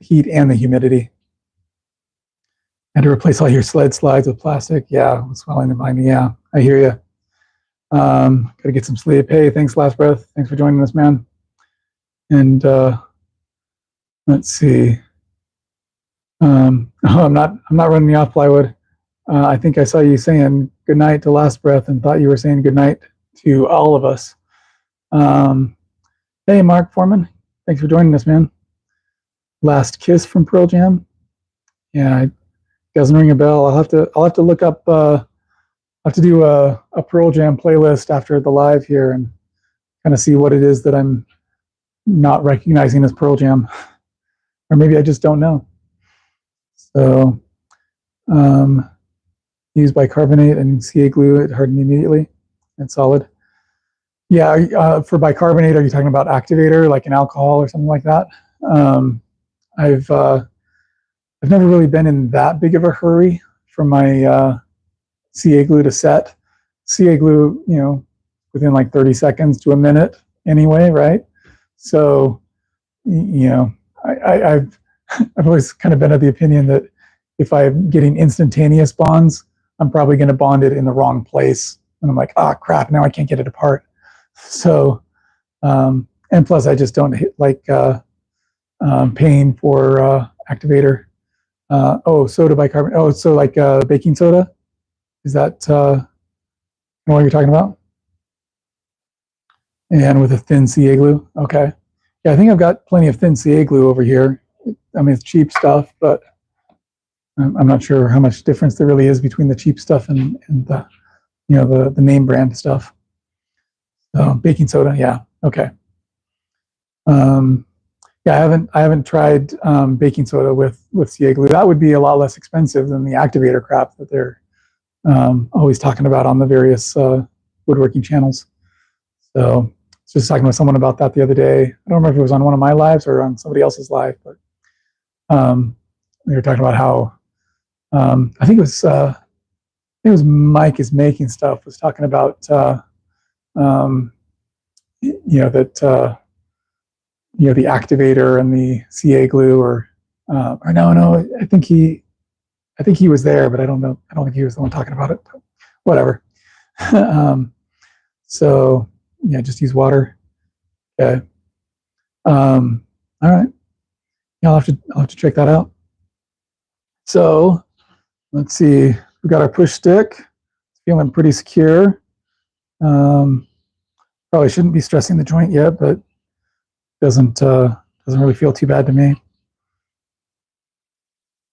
heat and the humidity. And to replace all your sled slides with plastic, yeah, with swelling and binding, yeah, I hear you. Gotta get some sleep. Hey, thanks, Last Breath. Thanks for joining us, man. And let's see. I'm not running the off plywood. I think I saw you saying good night to Last Breath and thought you were saying good night to all of us. Hey, Mark Foreman, thanks for joining us, man. Last Kiss from Pearl Jam. Yeah, it doesn't ring a bell. I'll have to look up. I'll have to do a Pearl Jam playlist after the live here and kind of see what it is that I'm not recognizing as Pearl Jam, or maybe I just don't know. So, use bicarbonate and CA glue. It hardened immediately. It's solid. Yeah, for bicarbonate, are you talking about activator, like an alcohol or something like that? I've never really been in that big of a hurry for my CA glue to set. CA glue, you know, within like 30 seconds to a minute anyway, right? So, you know, I've always kind of been of the opinion that if I'm getting instantaneous bonds, I'm probably going to bond it in the wrong place. And I'm like, ah, crap, now I can't get it apart. So, and plus I just don't like paying for activator. Oh, soda bicarbonate. Oh, so like baking soda? Is that what you're talking about? And with a thin CA glue? Okay. Yeah, I think I've got plenty of thin CA glue over here. I mean, it's cheap stuff, but I'm not sure how much difference there really is between the cheap stuff and the, the name brand stuff. So baking soda, yeah, okay. Yeah, I haven't tried baking soda with CA glue. That would be a lot less expensive than the activator crap that they're always talking about on the various woodworking channels. So I was just talking with someone about that the other day. I don't remember if it was on one of my lives or on somebody else's live, but they were talking about how I think it was Mike is Making Stuff was talking about the activator and the CA glue or no, I think he was there, but I don't know. I don't think he was the one talking about it. But whatever. So yeah, just use water. Okay. All right. Yeah, I'll have to check that out. So let's see. We got our push stick. It's feeling pretty secure. Probably shouldn't be stressing the joint yet, but doesn't really feel too bad to me.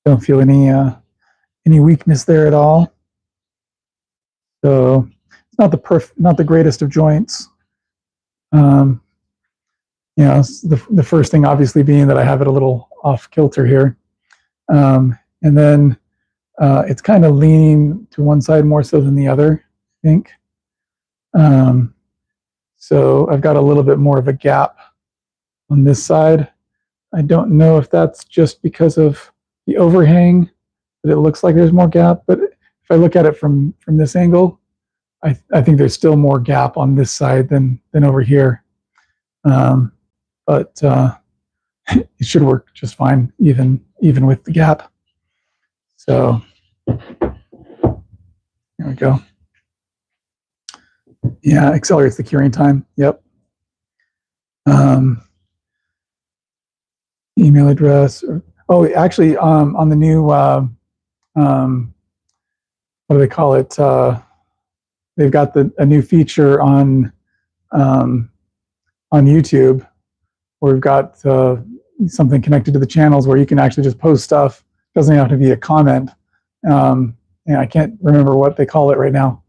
Don't feel any weakness there at all. So it's not the greatest of joints. The first thing obviously being that I have it a little off kilter here, and then it's kind of leaning to one side more so than the other, I think. So I've got a little bit more of a gap on this side. I don't know if that's just because of the overhang that it looks like there's more gap, but if I look at it from this angle, I think there's still more gap on this side than over here. But it should work just fine, even with the gap. So there we go. Yeah, accelerates the curing time. Yep. Email address. Oh, actually, on the new what do they call it? They've got a new feature on YouTube where we've got something connected to the channels where you can actually just post stuff. It doesn't have to be a comment. And I can't remember what they call it right now,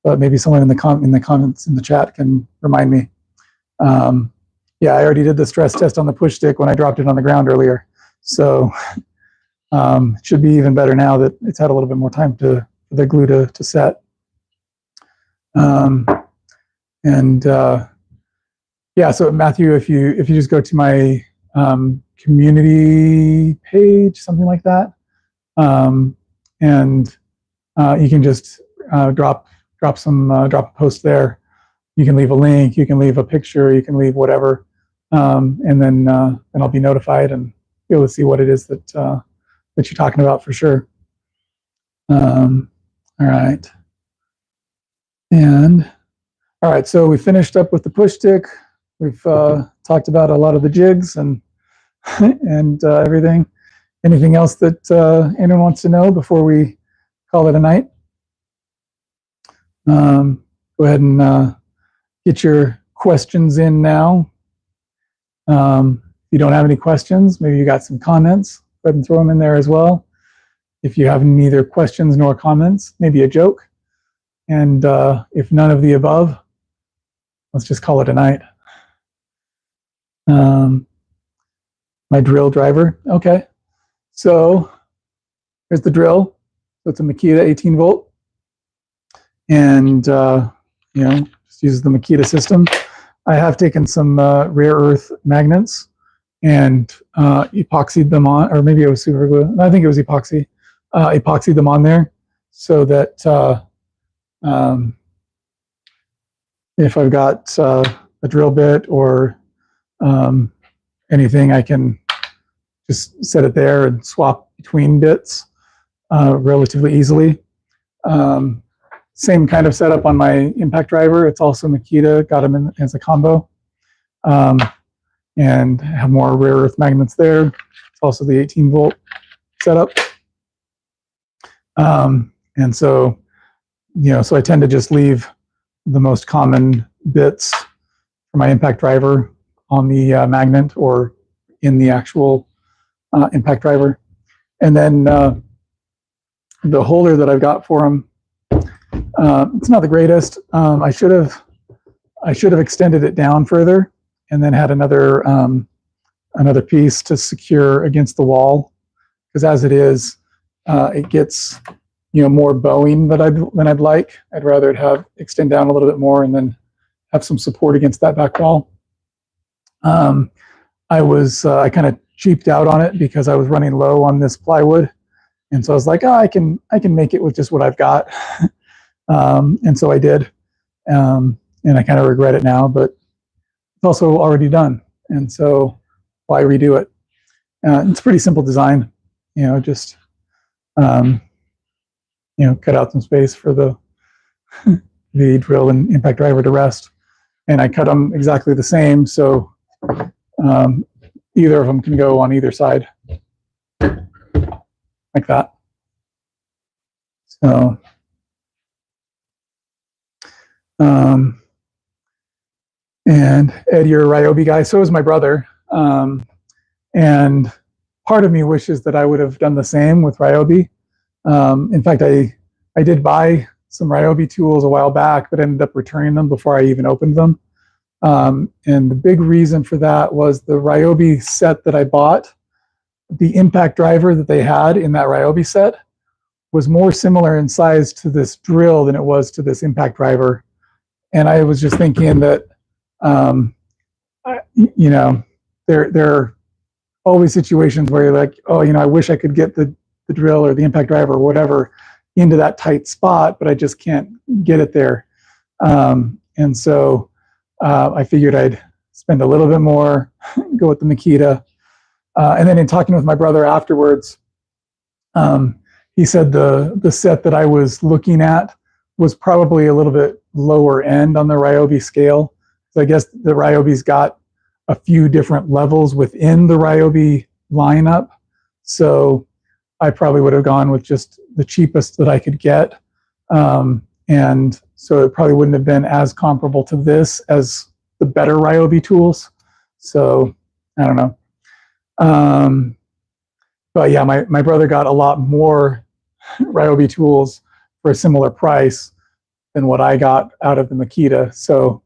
but maybe someone in the comments in the chat can remind me. Yeah, I already did the stress test on the push stick when I dropped it on the ground earlier. So it should be even better now that it's had a little bit more time for the glue to set. Yeah, so Matthew, if you just go to my community page, something like that, and you can just drop a post there. You can leave a link, you can leave a picture, you can leave whatever, and then I'll be notified and be able to see what it is that you're talking about for sure. All right. And all right, so we finished up with the push stick. We've talked about a lot of the jigs and everything. Anything else that anyone wants to know before we call it a night? Go ahead and get your questions in now. If you don't have any questions, maybe you got some comments, go ahead and throw them in there as well. If you have neither questions nor comments, maybe a joke. And if none of the above, let's just call it a night. My drill driver. Okay. So here's the drill. So it's a Makita 18 volt. And, just uses the Makita system. I have taken some rare earth magnets and epoxied them on, or maybe it was super glue. I think it was epoxy. Epoxied them on there so that if I've got a drill bit or anything, I can just set it there and swap between bits relatively easily. Same kind of setup on my impact driver. It's also Makita, got them in as a combo. and have more rare earth magnets there. It's also the 18-volt setup. And so, so I tend to just leave the most common bits for my impact driver on the magnet or in the actual impact driver. And then the holder that I've got for them, it's not the greatest. I should have extended it down further and then had another piece to secure against the wall, because as it is, it gets more bowing than I'd like. I'd rather it extend down a little bit more and then have some support against that back wall. I kind of cheaped out on it because I was running low on this plywood, and so I was like, I can make it with just what I've got. And so I did, and I kind of regret it now, but it's also already done, and so why redo it? It's a pretty simple design, just cut out some space for the the drill and impact driver to rest, and I cut them exactly the same, so either of them can go on either side, like that. So, and Ed, you're a Ryobi guy. So is my brother, and part of me wishes that I would have done the same with Ryobi. In fact, I did buy some Ryobi tools a while back, but ended up returning them before I even opened them. And the big reason for that was the Ryobi set that I bought, the impact driver that they had in that Ryobi set was more similar in size to this drill than it was to this impact driver. And I was just thinking that, there are always situations where you're like, oh, I wish I could get the drill or the impact driver or whatever into that tight spot, but I just can't get it there. And so I figured I'd spend a little bit more, go with the Makita. And then in talking with my brother afterwards, he said the set that I was looking at was probably a little bit lower end on the Ryobi scale. So I guess the Ryobi's got a few different levels within the Ryobi lineup. So I probably would have gone with just the cheapest that I could get. And so it probably wouldn't have been as comparable to this as the better Ryobi tools. So I don't know. But yeah, my brother got a lot more Ryobi tools for a similar price than what I got out of the Makita. So,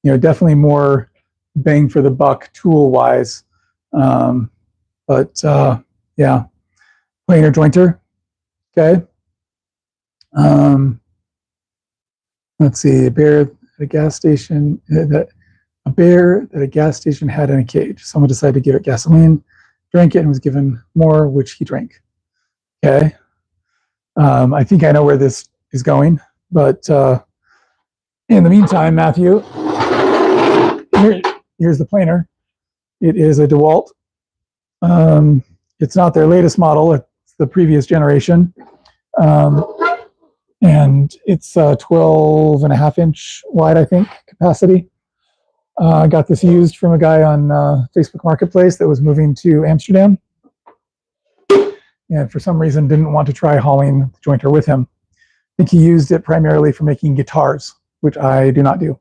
definitely more bang for the buck tool wise. But yeah, planer jointer. Okay. Let's see, a bear at a gas station, a bear that a gas station had in a cage. Someone decided to give it gasoline, drank it, and was given more, which he drank. Okay. I think I know where this is going, but in the meantime, Matthew, here's the planer. It is a DeWalt. It's not their latest model. It's the previous generation. And it's 12.5-inch wide, I think, capacity. I got this used from a guy on Facebook Marketplace that was moving to Amsterdam, and for some reason didn't want to try hauling the jointer with him. I think he used it primarily for making guitars, which I do not do.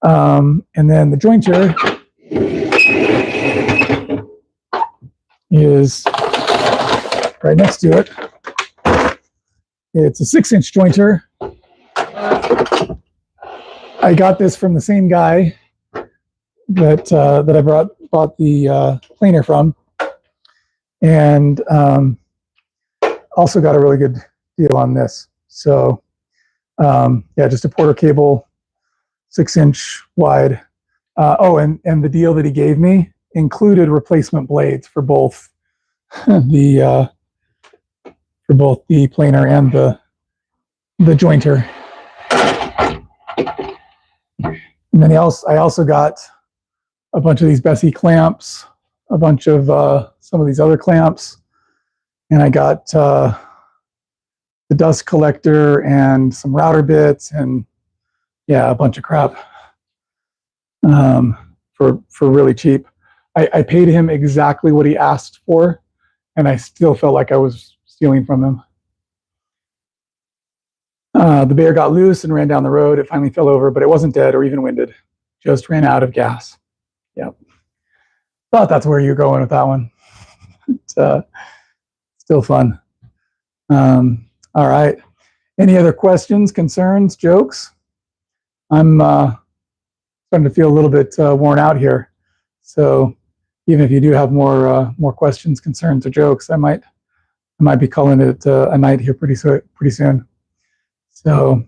And then the jointer is right next to it. It's a 6-inch jointer. I got this from the same guy that I bought the planer from, and also got a really good deal on this. So yeah, just a Porter cable, 6-inch wide. And the deal that he gave me included replacement blades for both the planer and the jointer. And then I also got a bunch of these Bessie clamps, a bunch of some of these other clamps, and I got the dust collector and some router bits, and yeah, a bunch of crap for really cheap. I paid him exactly what he asked for, and I still felt like I was stealing from him. The bear got loose and ran down the road. It finally fell over, but it wasn't dead or even winded. Just ran out of gas. Yep. Thought that's where you're going with that one. It's still fun. All right. Any other questions, concerns, jokes? I'm starting to feel a little bit worn out here. So even if you do have more questions, concerns, or jokes, I might be calling it a night here pretty soon. So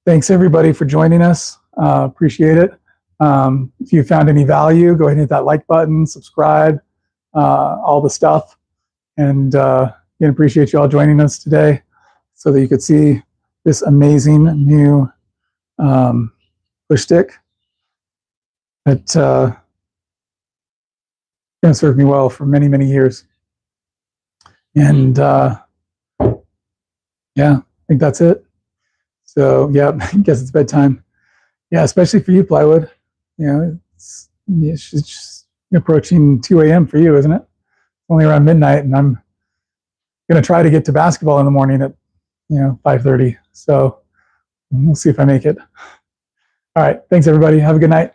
thanks everybody for joining us. Appreciate it. If you found any value, go ahead and hit that like button, subscribe, all the stuff. And again, appreciate you all joining us today so that you could see this amazing new push stick that going to serve me well for many, many years. And yeah, I think that's it. So yeah, I guess it's bedtime. Yeah, especially for you, Plywood. You know, it's just approaching 2 a.m. for you, isn't it? Only around midnight, and I'm going to try to get to basketball in the morning at 5:30. So we'll see if I make it. All right, thanks everybody. Have a good night.